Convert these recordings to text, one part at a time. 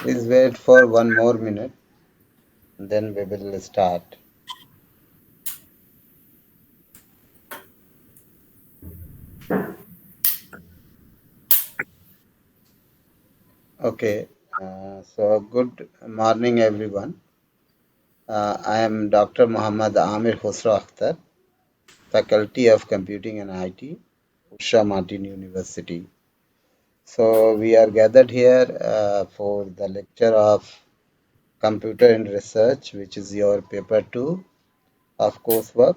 Please wait for 1 more minute, then we will start. Okay, so good morning, everyone. I am Dr. Muhammad Amir Khosrow Akhtar, Faculty of Computing and IT, Usha Martin University. So, we are gathered here for the lecture of Computer and Research, which is your paper 2 of coursework.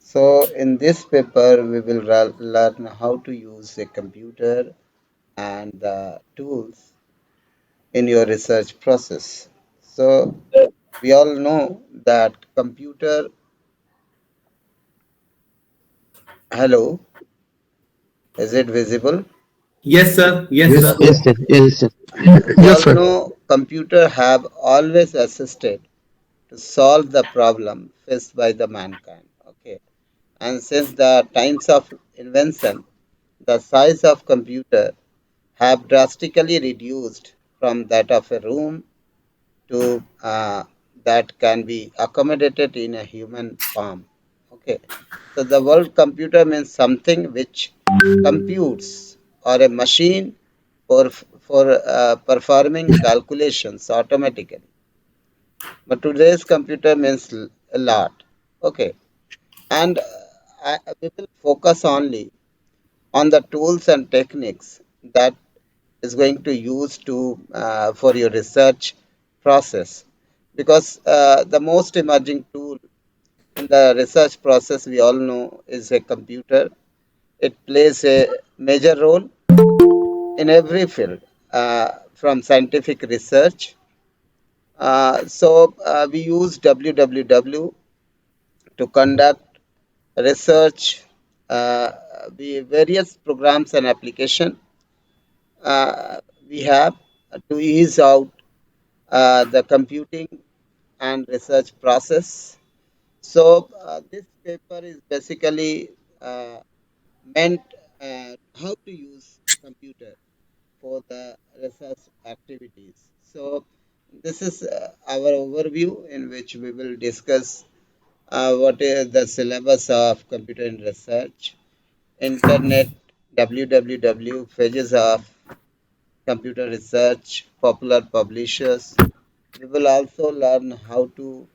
So, in this paper, we will learn how to use a computer and the tools in your research process. So, we all know that computer, hello, is it visible? Yes, sir. Yes, Yes, sir. sir. Yes, sir. Yes, sir. We Yes, all sir. know computer have always assisted to solve the problem faced by the mankind. Okay. And since the times of invention, the size of computer have drastically reduced from that of a room to that can be accommodated in a human palm. Okay, so the word computer means something which computes or a machine for performing calculations automatically. But today's computer means a lot. Okay, and we will focus only on the tools and techniques that is going to use to for your research process because the most emerging tool in the research process we all know is a computer. It plays a major role in every field from scientific research. We use www to conduct research, various programs and application uh, we have to ease out the computing and research process. So, this paper is basically meant how to use computer for the research activities. So, this is our overview in which we will discuss what is the syllabus of computer and research, internet, www, pages of computer research, popular publishers. We will also learn how to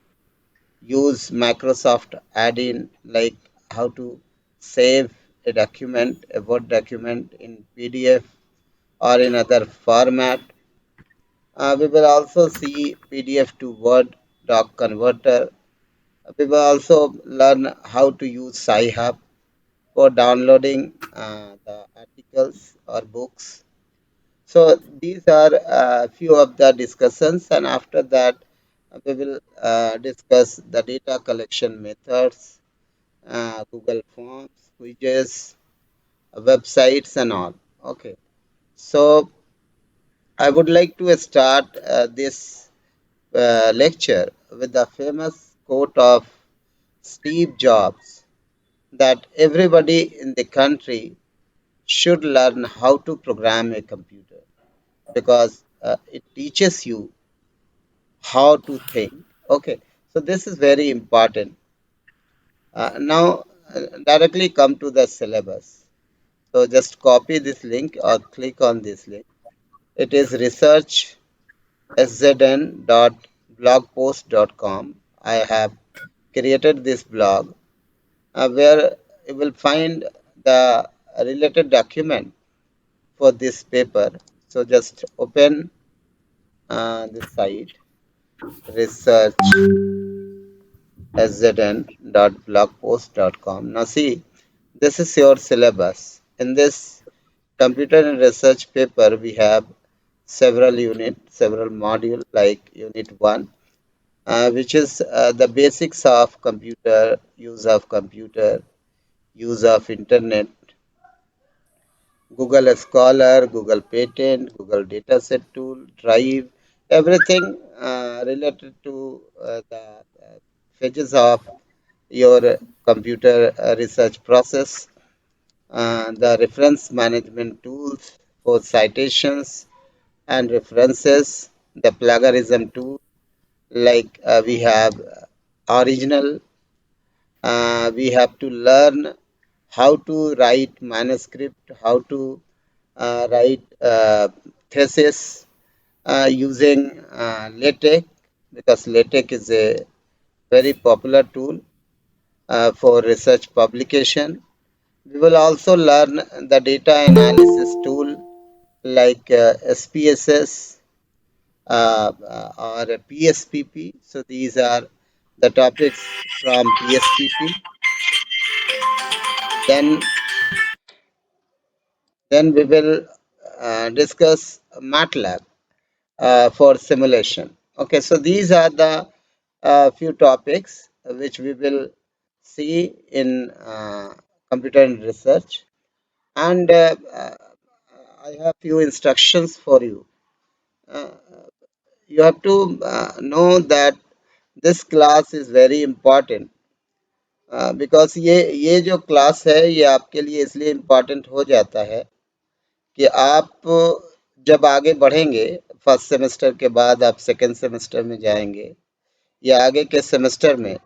use Microsoft add-in, like how to save a document, a Word document in PDF or in other format. We will also see PDF to Word doc converter. We will also learn how to use Sci-Hub for downloading the articles or books. So these are a few of the discussions, and after that, we will discuss the data collection methods, Google Forms, quizzes, websites, and all. Okay, so I would like to start this lecture with the famous quote of Steve Jobs that everybody in the country should learn how to program a computer because it teaches you how to think. Okay, so this is very important. Now, directly come to the syllabus. So just copy this link or click on this link. It is researchszn.blogpost.com. I have created this blog where you will find the related document for this paper. So just open the site researchszn.blogpost.com. Now see, this is your syllabus. In this computer and research paper, we have several units, several modules like unit 1, which is the basics of computer, use of internet, Google Scholar, Google Patent, Google Dataset Tool, Drive, everything related to the phases of your computer research process, the reference management tools for citations, and references, the plagiarism tool, like we have original, we have to learn how to write manuscript, how to write thesis using LaTeX, because LaTeX is a very popular tool for research publication. We will also learn the data analysis tool like SPSS or PSPP. So these are the topics from PSPP. Then, then we will discuss MATLAB for simulation. Okay, so these are the few topics which we will see in computer and research. And I have few instructions for you. Uh, you have to know that this class is very important, because ये जो class है ये आपके लिए इसलिए important हो जाता है कि आप जब आगे बढ़ेंगे, फर्स्ट सेमेस्टर के बाद आप सेकेंड सेमेस्टर में जाएंगे या आगे के सेमेस्टर में,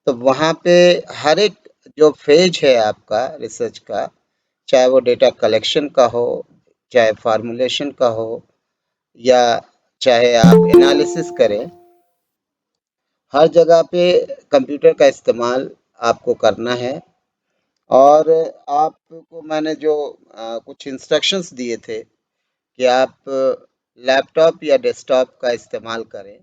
तो वहाँ पे हर एक जो फेज है आपका रिसर्च का, चाहे वो डेटा कलेक्शन का हो, चाहे फार्मूलेशन का हो, या चाहे आप एनालिसिस करें, हर जगह पे कंप्यूटर का इस्तेमाल आपको करना है। और आपको मैंने जो कुछ इंस्ट्रक्शंस दिए थे कि आप लैपटॉप या डेस्कटॉप का इस्तेमाल करें,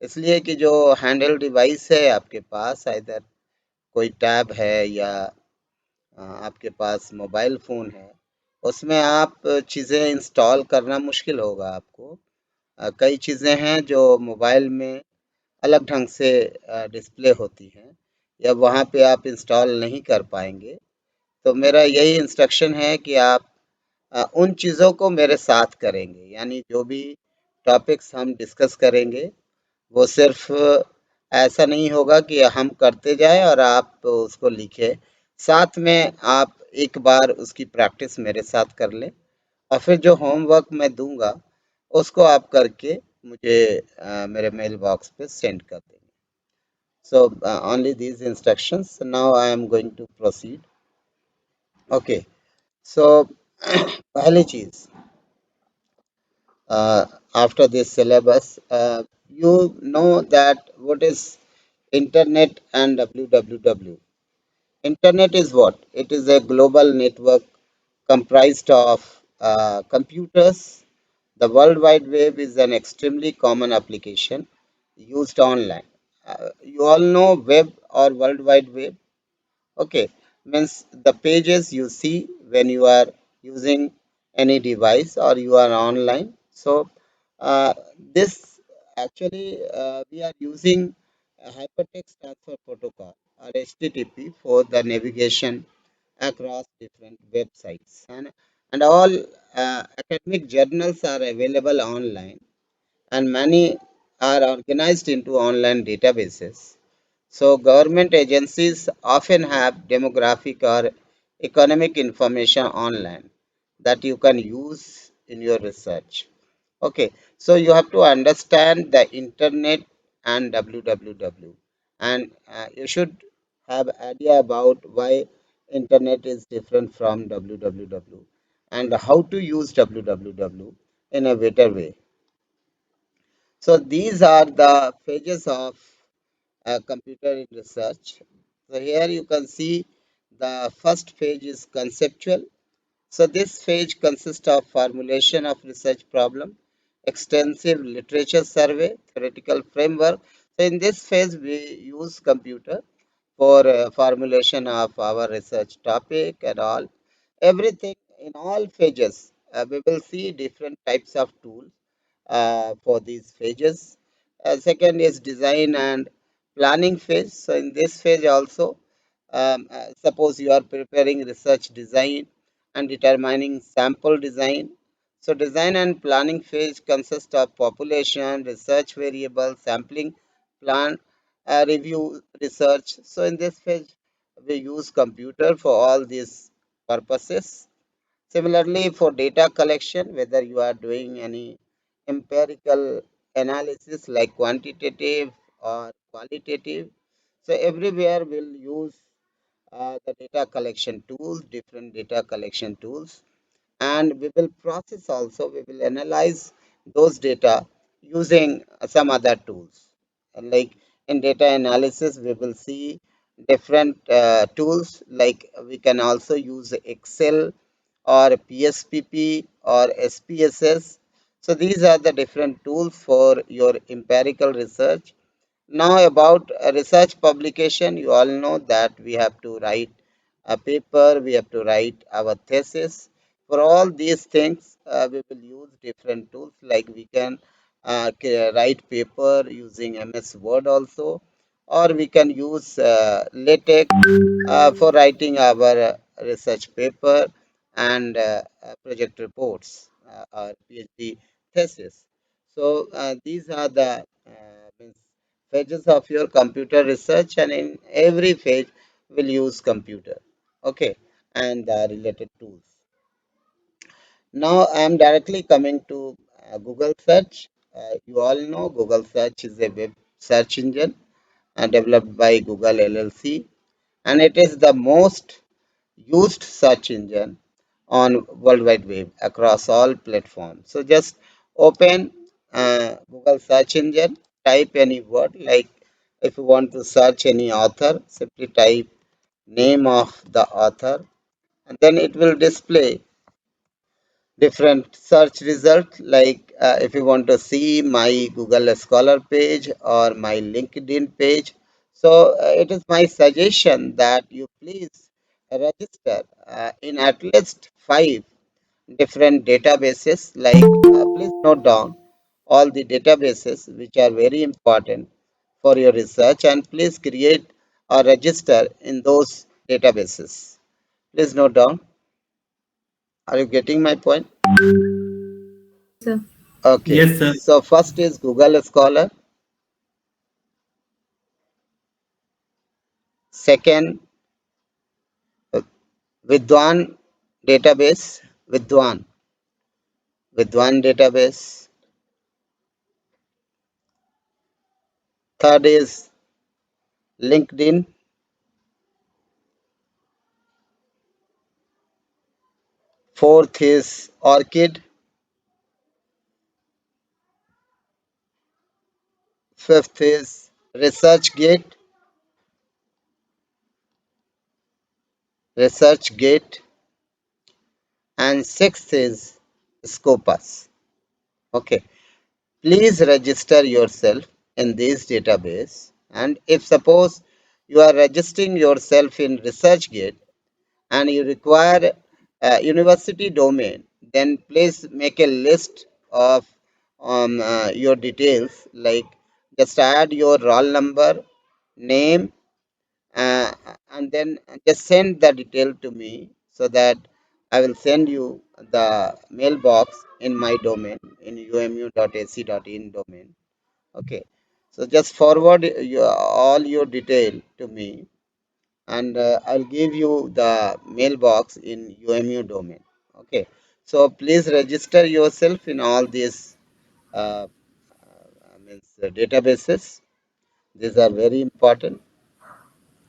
इसलिए कि जो हैंडल डिवाइस है आपके पास, इधर कोई टैब है या आपके पास मोबाइल फ़ोन है, उसमें आप चीज़ें इंस्टॉल करना मुश्किल होगा आपको। कई चीज़ें हैं जो मोबाइल में अलग ढंग से डिस्प्ले होती हैं या वहाँ पे आप इंस्टॉल नहीं कर पाएंगे। तो मेरा यही इंस्ट्रक्शन है कि आप उन चीज़ों को मेरे साथ करेंगे, यानी जो भी टॉपिक्स हम डिस्कस करेंगे वो सिर्फ ऐसा नहीं होगा कि हम करते जाएं और आप उसको लिखें। साथ में आप एक बार उसकी प्रैक्टिस मेरे साथ कर लें और फिर जो होमवर्क मैं दूंगा उसको आप करके मुझे मेरे मेल बॉक्स पे सेंड कर देंगे। So only these instructions. Now I am going to proceed. Okay. So पहली चीज, uh, after this syllabus, you know that what is internet and www. Internet is what? It is a global network comprised of computers. The World Wide Web is an extremely common application used online. You all know web or World Wide Web. Okay, means the pages you see when you are using any device or you are online. So, this actually we are using a hypertext transfer protocol or HTTP for the navigation across different websites, and all academic journals are available online, and many are organized into online databases. So government agencies often have demographic or economic information online that you can use in your research. Okay, so you have to understand the internet and www, and you should have idea about why internet is different from www and how to use www in a better way. So these are the phases of computer in research. So here you can see the first phase is conceptual. So this phase consists of formulation of research problem, extensive literature survey, theoretical framework. So in this phase we use computer for formulation of our research topic and all. Everything in all phases, we will see different types of tools for these phases. Second is design and planning phase. So in this phase also, suppose you are preparing research design and determining sample design. So design and planning phase consists of population, research variable, sampling plan, review research. So in this phase, we use computer for all these purposes. Similarly, for data collection, whether you are doing any empirical analysis like quantitative or qualitative, so everywhere we'll use the data collection tools, different data collection tools, and we will process also, we will analyze those data using some other tools. And like in data analysis, we will see different tools, like we can also use Excel or PSPP or SPSS. So these are the different tools for your empirical research. Now about research publication, you all know that we have to write a paper, we have to write our thesis. For all these things, we will use different tools, like we can write paper using MS Word also, or we can use LaTeX for writing our research paper and project reports, or PhD thesis. So these are the means phases of your computer research, and in every phase will use computer. Okay, and the related tools. Now I am directly coming to Google search. You all know Google search is a web search engine developed by Google LLC, and it is the most used search engine on World Wide Web across all platforms. So just open Google search engine, type any word, like if you want to search any author, simply type name of the author, and then it will display different search result, like if you want to see my Google Scholar page or my LinkedIn page. So it is my suggestion that you please register in at least five different databases, like please note down all the databases which are very important for your research, and please create or register in those databases. Please note down. Are you getting my point? Sir. Okay, Yes, sir. so first is Google Scholar, second, uh, Vidwan database, Vidwan database, third is LinkedIn, fourth is Orchid, fifth is ResearchGate, ResearchGate, and sixth is Scopus. Okay, please register yourself in this database, and if suppose you are registering yourself in ResearchGate and you require a university domain, then please make a list of your details, like just add your roll number, name, uh, and then just send the detail to me, so that I will send you the mailbox in my domain, in umu.ac.in domain. Okay, so just forward all your detail to me, and I'll give you the mailbox in UMU domain. Okay, so please register yourself in all these databases. These are very important.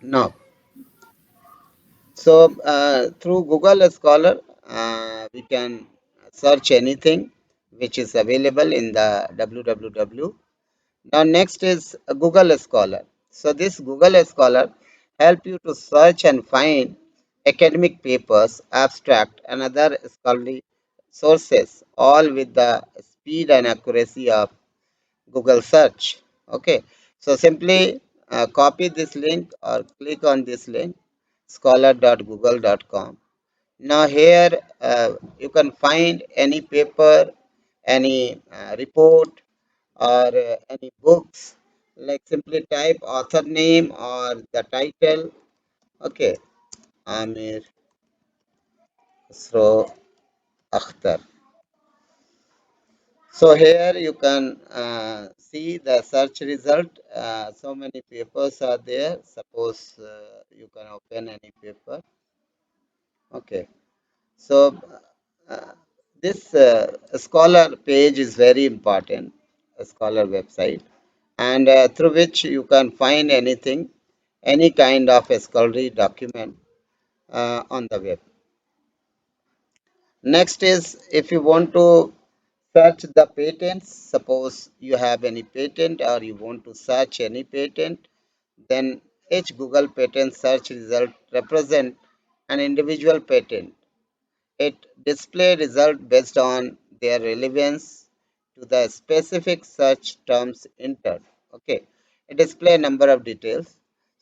Now, so through Google Scholar, we can search anything which is available in the www. Now next is Google Scholar. So this Google Scholar help you to search and find academic papers, abstract, and other scholarly sources, all with the speed and accuracy of Google search. Okay, so simply copy this link or click on this link, scholar.google.com. Now here you can find any paper, any report, or any books, like simply type author name or the title. Okay, Amir Khusro Akhtar. So here you can see the search result. So many papers are there. Suppose you can open any paper. Okay, so Uh, this scholar page is very important, a scholar website, and through which you can find anything, any kind of a scholarly document on the web. Next is if you want to search the patents, suppose you have any patent or you want to search any patent, then each Google patent search result represent an individual patent. It display result based on their relevance to the specific search terms entered. Okay, it display a number of details.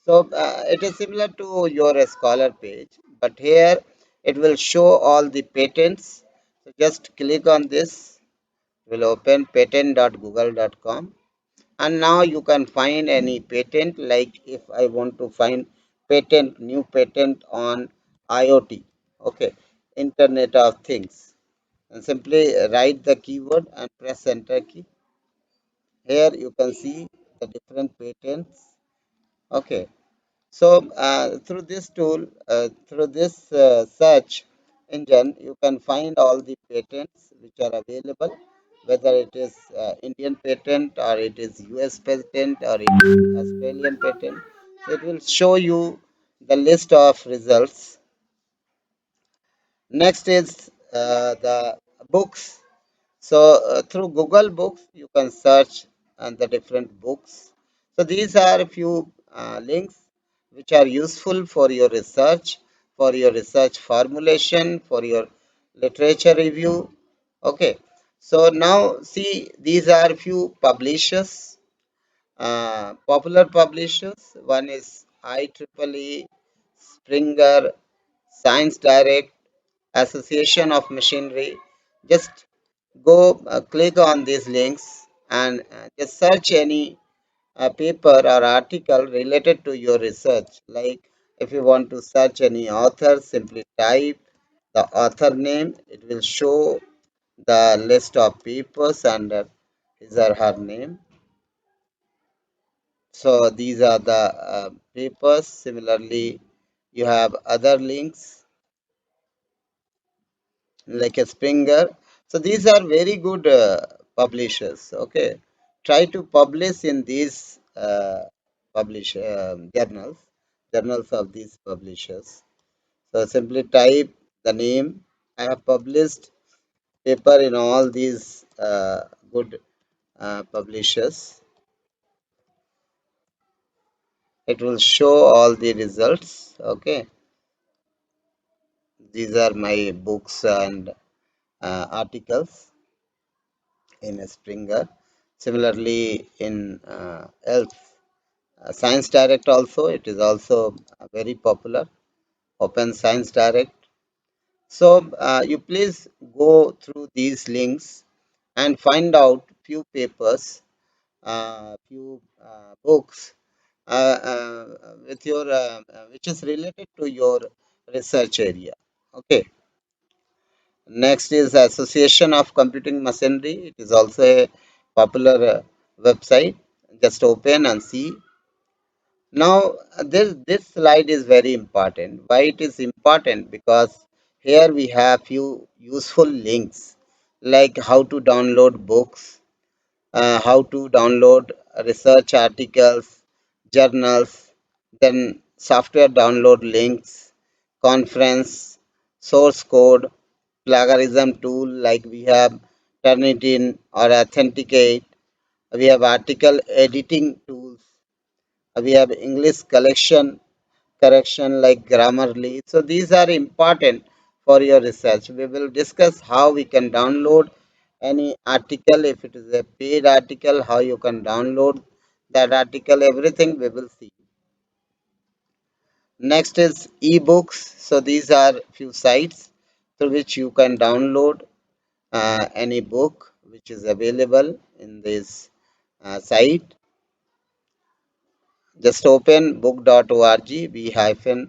So it is similar to your Scholar page, but here it will show all the patents. So just click on this. Will open patent.google.com, and now you can find any patent. Like if I want to find patent, new patent on IoT, okay, Internet of Things, and simply write the keyword and press enter key. Here you can see the different patents. Okay, so through this tool, through this search engine, you can find all the patents which are available, whether it is Indian patent or it is US patent or it is Australian patent. So it will show you the list of results. Next is the books. So through Google Books, you can search the different books. So these are a few links which are useful for your research formulation, for your literature review. Okay. So now see, these are few publishers, popular publishers. One is IEEE, Springer, Science Direct, Association of Machinery. Just go click on these links and just search any paper or article related to your research. Like if you want to search any author, simply type the author name. It will show the list of papers under his or her name. So these are the papers. Similarly, you have other links like a Springer. So these are very good publishers. Okay, try to publish in these journals of these publishers. So simply type the name. I have published paper in all these good publishers. It will show all the results. Okay, these are my books and articles in a Springer. Similarly, in Science Direct also, it is also very popular. Open Science Direct. So you please go through these links and find out few papers, few books with your which is related to your research area. Okay. Next is Association of Computing Machinery. It is also a popular website. Just open and see. Now, this slide is very important. Why it is important? Because here we have few useful links like how to download books, how to download research articles, journals, then software download links, conference, source code, plagiarism tool like we have Turnitin or Authenticate. We have article editing tools. We have English collection correction like Grammarly. So these are important for your research. We will discuss how we can download any article. If it is a paid article, how you can download that article, everything we will see. Next is ebooks. So these are few sites through which you can download any book which is available in this site. Just open book.org, b-ok.org,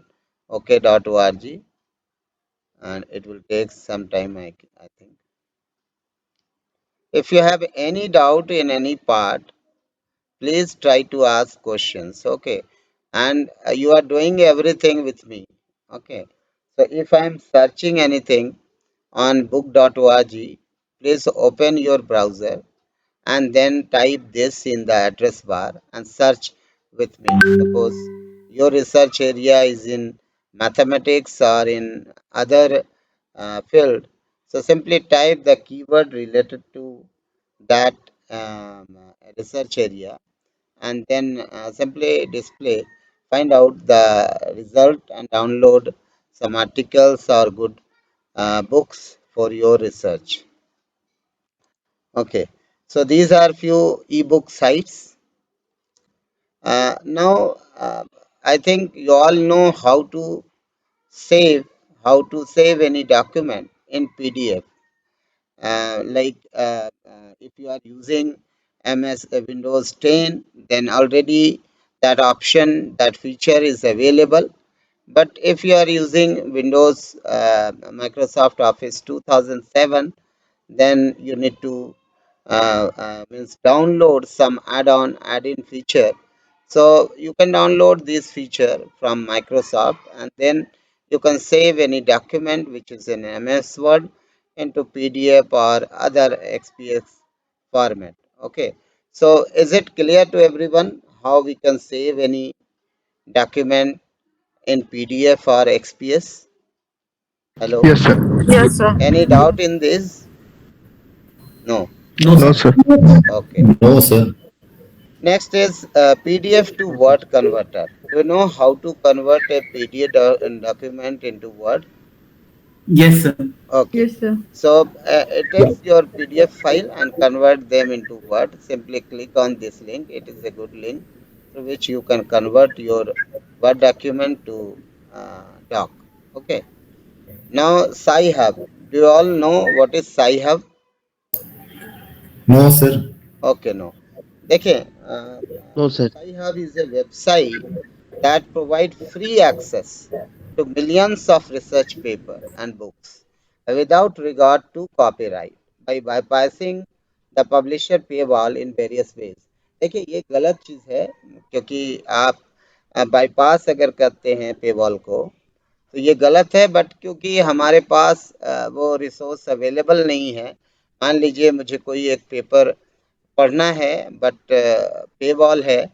and it will take some time, I think. If you have any doubt in any part, please try to ask questions. Okay, and you are doing everything with me. Okay, so if I am searching anything, on book.org, please open your browser and then type this in the address bar and search with me. Suppose your research area is in mathematics or in other field, so simply type the keyword related to that research area and then simply display, find out the result and download some articles or good books for your research. Okay, so these are few ebook sites. Now, I think you all know save how to save any document in PDF. If you are using MS Windows 10, then already that option, that feature is available. But if you are using Windows Microsoft Office 2007, then you need to means download some add-in feature. So you can download this feature from Microsoft and then you can save any document which is in MS Word into PDF or other XPS format. Okay, so is it clear to everyone how we can save any document in PDF or XPS? Hello, Yes, sir. Yes, sir. any doubt in this? No. No, No, sir. sir. Okay. No, sir. Next is PDF to Word converter. Do you know how to convert a PDF document into Word? Yes, sir. Okay. Yes, sir. So it takes your PDF file and convert them into Word. Simply click on this link. It is a good link through which you can convert your Word document to doc. Okay. Now Sci-Hub. Do you all know what is Sci-Hub? No, sir. Okay, no. देखिए No, sir. Sci-Hub is a website that provide free access to millions of research papers and books without regard to copyright by bypassing the publisher paywall in various ways. देखिए ये गलत चीज़ है क्योंकि आप bypass अगर करते हैं पेवॉल को तो ये गलत है बट क्योंकि हमारे पास वो रिसोर्स अवेलेबल नहीं है मान लीजिए मुझे कोई एक पेपर पढ़ना है बट पेवॉल है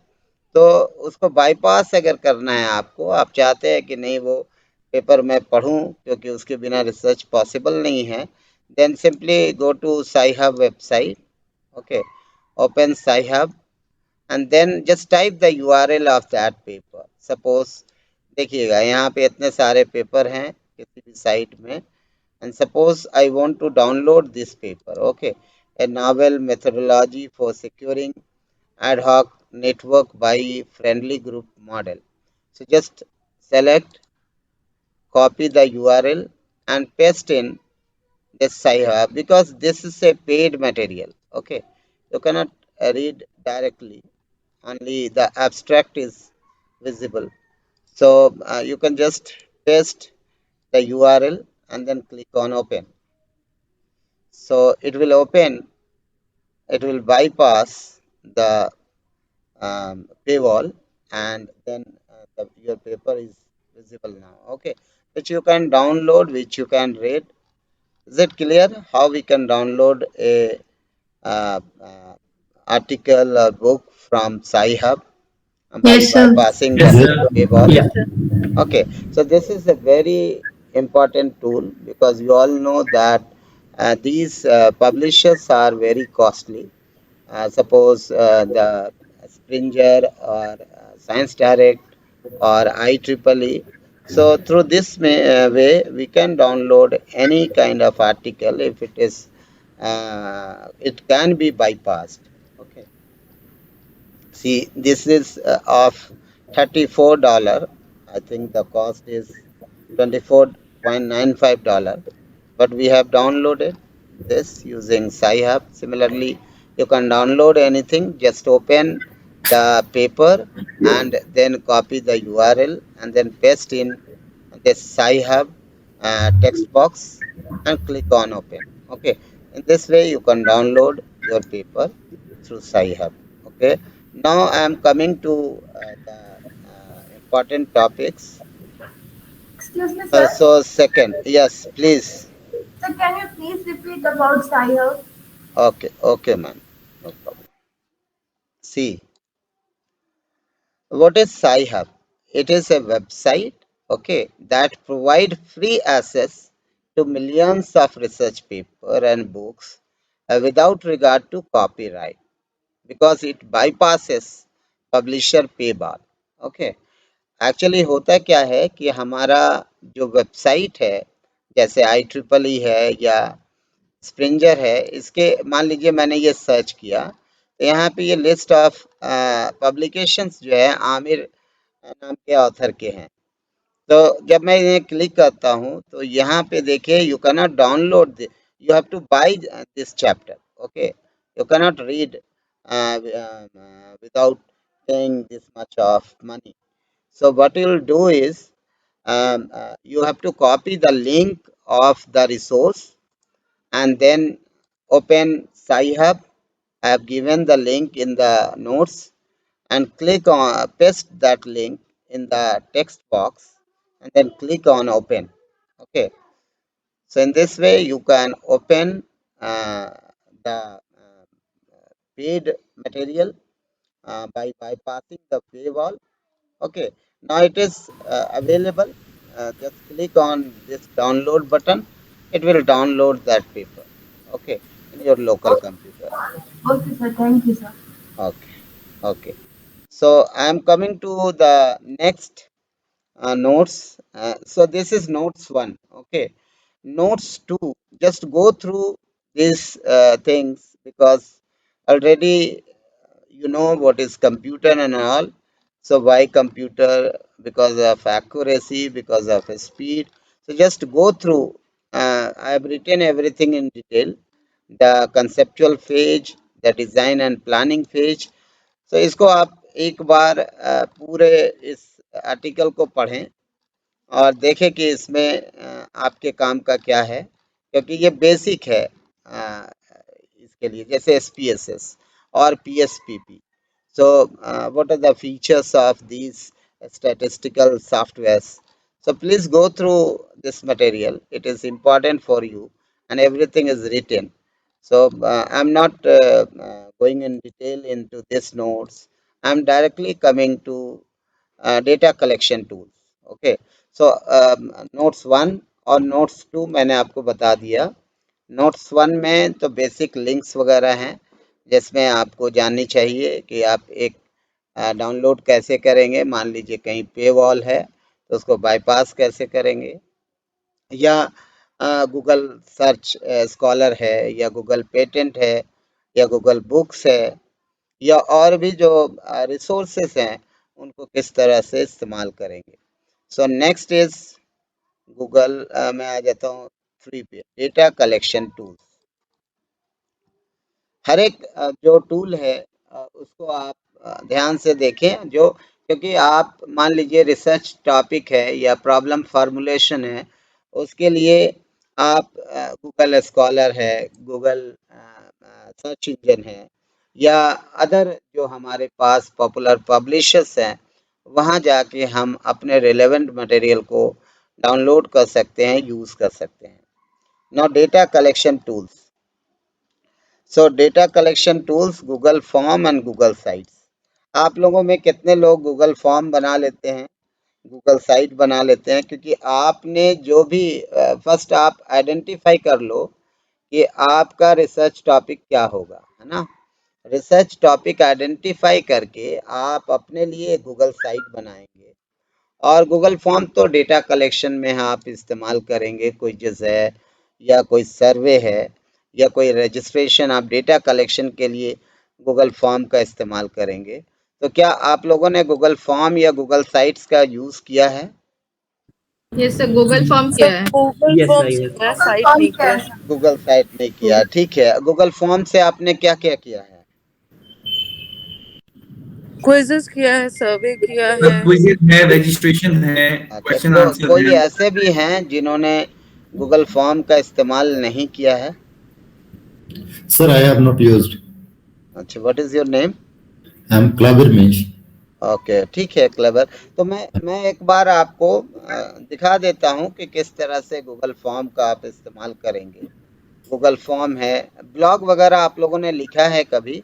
तो उसको बाईपास अगर करना है आपको आप चाहते हैं कि नहीं वो पेपर मैं पढूं क्योंकि उसके बिना रिसर्च पॉसिबल नहीं है then simply go to SciHub website okay open SciHub and then just type the URL of that paper suppose देखिएगा यहाँ पे इतने सारे पेपर हैं किसी भी साइट में and suppose I want to download this paper okay a novel methodology for securing ad hoc network by friendly group model. So just select, copy the URL and paste in this Sci-Hub because this is a paid material. Okay, you cannot read directly, only the abstract is visible. So you can just paste the URL and then click on open. So it will bypass the paywall and then your paper is visible now okay which you can download which you can read is it clear how we can download a uh, uh, article or book from Sci-Hub by Yes, sir. bypassing the Yes, sir. paywall Yeah. okay so this is a very important tool because you all know that these publishers are very costly suppose the Springer or Science Direct or IEEE. So through this way, we can download any kind of article if it is, it can be bypassed. Okay. See, this is of $34. I think the cost is $24.95, but we have downloaded this using Sci-Hub. Similarly, you can download anything, just open the paper and then copy the URL and then paste in this Sci-Hub text box and click on open. Okay, in this way you can download your paper through Sci-Hub. Okay, now I am coming to the important topics. Excuse me, sir. So second, yes, please. So can you please repeat about Sci-Hub? Okay, man. No problem. See, what is Sci-Hub? It is a website, okay, that provide free access to millions of research paper and books without regard to copyright because it bypasses publisher paywall. Okay, actually होता क्या है कि हमारा जो website है जैसे I triple E है या स्प्रिंजर है, इसके मान लीजिए मैंने ये सर्च किया तो यहाँ पे ये लिस्ट ऑफ पब्लिकेशंस जो है आमिर नाम के ऑथर के हैं। तो जब मैं इन्हें क्लिक करता हूँ तो यहाँ पे देखिए you can not download, you have two by this chapter, okay, you can not read without paying this much of money. So what you will do is you have to copy the link of the resource and then open Sci-Hub. I have given the link in the notes and click on paste that link in the text box and then click on open. Okay. So in this way you can open the paid material by bypassing the paywall. Okay, now it is available. Just click on this download button. It will download that paper. Okay, in your local computer. Okay, sir. Thank you, sir. Okay, okay. So I am coming to the next notes. So this is notes one. Okay, notes two. Just go through these things because already you know what is computer and all. So why computer? Because of accuracy, because of speed. So just go through. I have written everything in detail. The conceptual phase, the design and planning phase. So इसको आप एक बार पूरे इस article को पढ़ें और देखें कि इसमें आपके काम का क्या है, क्योंकि ये बेसिक है इसके लिए, जैसे SPSS और PSPP. So what are the features of these statistical softwares? So please go through this material. It is important for you and everything is written. So I'm not going in detail into this notes. I'm directly coming to data collection tools. Okay. So notes one और notes to मैंने आपको बता दिया। Notes one में तो basic links वगैरह हैं जिसमें आपको जाननी चाहिए कि आप एक डाउनलोड कैसे करेंगे। मान लीजिए कहीं पे वॉल है तो उसको बाईपास कैसे करेंगे, या गूगल सर्च स्कॉलर है या गूगल पेटेंट है या गूगल बुक्स है या और भी जो रिसोर्सेस हैं उनको किस तरह से इस्तेमाल करेंगे। सो नेक्स्ट इज गूगल में आ जाता हूँ फ्री पे डेटा कलेक्शन टूल्स। हर एक जो टूल है उसको आप ध्यान से देखें, जो क्योंकि आप मान लीजिए रिसर्च टॉपिक है या प्रॉब्लम फार्मूलेशन है, उसके लिए आप गूगल स्कॉलर है, गूगल सर्च इंजन है या अदर जो हमारे पास पॉपुलर पब्लिशर्स हैं, वहाँ जाके हम अपने रिलेवेंट मटेरियल को डाउनलोड कर सकते हैं, यूज़ कर सकते हैं। Now data collection tools. So data collection tools Google form and Google sites. आप लोगों में कितने लोग गूगल फॉर्म बना लेते हैं, गूगल साइट बना लेते हैं? क्योंकि आपने जो भी फर्स्ट आप आइडेंटिफाई कर लो कि आपका रिसर्च टॉपिक क्या होगा, है ना। रिसर्च टॉपिक आइडेंटिफाई करके आप अपने लिए गूगल साइट बनाएंगे और गूगल फॉर्म तो डेटा कलेक्शन में आप इस्तेमाल करेंगे। कोई जैसे है या कोई सर्वे है या कोई रजिस्ट्रेशन, आप डेटा कलेक्शन के लिए गूगल फॉर्म का इस्तेमाल करेंगे। तो क्या आप लोगों ने गूगल फॉर्म या गूगल साइट्स का यूज़ किया है? यस सर, गूगल फॉर्म क्या है? गूगल Yes, फॉर्म I से yes. मैं Google साइट Form नहीं क्या किया। है? गूगल साइट नहीं किया, ठीक है। गूगल फॉर्म से आपने क्या क्या किया है? क्विजेस किया है, सर्वे किया है। सब क्विज़ है, रजिस्ट्रेशन है, अच्छा, क्वेश्चन आंसर कोई है। ऐसे भी हैं जिन्होंने गूगल फॉर्म का इस्तेमाल नहीं किया है? Sir, I have not used. अच्छा, what is your name? I am Klabir Mesh. Okay, ठीक है क्लेवर। तो मैं एक बार आपको दिखा देता हूँ कि किस तरह से गूगल फॉर्म का आप इस्तेमाल करेंगे। गूगल फॉर्म है, ब्लॉग वगैरह आप लोगों ने लिखा है कभी?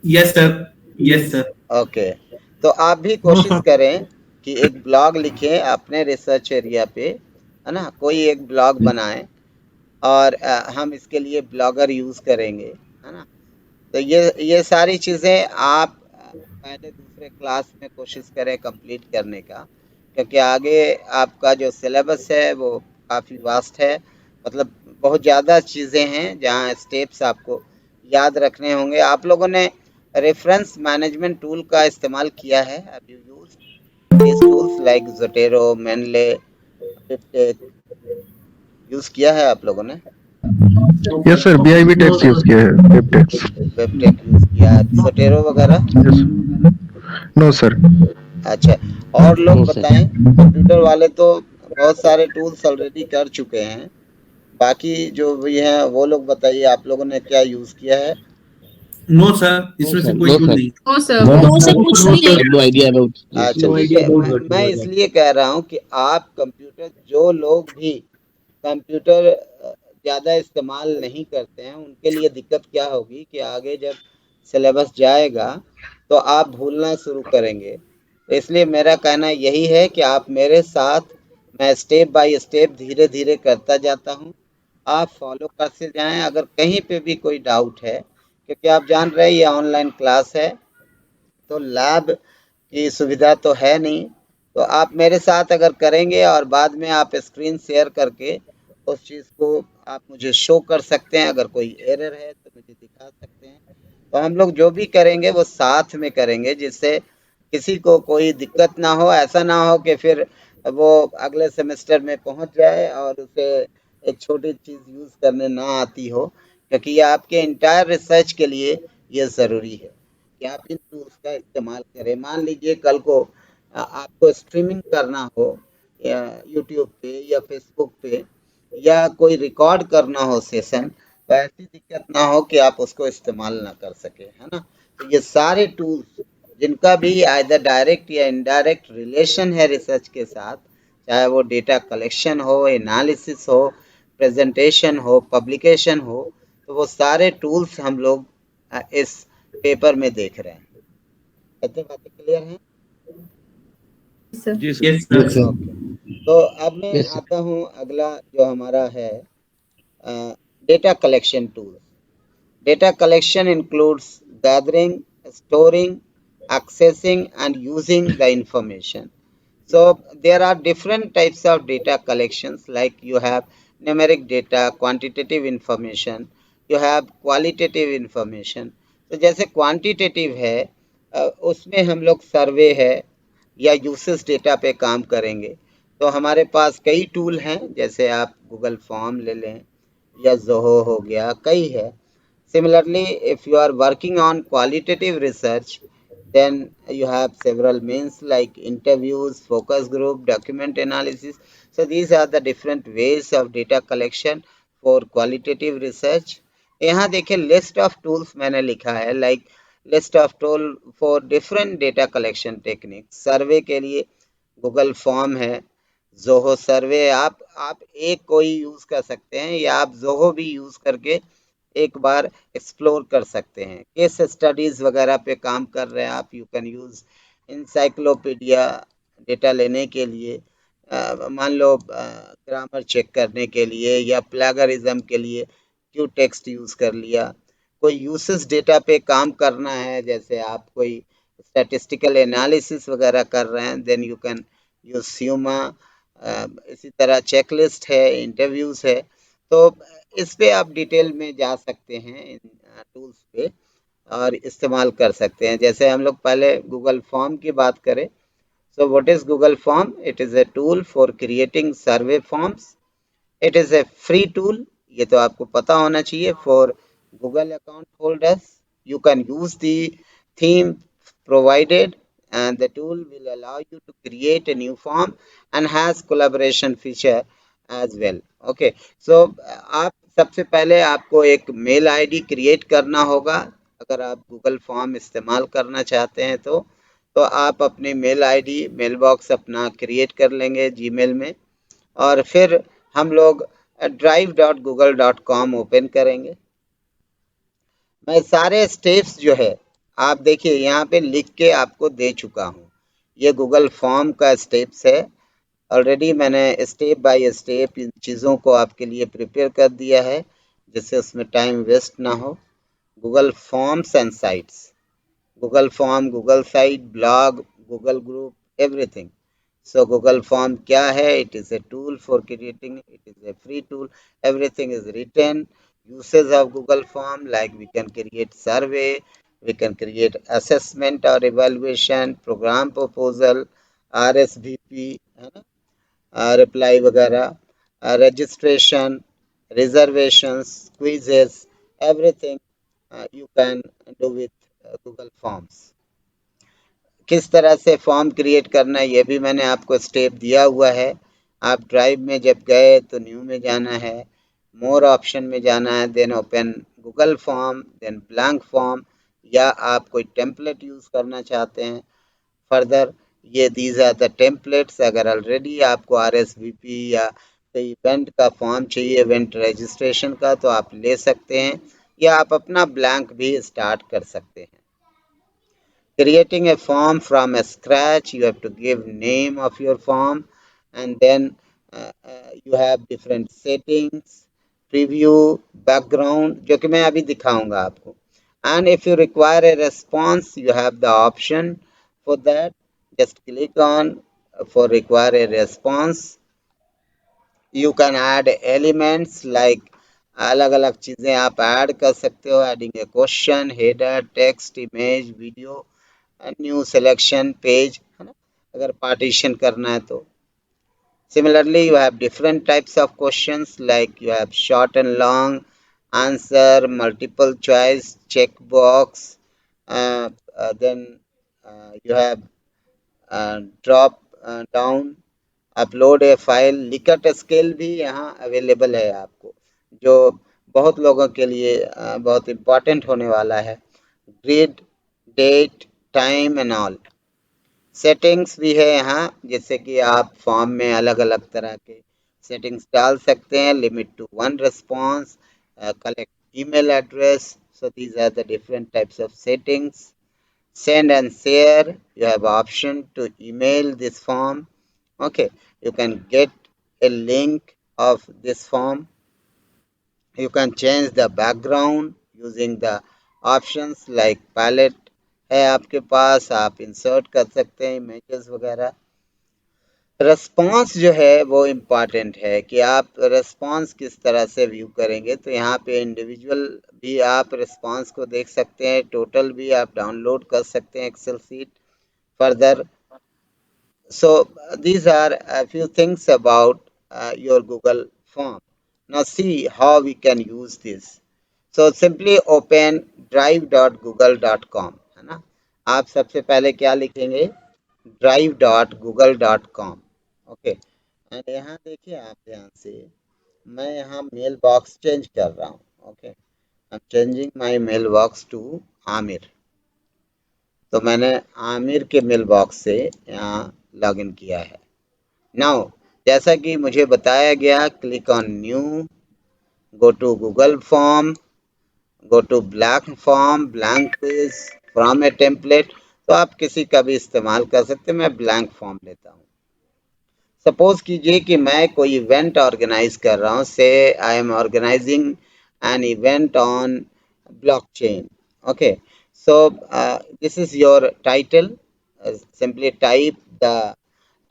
Yes sir, yes sir. Okay, तो आप भी नो कोशिश सर। करें कि एक ब्लॉग लिखें अपने रिसर्च एरिया पे, है ना? कोई एक ब्लॉग बनाएं और हम इसके लिए ब्लॉगर यूज़ करेंगे, है ना? तो ये सारी चीज़ें आप पहले दूसरे क्लास में कोशिश करें कंप्लीट करने का, क्योंकि आगे आपका जो सिलेबस है वो काफ़ी वास्ट है। मतलब बहुत ज़्यादा चीज़ें हैं जहाँ स्टेप्स आपको याद रखने होंगे। आप लोगों ने रेफरेंस मैनेजमेंट टूल का इस्तेमाल किया है? Have you used these tools like Zotero, Mendeley, BibTeX use किया है आप लोगों ने? Yes sir, BIB tax use किया है, वेब टैक्स। BibTeX यूज़ किया है, Zotero वगैरह? यस। No sir. अच्छा, और लोग नो सर। बताएं, कंप्यूटर वाले तो बहुत सारे टूल्स ऑलरेडी कर चुके हैं, बाकी जो भी हैं वो लोग बताइए आप लोगों ने क्या यूज़ किया है? नो सर, इसमें से कोई नो यूज सर। नहीं। No sir. नो सर, कुछ नो नहीं है। Sir. No idea about this. अच्छा, नो ठीक आइडिया है। अबाउट मैं वर्किंग। इसलिए कह रहा हूँ कि आप कंप्यूटर, जो लोग भी कंप्यूटर ज़्यादा इस्तेमाल नहीं करते हैं उनके लिए दिक्कत क्या होगी कि आगे जब सिलेबस जाएगा तो आप भूलना शुरू करेंगे। तो इसलिए मेरा कहना यही है कि आप मेरे साथ, मैं स्टेप बाय स्टेप धीरे धीरे करता जाता हूँ, आप फॉलो करते जाएं। अगर कहीं पे भी कोई डाउट है, क्योंकि आप जान रहे हैं ये ऑनलाइन क्लास है तो लैब की सुविधा तो है नहीं, तो आप मेरे साथ अगर करेंगे और बाद में आप स्क्रीन शेयर करके उस चीज़ को आप मुझे शो कर सकते हैं। अगर कोई एरर है तो मुझे दिखा सकते हैं। तो हम लोग जो भी करेंगे वो साथ में करेंगे, जिससे किसी को कोई दिक्कत ना हो। ऐसा ना हो कि फिर वो अगले सेमेस्टर में पहुंच जाए और उसे एक छोटी चीज़ यूज़ करने ना आती हो, क्योंकि ये आपके इंटायर रिसर्च के लिए ये ज़रूरी है कि आप इन टूल्स का इस्तेमाल करें। मान लीजिए कल को आपको स्ट्रीमिंग करना हो या यूट्यूब पे या फेसबुक पे, या कोई रिकॉर्ड करना हो सेशन, तो ऐसी दिक्कत ना हो कि आप उसको इस्तेमाल ना कर सके, है ना? तो ये सारे टूल्स जिनका भी आइदर डायरेक्ट या इनडायरेक्ट रिलेशन है रिसर्च के साथ, चाहे वो डेटा कलेक्शन हो, एनालिसिस हो, प्रेजेंटेशन हो, पब्लिकेशन हो, तो वो सारे टूल्स हम लोग इस पेपर में देख रहे हैं। इतनी बातें क्लियर हैं? सर। जी सर। Yes sir. ओके, तो अब मैं यस सर। आता हूँ अगला जो हमारा है, data collection tool. Data collection includes gathering, storing, accessing, and using the information. So there are different types of data collections, like you have numeric data, quantitative information, you have qualitative information. तो जैसे quantitative है, उसमें हम लोग सर्वे है या usage data पे काम करेंगे। तो हमारे पास कई टूल हैं, जैसे आप गूगल फॉर्म ले लें या जोहो हो गया, कई है। Similarly, if you are working on qualitative research, then you have several means like interviews, focus group, document analysis. So these are the different ways of data collection for qualitative research. यहाँ देखिए list of tools मैंने लिखा है, like list of tool for different data collection technique. Survey के लिए Google form है, Zoho survey, आप एक कोई यूज़ कर सकते हैं या आप जोहो भी यूज़ करके एक बार एक्सप्लोर कर सकते हैं। केस स्टडीज वगैरह पे काम कर रहे हैं आप, you can use encyclopedia data लेने के लिए, मान लो ग्रामर चेक करने के लिए या प्लेगरिज्म के लिए क्यू टेक्स्ट यूज कर लिया। कोई यूसेस डेटा पे काम करना है, जैसे आप कोई स्टैटिस्टिकल एनालिसिस वगैरह कर रहे हैं, देन यू कैन यूज स्यूमा। इसी तरह चेकलिस्ट है, इंटरव्यूज है, तो इस पे आप डिटेल में जा सकते हैं इन टूल्स पे और इस्तेमाल कर सकते हैं। जैसे हम लोग पहले गूगल फॉर्म की बात करें, so what is Google form? It is a tool for creating survey forms. It is a free tool, ये तो आपको पता होना चाहिए, for Google account holders. You can use the theme provided, and the tool will allow you to create a new form and has collaboration feature as well. Okay, so आप सबसे पहले आपको एक मेल आईडी क्रिएट करना होगा अगर आप Google form इस्तेमाल करना चाहते हैं तो आप अपनी मेल आईडी मेल बॉक्स अपना क्रिएट कर लेंगे जीमेल में, और फिर हम लोग drive.google.com ओपन करेंगे। मैं सारे स्टेप्स जो है आप देखिए यहाँ पे लिख के आपको दे चुका हूँ। ये गूगल फॉर्म का स्टेप्स है। ऑलरेडी मैंने स्टेप बाय स्टेप इन चीज़ों को आपके लिए प्रिपेयर कर दिया है, जिससे उसमें टाइम वेस्ट ना हो। Google forms and sites, Google form, Google site, blog, Google group, everything. So Google Form क्या है? It is a tool for creating. It is a free tool. Everything is written. Uses of Google Form, like we can create survey, we can create assessment or evaluation, program proposal, RSVP, है ना, reply वगैरह, registration, reservations, quizzes, everything you can do with Google Forms। किस तरह से form create करना है ये भी मैंने आपको स्टेप दिया हुआ है। आप ड्राइव में जब गए तो न्यू में जाना है, मोर ऑप्शन में जाना है, then open Google form, then blank form, या आप कोई टेम्पलेट यूज़ करना चाहते हैं फर्दर, ये दीज आर द टेम्पलेट्स। अगर ऑलरेडी आपको RSVP या कोई इवेंट का फॉर्म चाहिए, इवेंट रजिस्ट्रेशन का, तो आप ले सकते हैं, या आप अपना ब्लैंक भी स्टार्ट कर सकते हैं। Creating a form from scratch, you have to give name of your form, and then you have different settings, preview, background, जो कि मैं अभी दिखाऊंगा आपको। And if you require a response, you have the option for that. Just click on for require a response. You can add elements like अलग अलग चीज़ें आप ऐड कर सकते हो, adding a question, header, text, image, video, new selection page, है ना, अगर पार्टीशन करना है तो। Similarly, you have different types of questions, like you have short and long answer, multiple choice, checkbox, then you have drop down, upload A file, Likert scale भी यहाँ available है आपको, जो बहुत लोगों के लिए बहुत इम्पॉर्टेंट होने वाला है। Grid, date, time and all. Settings भी है यहाँ, जिससे कि आप फॉर्म में अलग अलग तरह के सेटिंग्स डाल सकते हैं। Limit to 1 response, collect email address, so these are the different types of settings. Send and share, you have option to email this form. Okay, you can get a link of this form. You can change the background using the options like palette है आपके पास, आप insert कर सकते हैं images वगैरह। Response जो है वो इम्पॉर्टेंट है कि आप रेस्पॉन्स किस तरह से व्यू करेंगे, तो यहाँ पे इंडिविजुअल भी आप रेस्पॉन्स को देख सकते हैं, टोटल भी आप डाउनलोड कर सकते हैं Excel sheet further. So these are a few things about your Google form. Now see how we can use this. So simply open drive.google.com, है ना। आप सबसे पहले क्या लिखेंगे? drive.google.com। ओके, एंड यहाँ देखिए आप ध्यान से, मैं यहाँ मेल बॉक्स चेंज कर रहा हूँ। Okay, I am changing my mail box to Aamir. तो मैंने आमिर के मेल बॉक्स से यहाँ लॉगिन किया है। नाउ जैसा कि मुझे बताया गया, click on new, go to Google form, go to blank form, blank page from a template. तो आप किसी का भी इस्तेमाल कर सकते हैं, मैं ब्लैंक फॉर्म लेता हूँ। सपोज कीजिए कि मैं कोई इवेंट ऑर्गेनाइज कर रहा हूँ, so I am organizing an event on blockchain. Okay, so this is your title. Simply type the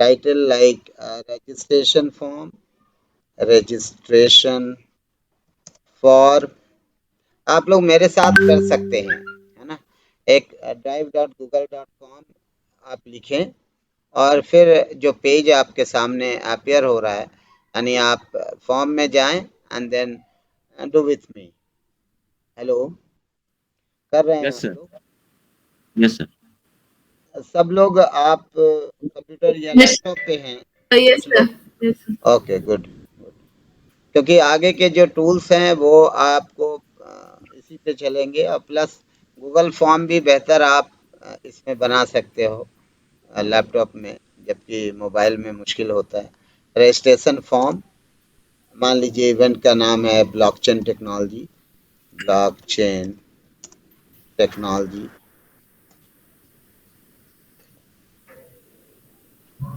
title like registration form, registration for। आप लोग मेरे साथ कर सकते हैं, है ना। एक drive.google.com आप लिखें, और फिर जो पेज आपके सामने अपीयर हो रहा है, यानी आप फॉर्म में जाएं and then do with me. Hello, कर रहे हैं यस आप सर, लोग? Yes sir. सब लोग आप कंप्यूटर या Yes. लैपटॉप पे हैं? Yes, कुछ लोग? sir. Yes, sir. Okay, good. क्योंकि आगे के जो टूल्स हैं वो आपको इसी पे चलेंगे, और प्लस गूगल फॉर्म भी बेहतर आप इसमें बना सकते हो लैपटॉप में, जबकि मोबाइल में मुश्किल होता है। रजिस्ट्रेशन फॉर्म, मान लीजिए इवेंट का नाम है blockchain technology, blockchain technology.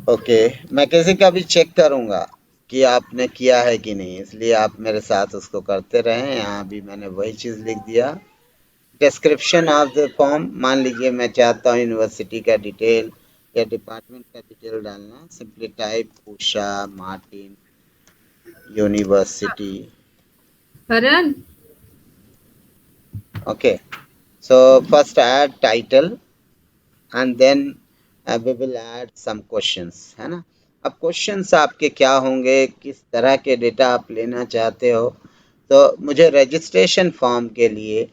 Okay, मैं किसी का भी चेक करूंगा कि आपने किया है कि नहीं, इसलिए आप मेरे साथ उसको करते रहें। यहाँ भी मैंने वही चीज़ लिख दिया। डिस्क्रिप्शन ऑफ द फॉर्म, मान लीजिए मैं चाहता हूँ यूनिवर्सिटी का डिटेल या डिपार्टमेंट का डिटेल डालना, simply type Usha Martin university. Karan, okay, so first add title and then we will add some questions, है ना। अब क्वेश्चंस आपके क्या होंगे, किस तरह के डेटा आप लेना चाहते हो। तो मुझे रजिस्ट्रेशन फॉर्म के लिए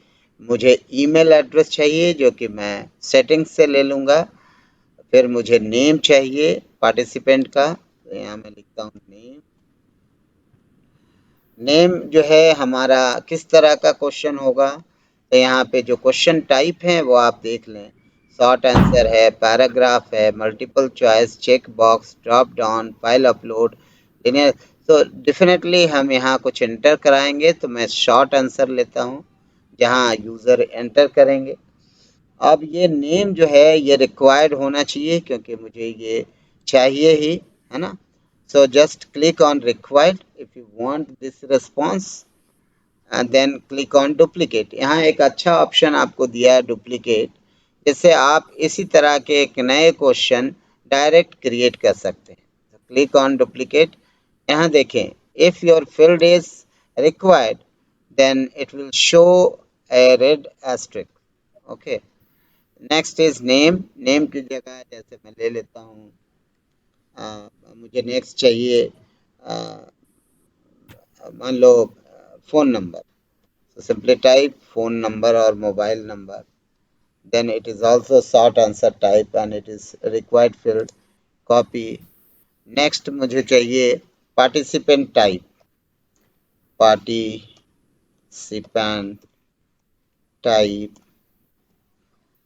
मुझे ईमेल एड्रेस चाहिए, जो कि मैं सेटिंग्स से ले लूँगा। फिर मुझे नेम चाहिए पार्टिसिपेंट का, तो यहाँ मैं लिखता हूँ नेम। नेम जो है हमारा किस तरह का क्वेश्चन होगा, तो यहाँ पे जो क्वेश्चन टाइप है वो आप देख लें। शॉर्ट आंसर है, पैराग्राफ है, multiple choice, check box, drop down, file upload, linear. तो डेफिनेटली हम यहाँ कुछ एंटर कराएंगे, तो मैं शॉर्ट आंसर लेता हूँ जहाँ यूज़र एंटर करेंगे। अब ये नेम जो है ये रिक्वायर्ड होना चाहिए, क्योंकि मुझे ये चाहिए ही, है ना। So just click on required if you want this response and then click on duplicate। यहाँ एक अच्छा ऑप्शन आपको दिया है डुप्लीकेट, जिससे आप इसी तरह के एक नए क्वेश्चन डायरेक्ट क्रिएट कर सकते हैं। Click on duplicate. यहाँ देखें, if your field is required then it will show a red asterisk। okay, next is name। Name की जगह जैसे मैं ले लेता हूँ, मुझे नेक्स्ट चाहिए मान लो phone number, so simply type phone number or mobile number, then it is also short answer type and it is required field। copy। next मुझे चाहिए participant type, participant type,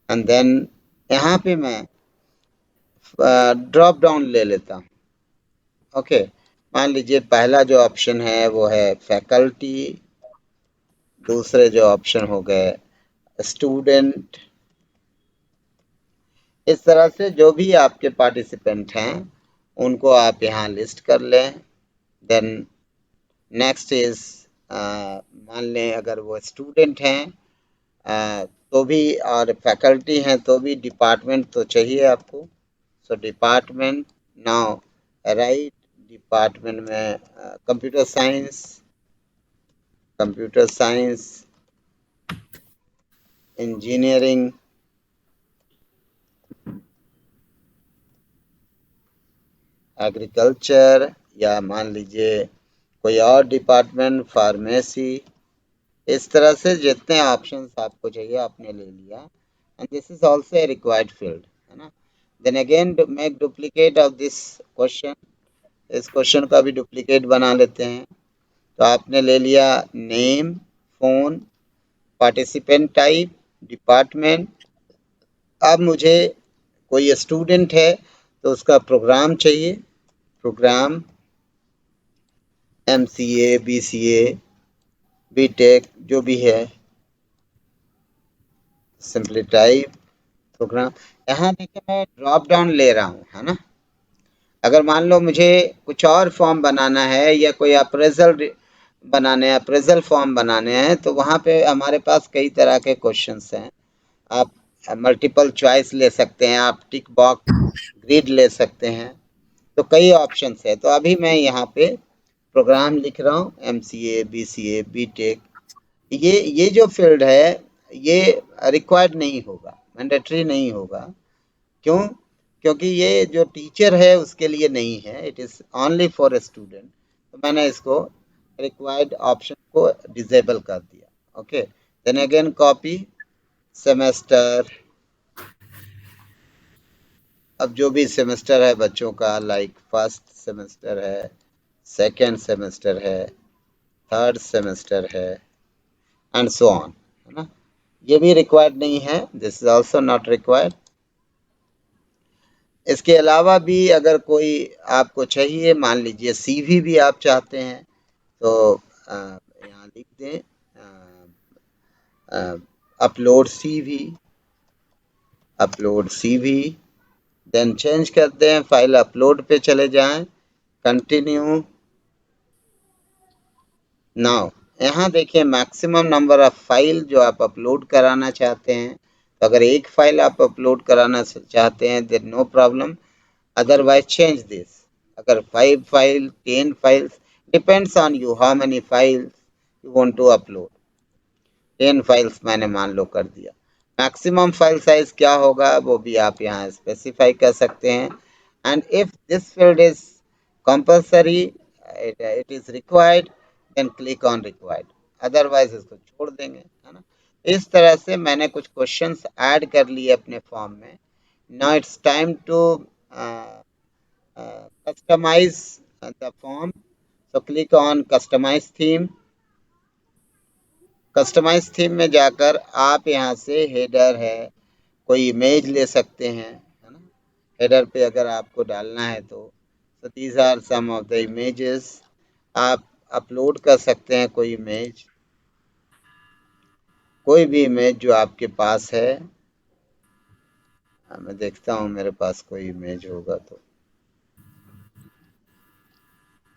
and then यहाँ पे मैं drop down ले लेता हूँ। Okay, मान लीजिए पहला जो ऑप्शन है वो है फैकल्टी, दूसरे जो ऑप्शन हो गए स्टूडेंट। इस तरह से जो भी आपके पार्टिसिपेंट हैं उनको आप यहाँ लिस्ट कर लें। देन नेक्स्ट इज, मान लें अगर वो स्टूडेंट हैं तो भी, और फैकल्टी हैं तो भी, डिपार्टमेंट तो चाहिए आपको। सो डिपार्टमेंट, नाउ राइट डिपार्टमेंट में कंप्यूटर साइंस, इंजीनियरिंग, एग्रीकल्चर, या मान लीजिए कोई और डिपार्टमेंट, फार्मेसी। इस तरह से जितने ऑप्शंस आपको चाहिए आपने ले लिया, and this is also a required field, है ना। Then again make duplicate of this question. इस क्वेश्चन का भी डुप्लीकेट बना लेते हैं। तो आपने ले लिया name, phone, participant type, department. अब मुझे कोई स्टूडेंट है तो उसका प्रोग्राम चाहिए, प्रोग्राम MCA, BCA, BTech जो भी है, सिंपली टाइप प्रोग्राम। यहाँ देखिए मैं ड्रॉप डाउन ले रहा हूँ, है ना। अगर मान लो मुझे कुछ और फॉर्म बनाना है या कोई अप्रेजल फॉर्म बनाने हैं, तो वहाँ पे हमारे पास कई तरह के क्वेश्चंस हैं। आप मल्टीपल चॉइस ले सकते हैं, आप टिक बॉक्स ग्रिड ले सकते हैं, तो कई ऑप्शंस है। तो अभी मैं यहाँ पे प्रोग्राम लिख रहा हूँ, MCA, BCA, BTech। ये जो फील्ड है ये रिक्वायर्ड नहीं होगा, मैंडेटरी नहीं होगा। क्यों? क्योंकि ये जो टीचर है उसके लिए नहीं है, it is only for a student. तो मैंने इसको रिक्वायर्ड ऑप्शन को डिसेबल कर दिया। Okay, then again copy semester. अब जो भी सेमेस्टर है बच्चों का, लाइक फर्स्ट सेमेस्टर है, सेकेंड सेमेस्टर है, थर्ड सेमेस्टर है, एंड सो ऑन, है ना। ये भी रिक्वायर्ड नहीं है, this is also not required. इसके अलावा भी अगर कोई आपको चाहिए, मान लीजिए CV भी आप चाहते हैं, तो यहाँ लिख दें upload CV, upload CV, then change करते हैं, फाइल अपलोड पे चले जाएं, कंटिन्यू। नाउ यहाँ देखिए मैक्सिमम नंबर ऑफ फाइल जो आप अपलोड कराना चाहते हैं, तो अगर एक फाइल आप अपलोड कराना चाहते हैं then no problem, otherwise change this. अगर 5 file 10 files, depends on you how many files you want to upload. 10 files मैंने मान लो कर दिया। मैक्सिमम फाइल साइज क्या होगा वो भी आप यहाँ स्पेसिफाई कर सकते हैं। And if this field is compulsory, it is required, then click on required, otherwise इसको छोड़ देंगे, है ना। इस तरह से मैंने कुछ क्वेश्चंस ऐड कर लिए अपने फॉर्म में। Now it's time to customize the form, so click on customize theme. Customize theme में जाकर आप यहाँ से हेडर है, कोई इमेज ले सकते हैं, है ना। हेडर पे अगर आपको डालना है तो these are some of the images. आप अपलोड कर सकते हैं कोई इमेज, कोई भी इमेज जो आपके पास है। मैं देखता हूँ मेरे पास कोई इमेज होगा तो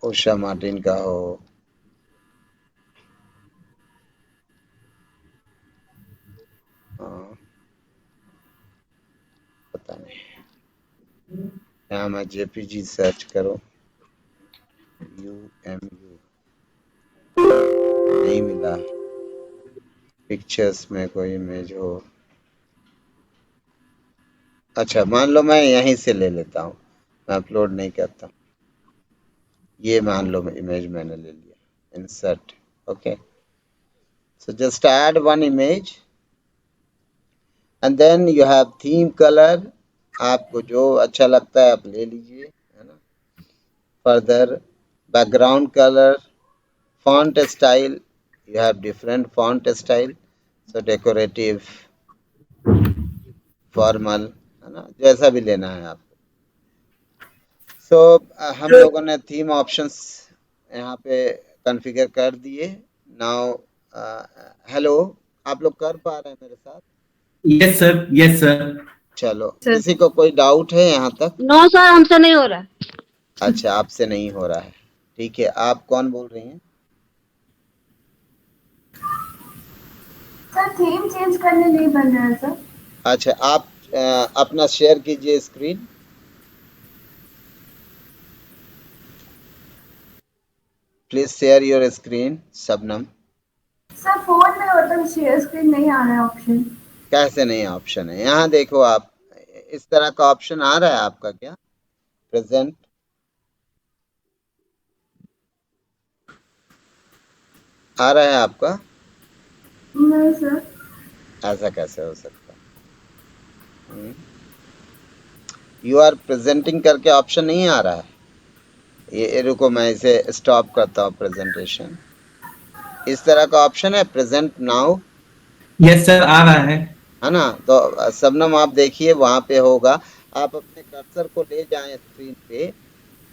उषा मार्टिन का हो, हाँ, पता नहीं, यहाँ मैं JPG सर्च करूँ, UMU नहीं मिला। पिक्चर्स में कोई इमेज हो, अच्छा मान लो मैं यहीं से ले लेता हूँ, मैं अपलोड नहीं करता। ये मान लो इमेज मैंने ले लिया, insert, okay. So just add one image and then you have theme colour, आपको जो अच्छा लगता है आप ले लीजिए, है ना। Further background colour, font style, you have different font style, so decorative, formal, है ना, जैसा भी लेना है आपको। सो हम लोगों ने थीम ऑप्शंस यहाँ पे कॉन्फ़िगर कर दिए। नाउ हेलो, आप लोग कर पा रहे हैं मेरे साथ? Yes sir, yes sir. चलो, सर। किसी को कोई डाउट है यहाँ तक? नो सर, हमसे नहीं हो रहा है। अच्छा, आपसे नहीं हो रहा है, ठीक है। आप कौन बोल रही हैं? सर थीम चेंज करने नहीं बन रहा है सर। अच्छा, आप अपना शेयर कीजिए screen. Please share your screen, Shabnam. Sir phone में होता है शेयर स्क्रीन नहीं आ रहा है ऑप्शन। कैसे नहीं ऑप्शन है? यहाँ देखो आप, इस तरह का ऑप्शन आ रहा है आपका क्या? प्रेजेंट आ रहा है आपका? नहीं सर। ऐसा कैसे हो सकता है? यू आर प्रेजेंटिंग करके ऑप्शन नहीं आ रहा है? ये रुको, मैं इसे स्टॉप करता हूँ प्रेजेंटेशन। इस तरह का ऑप्शन है प्रेजेंट नाउ, यस सर, आ रहा है। है ना। तो शबनम आप देखिए वहां पे होगा, आप अपने कर्सर को ले जाएं स्क्रीन पे,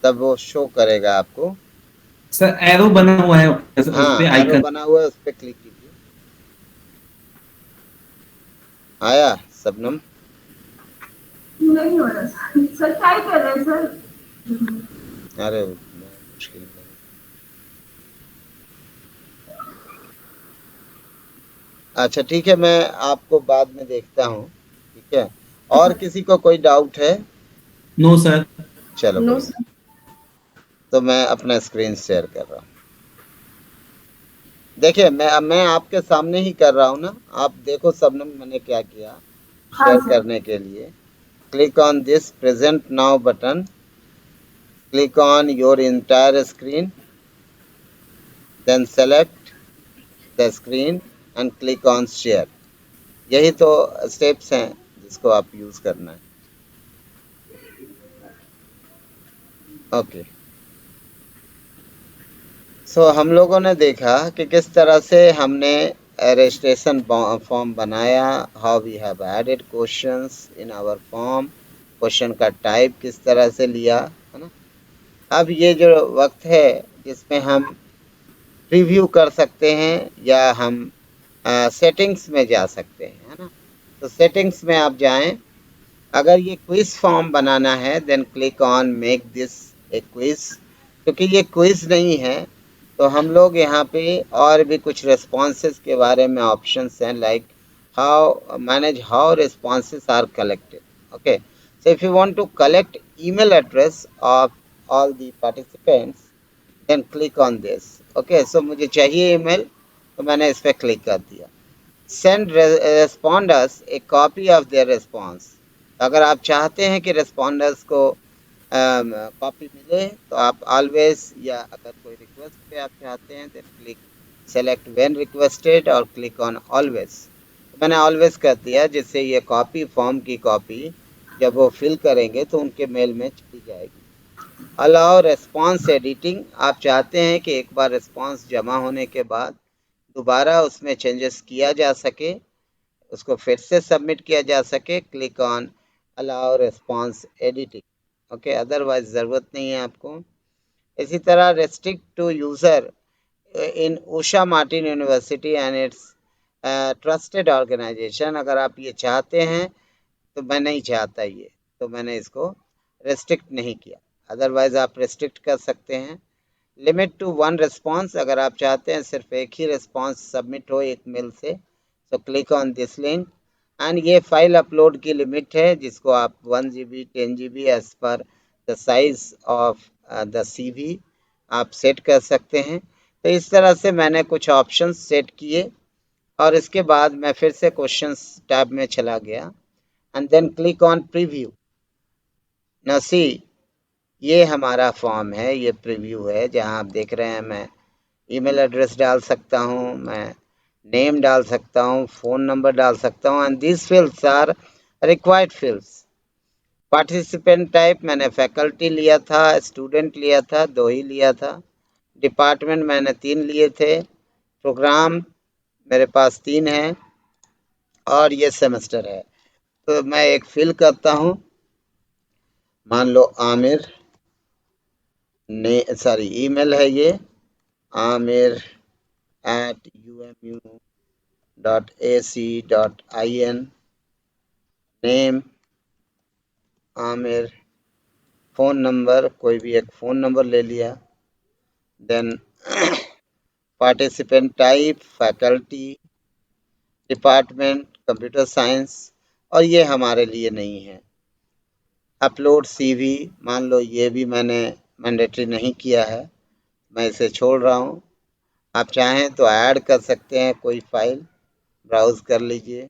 तब वो शो करेगा आपको। सर एरो बना हुआ है उस हाँ, पे एरो आइकन। बना हुआ है, उस पर क्लिक कीजिए। आया शबनम? नहीं हो रहा सर। सर ट्राई कर रहे हैं सर। अरे मुश्किल है। अच्छा ठीक है, मैं आपको बाद में देखता हूँ, ठीक है। और किसी को कोई डाउट है? No sir. चलो नो कोई सर। नहीं। तो मैं अपना स्क्रीन शेयर कर रहा हूँ। देखिए मैं आपके सामने ही कर रहा हूँ ना, आप देखो सबने मैंने क्या किया हाँ शेयर सर। करने के लिए। Click on this present now button, click on your entire screen, then select the screen and click on share. यही तो स्टेप्स हैं जिसको आप यूज करना है, ओके। सो हम लोगों ने देखा कि किस तरह से हमने रजिस्ट्रेशन फॉर्म बनाया, how we have added questions in our form, question का टाइप किस तरह से लिया, है ना। अब ये जो वक्त है जिसमें हम प्रीव्यू कर सकते हैं या हम सेटिंग्स में जा सकते हैं, है ना। तो सेटिंग्स में आप जाएं, अगर ये क्विज फॉर्म बनाना है then click on make this a quiz. क्योंकि ये क्विज नहीं है तो हम लोग यहाँ पे और भी कुछ रेस्पॉन्सेस के बारे में ऑप्शंस हैं, like how manage how responses are collected. Okay, so if you want to collect email address of all the participants then click on this. Okay, so मुझे चाहिए ईमेल तो मैंने इस पर क्लिक कर दिया। Send responders a copy of their response. अगर आप चाहते हैं कि रेस्पॉन्डर्स को कॉपी मिले तो आप ऑलवेज, या अगर कोई रिक्वेस्ट पे आप चाहते हैं then click select when requested और क्लिक ऑन ऑलवेज। मैंने ऑलवेज कर दिया, जिससे ये कॉपी फॉर्म की कॉपी जब वो फिल करेंगे तो उनके मेल में चली जाएगी। अलाउ रेस्पॉन्स एडिटिंग, आप चाहते हैं कि एक बार रिस्पॉन्स जमा होने के बाद दोबारा उसमें चेंजेस किया जा सके, उसको फिर से सबमिट किया जा सके, click on allow response editing. Okay, otherwise ज़रूरत नहीं है आपको। इसी तरह restrict to user in Usha Martin University and its trusted organization, अगर आप ये चाहते हैं तो मैं नहीं चाहता ये, तो मैंने इसको रेस्ट्रिक्ट नहीं किया, अदरवाइज आप रेस्ट्रिक्ट कर सकते हैं। लिमिट टू वन रिस्पॉन्स, अगर आप चाहते हैं सिर्फ एक ही रिस्पॉन्स सबमिट हो एक मेल से, तो click on this link. And ये फाइल अपलोड की लिमिट है, जिसको आप 1 GB 10 GB as per the size of the CV आप सेट कर सकते हैं। तो इस तरह से मैंने कुछ ऑप्शंस सेट किए और इसके बाद मैं फिर से क्वेश्चंस टैब में चला गया and then click on preview. Now see, ये हमारा फॉर्म है, ये प्रीव्यू है, जहां आप देख रहे हैं मैं ईमेल एड्रेस डाल सकता हूं, मैं नेम डाल सकता हूं, फ़ोन नंबर डाल सकता हूं, and this fields are required fields. Participant type मैंने फैकल्टी लिया था, स्टूडेंट लिया था, 2 ही लिया था। डिपार्टमेंट मैंने 3 लिए थे। प्रोग्राम मेरे पास 3 है और ये सेमेस्टर है। तो मैं एक फिल करता हूं, मान लो आमिर ने, सॉरी ईमेल है ये amir@umu.ac.in, name Aamir, phone number कोई भी एक फ़ोन नंबर ले लिया, then participant type faculty, department computer science, और ये हमारे लिए नहीं है। अपलोड CV, मान लो ये भी मैंने मैंडेटरी नहीं किया है, मैं इसे छोड़ रहा हूँ। आप चाहें तो ऐड कर सकते हैं कोई फाइल, ब्राउज़ कर लीजिए।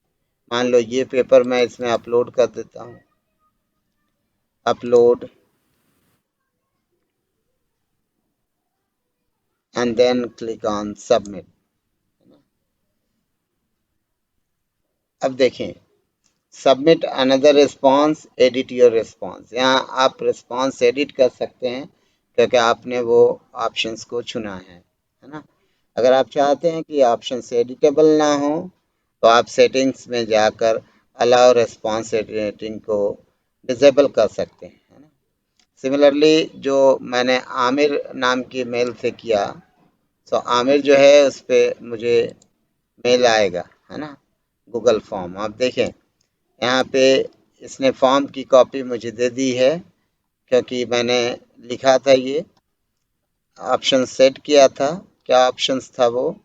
मान लो ये पेपर मैं इसमें अपलोड कर देता हूँ, upload and then click on submit. अब देखें, submit another response, edit your response, यहाँ आप रिस्पॉन्स एडिट कर सकते हैं क्योंकि आपने वो ऑप्शंस को चुना है ना। अगर आप चाहते हैं कि ऑप्शन एडिटेबल ना हो तो आप सेटिंग्स में जाकर अलाउ रिस्पॉन्स एडिटिंग को डिसेबल कर सकते हैं, है ना। सिमिलरली जो मैंने आमिर नाम की मेल से किया, तो आमिर जो है उस पर मुझे मेल आएगा, है ना, गूगल फॉर्म। आप देखें यहाँ पे इसने फॉर्म की कॉपी मुझे दे दी है क्योंकि मैंने लिखा था, ये ऑप्शन सेट किया था। क्या ऑप्शंस था वो?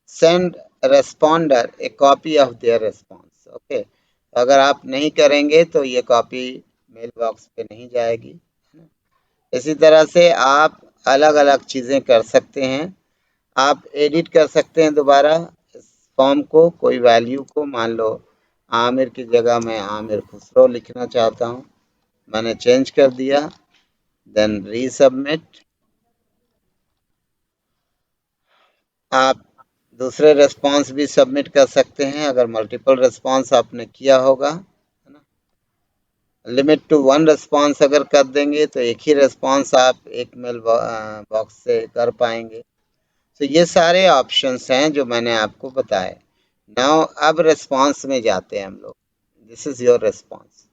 Send responder A copy of their response. Okay, अगर आप नहीं करेंगे तो ये कॉपी मेल बॉक्स पे नहीं जाएगी, है ना। इसी तरह से आप अलग अलग चीज़ें कर सकते हैं। आप एडिट कर सकते हैं दोबारा इस फॉर्म को, कोई वैल्यू को, मान लो आमिर की जगह मैं आमिर खुसरो लिखना चाहता हूँ, मैंने चेंज कर दिया, देन रीसबमिट। आप दूसरे रिस्पॉन्स भी सबमिट कर सकते हैं अगर मल्टीपल रिस्पॉन्स आपने किया होगा, है ना। लिमिट टू वन रिस्पॉन्स अगर कर देंगे तो एक ही रिस्पॉन्स आप एक मेल बॉक्स से कर पाएंगे। तो ये सारे ऑप्शंस हैं जो मैंने आपको बताए। नाउ अब रिस्पांस में जाते हैं हम लोग। This is your response.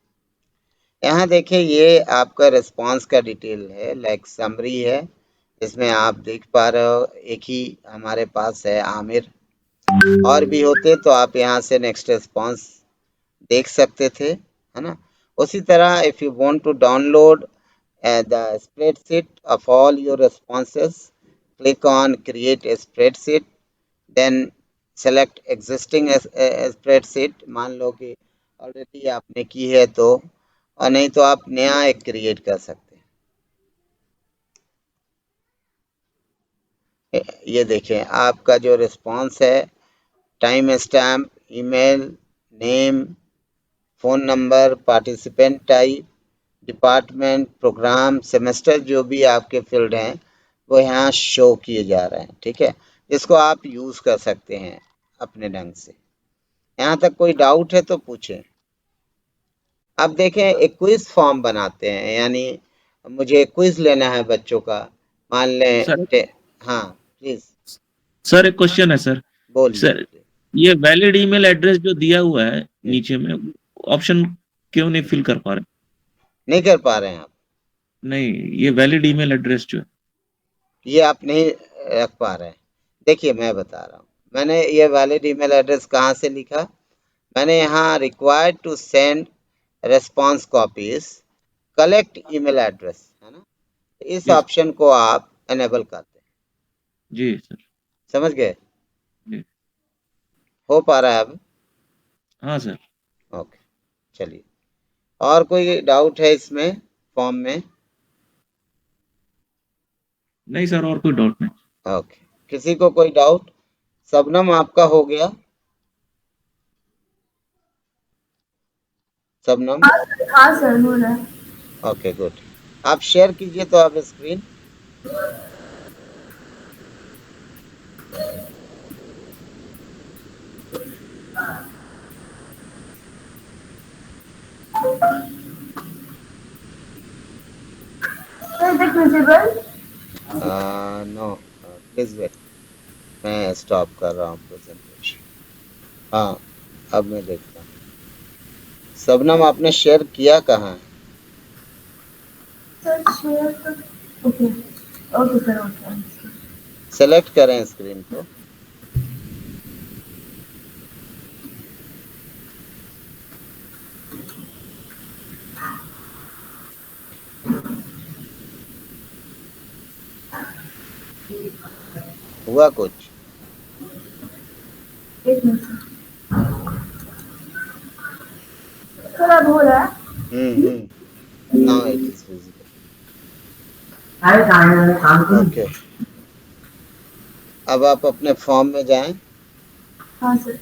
यहाँ देखिए ये आपका रिस्पांस का डिटेल है, लाइक समरी है, इसमें आप देख पा रहे हो एक ही हमारे पास है आमिर, और भी होते तो आप यहाँ से नेक्स्ट रिस्पांस देख सकते थे, है ना। उसी तरह if you want to download the spreadsheet of all your responses, click on create a spreadsheet, then select existing spreadsheet. मान लो कि ऑलरेडी आपने की है तो, और नहीं तो आप नया एक क्रिएट कर सकते हैं। ये देखें आपका जो रिस्पांस है, time stamp, email, name, phone number, participant type, department, programme, semester, जो भी आपके फील्ड हैं वो यहाँ शो किए जा रहे हैं, ठीक है। इसको आप यूज कर सकते हैं अपने ढंग से। यहाँ तक कोई डाउट है तो पूछें। अब देखें एक क्विज फॉर्म बनाते हैं, यानी मुझे क्विज लेना है बच्चों का, मान लें सर हाँ प्लीज सर एक क्वेश्चन है सर। बोलिए। सर ये वैलिड ईमेल एड्रेस जो दिया हुआ है नीचे में, ऑप्शन क्यों नहीं फिल कर पा रहे? नहीं कर पा रहे हैं आप? नहीं, ये वैलिड ईमेल एड्रेस जो है ये आप नहीं रख पा रहे हैं। देखिए मैं बता रहा हूँ, मैंने ये वैलिड ईमेल एड्रेस कहाँ से लिखा, मैंने यहाँ required to send response copies collect email address, है ना, इस Yes. ऑप्शन को आप एनेबल करते हैं। जी सर। समझ गए? जी। हो पा रहा है अब? हाँ सर। ओके चलिए, और कोई डाउट है इसमें फॉर्म में? नहीं सर, और कोई डाउट नहीं। ओके, किसी को कोई डाउट? शबनम आपका हो गया? शबनम? हाँ सर हो रहा है। ओके गुड, आप शेयर कीजिए तो आप screen. Is it visible? No please wait, मैं स्टॉप कर रहा हूँ प्रेजेंटेशन। हाँ अब मैं देखता हूँ। शबनम आपने शेयर किया कहाँ है? सर शेयर तो okay okay sir okay. Select करें स्क्रीन को। हुआ कुछ? एक मिनट सर अब हो रहा है। Now it is visible. Okay, अब आप अपने फॉर्म में जाएं। हाँ सर।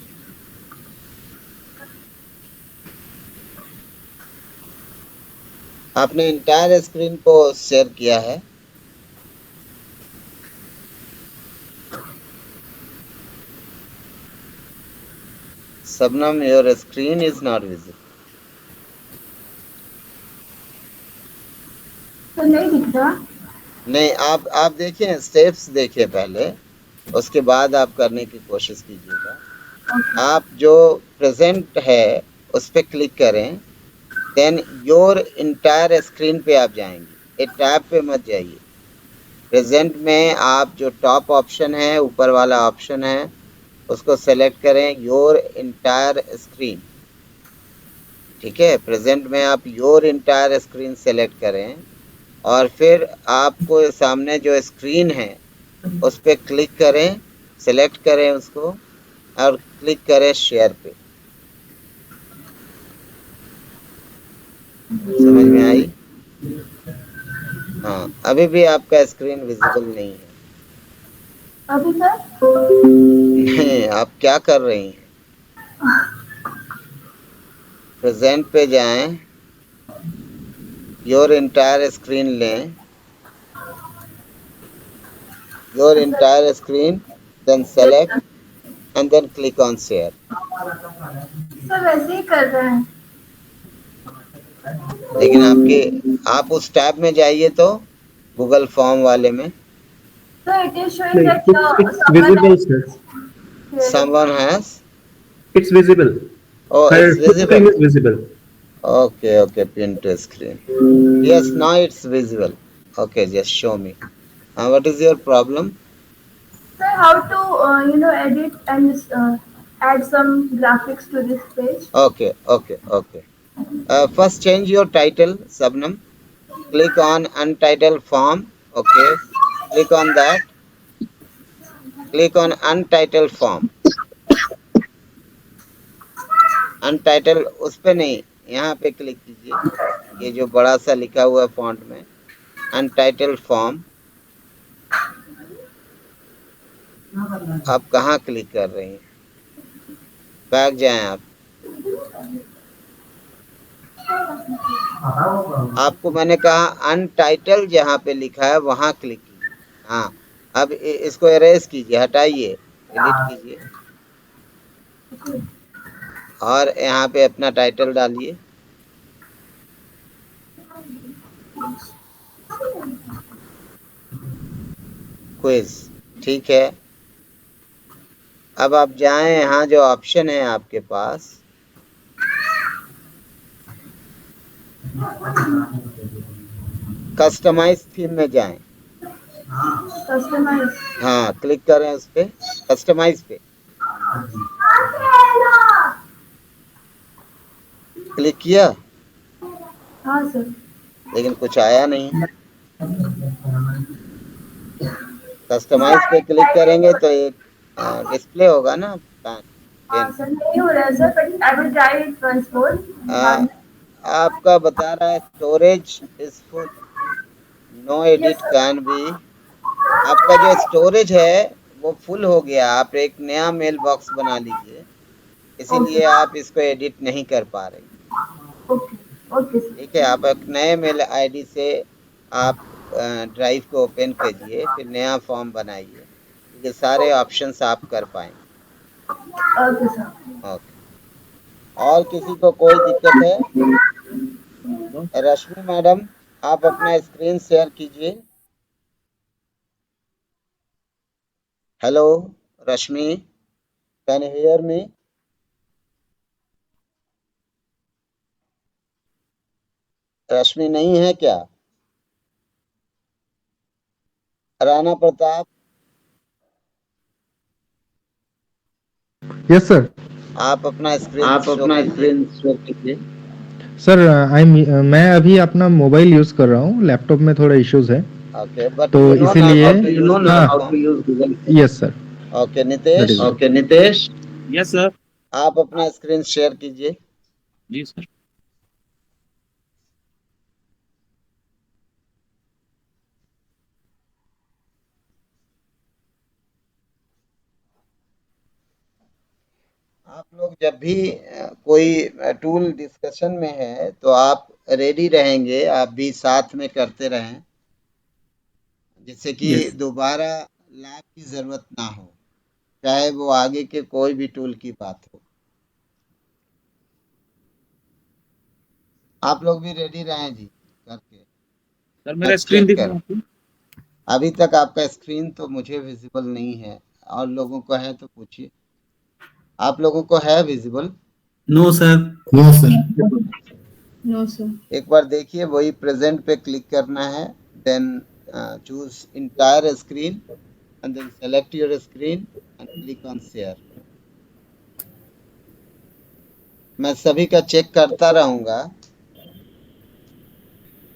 आपने इंटायर स्क्रीन को शेयर किया है? Sabnam, your screen is not visible. Sir नहीं दिख रहा। नहीं, आप देखिए, स्टेप्स देखिए पहले, उसके बाद आप करने की कोशिश कीजिएगा। आप जो प्रेजेंट है उस पर क्लिक करें, देन योर इंटायर स्क्रीन पे आप जाएंगे, एक टैब पे मत जाइए। प्रेजेंट में आप जो टॉप ऑप्शन है, ऊपर वाला ऑप्शन है, उसको सेलेक्ट करें, योर इंटायर स्क्रीन। ठीक है, प्रेजेंट में आप योर इंटायर स्क्रीन सेलेक्ट करें और फिर आपको सामने जो स्क्रीन है उस पर क्लिक करें, सेलेक्ट करें उसको और क्लिक करें शेयर पे। समझ में आई? हाँ, अभी भी आपका स्क्रीन विजिबल नहीं है। अभी सर नहीं, आप क्या कर रही हैं? प्रेजेंट पे जाएं, योर इंटायर स्क्रीन लें, your entire screen, then select and then click on share. Sir वैसे ही कर रहे हैं। लेकिन आप उस टैब में जाइए तो गूगल फॉर्म वाले में, So it is showing No, that it's someone visible, else sir. is Someone has. It's visible. Oh, Her it's full screen visible. is visible. Okay, okay, pin to screen. Yes, now it's visible. Okay, just show me. What is your problem? So how to edit and add some graphics to this page? Okay, okay, okay. First, change your title, Sabnam. Click on Untitled Form. Okay, click on that. Click on Untitled Form. Untitled उस पे नहीं, यहाँ पे click कीजिए, ये जो बड़ा सा लिखा हुआ है फॉन्ट में, Untitled Form. आप कहाँ क्लिक कर रही हैं? बैक जाएं आप। आपको मैंने कहा अनटाइटल जहाँ पे लिखा है वहां क्लिक कीजिए। हाँ, अब इसको एरेज कीजिए, हटाइए, डिलीट कीजिए और यहाँ पे अपना टाइटल डालिए। क्विज, ठीक है। अब आप जाएं, यहाँ जो ऑप्शन है आपके पास, कस्टमाइज थीम में जाएं। Customize. हाँ, क्लिक करें उस पे, कस्टमाइज पे क्लिक किया, हाँ सर। लेकिन कुछ आया नहीं। कस्टमाइज पे क्लिक करेंगे तो एक डिस्प्ले होगा ना हाँ सर, नहीं हो रहा है sir, but I will try it once more. आपका बता रहा है storage is full, no edit can be. आपका जो स्टोरेज है वो फुल हो गया, आप एक नया मेल बॉक्स बना लीजिए, इसीलिए आप इसको एडिट नहीं कर पा रहे। Okay okay sir. ठीक है, आप एक नए मेल आईडी से आप ड्राइव को ओपन कीजिए, फिर नया फॉर्म बनाइए, ये सारे ऑप्शंस आप कर पाएंगे। Okay sir. ओके, और किसी को कोई दिक्कत है? रश्मि मैडम, आप अपना स्क्रीन शेयर कीजिए। Hello Rashmi, can you hear me? Rashmi नहीं है क्या? Rana Pratap, yes sir. आप अपना स्क्रीन शो कीजिए। सर मैं अभी अपना मोबाइल यूज कर रहा हूँ, लैपटॉप में थोड़ा इश्यूज है, ओके, बट तो इसीलिए हाँ, yes sir. Okay Nitesh, yes sir. आप अपना स्क्रीन शेयर कीजिए। जी सर। आप लोग जब भी कोई टूल डिस्कशन में है तो आप रेडी रहेंगे, आप भी साथ में करते रहें, जिससे कि Yes. दोबारा लैब की जरूरत ना हो, चाहे वो आगे के कोई भी टूल की बात हो। आप लोग भी रेडी रहें जी करके। सर मेरा मैं स्क्रीन चेक दिख कर, रहा है आपको? अभी तक आपका स्क्रीन तो मुझे विजिबल नहीं है, और लोगों को है तो पूछिए। आप लोगों को है visible? No sir. No sir. एक बार देखिए, वही प्रेजेंट पे क्लिक करना है, then choose entire screen and then select your screen and click on share. मैं सभी का चेक करता रहूंगा,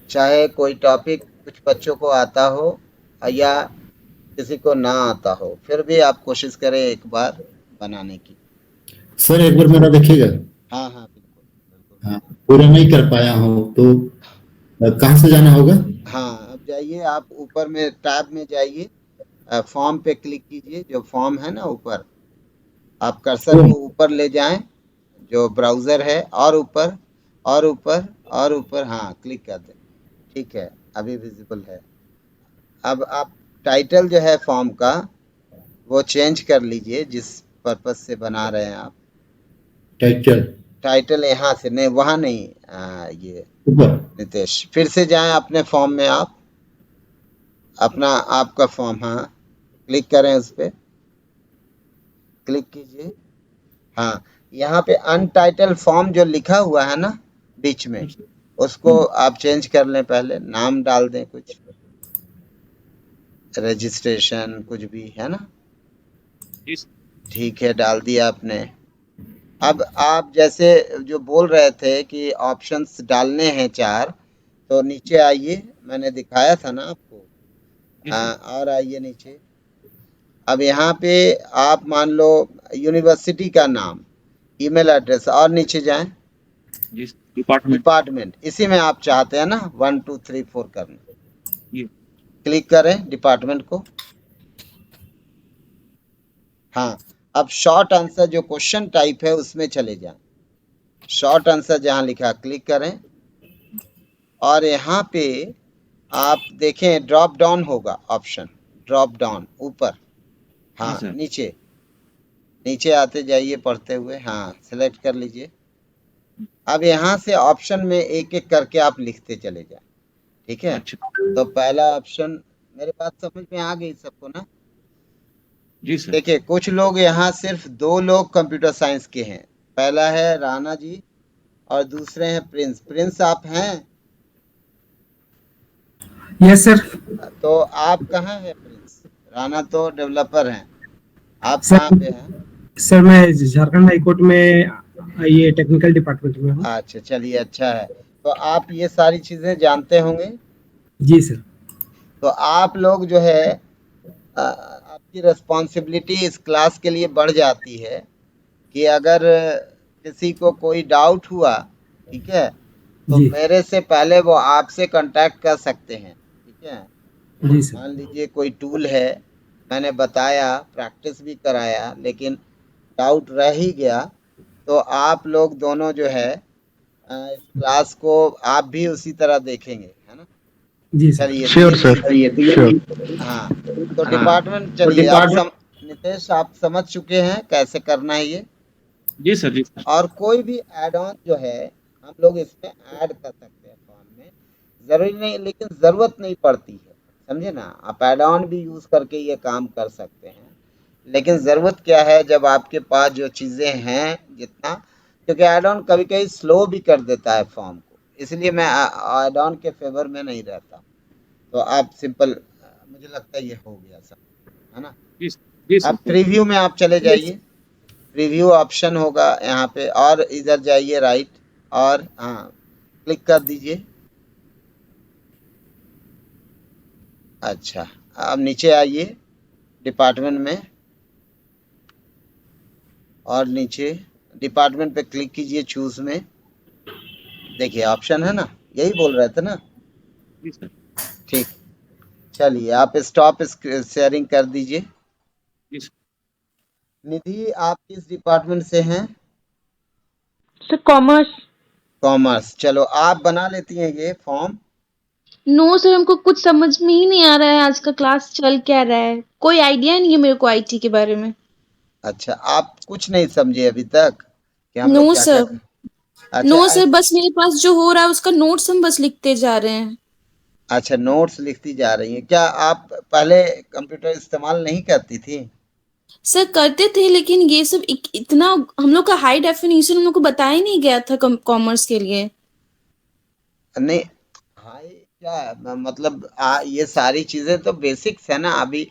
चाहे कोई टॉपिक कुछ बच्चों को आता हो या किसी को ना आता हो, फिर भी आप कोशिश करें एक बार बनाने की। सर एक बार मेरा देखिएगा। हाँ हाँ बिल्कुल बिल्कुल। हाँ, पूरा नहीं कर पाया हूँ तो कहाँ से जाना होगा? हाँ, अब जाइए, आप ऊपर में टैब में जाइए, फॉर्म पे क्लिक कीजिए, जो फॉर्म है ना ऊपर, आप कर्सर को ऊपर ले जाएं, जो ब्राउजर है, और ऊपर और ऊपर और ऊपर, हाँ क्लिक कर दें। ठीक है, अभी विजिबल है। अब आप टाइटल जो है फॉर्म का वो चेंज कर लीजिए, जिस पर्पस से बना रहे हैं आप। टाइटल यहाँ से नहीं, वहाँ नहीं, ये नितेश, फिर से जाएं अपने फॉर्म में, आप अपना आपका फॉर्म, हाँ क्लिक करें उस पे, क्लिक कीजिए। हाँ, यहाँ पे अनटाइटल फॉर्म जो लिखा हुआ है ना बीच में, उसको आप चेंज कर लें। पहले नाम डाल दें, कुछ रजिस्ट्रेशन कुछ भी, है ना। जी सर। ठीक है, डाल दिया आपने। अब आप जैसे जो बोल रहे थे कि ऑप्शंस डालने हैं 4, तो नीचे आइए, मैंने दिखाया था ना आपको। जी सर। और आइए नीचे। अब यहाँ पे आप मान लो यूनिवर्सिटी का नाम, ईमेल एड्रेस, और नीचे जाएं, जी सर। डिपार्टमेंट। डिपार्टमेंट, इसी में आप चाहते हैं ना 1 2 3 4 करना। ये क्लिक करें डिपार्टमेंट को। हाँ, अब शॉर्ट आंसर जो क्वेश्चन टाइप है उसमें चले जाएं। शॉर्ट आंसर जहाँ लिखा क्लिक करें, और यहाँ पे आप देखें ड्रॉप डाउन होगा ऑप्शन, ड्रॉप डाउन ऊपर। हाँ, हाँ सर। नीचे नीचे आते जाइए पढ़ते हुए। हाँ, सेलेक्ट कर लीजिए। अब यहाँ से ऑप्शन में एक एक करके आप लिखते चले जाएं, ठीक है। अच्छा। तो पहला ऑप्शन, मेरे बात समझ में आ गई सबको ना। जी सर। देखिए, कुछ लोग यहाँ सिर्फ 2 लोग कंप्यूटर साइंस के हैं। पहला है राणा जी और दूसरे हैं प्रिंस। प्रिंस आप हैं? Yes sir. तो आप कहाँ हैं प्रिंस? राणा तो डेवलपर हैं, आप सर कहाँ पे हैं? सर मैं झारखंड हाईकोर्ट में ये टेक्निकल डिपार्टमेंट में हूँ। अच्छा, चलिए, अच्छा है। तो आप ये सारी चीजें जानते होंगे। जी सर। तो आप लोग जो है आपकी रिस्पॉन्सिबिलिटी इस क्लास के लिए बढ़ जाती है कि अगर किसी को कोई डाउट हुआ, ठीक है, तो जी मेरे से पहले वो आपसे कांटेक्ट कर सकते हैं, ठीक है। जी सर। मान लीजिए कोई टूल है, मैंने बताया, प्रैक्टिस भी कराया, लेकिन डाउट रह ही गया, तो आप लोग दोनों जो है इस क्लास को आप भी उसी तरह देखेंगे, है ना। जी सर। चलिए, तो श्योर ये सर, श्योर। हाँ, तो डिपार्टमेंट, चलिए आप नितेश आप समझ चुके हैं कैसे करना है ये। जी सर। जी सर। और कोई भी ऐड ऑन जो है हम लोग इसमें ऐड कर सकते हैं फॉर्म में, जरूरी नहीं, लेकिन जरूरत नहीं पड़ती है, समझे ना। आप ऐड ऑन भी यूज करके ये काम कर सकते हैं, लेकिन ज़रूरत क्या है, जब आपके पास जो चीज़ें हैं जितना, क्योंकि ऐड ऑन कभी कभी स्लो भी कर देता है फॉर्म को, इसलिए मैं ऐड ऑन के फेवर में नहीं रहता। तो आप सिंपल, मुझे लगता है ये हो गया सब, है ना। जी सर। जी सर। अब प्रीव्यू में आप चले जाइए, प्रीव्यू ऑप्शन होगा यहाँ पे, और इधर जाइए राइट, और हाँ क्लिक कर दीजिए। अच्छा, अब नीचे आइए डिपार्टमेंट में, और नीचे डिपार्टमेंट पे क्लिक कीजिए, चूज में। देखिए ऑप्शन है ना, यही बोल रहे थे ना। जी सर। ठीक, चलिए आप स्टॉप शेयरिंग कर दीजिए। जी सर। निधि, आप किस डिपार्टमेंट से हैं? Sir commerce. कॉमर्स। चलो, आप बना लेती हैं ये फॉर्म। नो सर, हमको कुछ समझ में ही नहीं आ रहा है आज का क्लास चल क्या रहा है। कोई आइडिया नहीं है मेरे को आईटी के बारे में। अच्छा, आप कुछ नहीं समझे अभी तक कि हम नो लोग क्या सर। कर। अच्छा, नो सर, बस मेरे पास जो हो रहा है उसका नोट्स हम बस लिखते जा रहे हैं। अच्छा, नोट्स लिखती जा रही हैं। क्या आप पहले कंप्यूटर इस्तेमाल नहीं करती थी? सर करते थे, लेकिन ये सब इतना हम लोग का हाई डेफिनेशन हम लोग को बताया ही नहीं गया था कॉमर्स के लिए। नहीं, हाँ, ये क्या है, मतलब ये सारी चीजें तो बेसिक्स है ना। अभी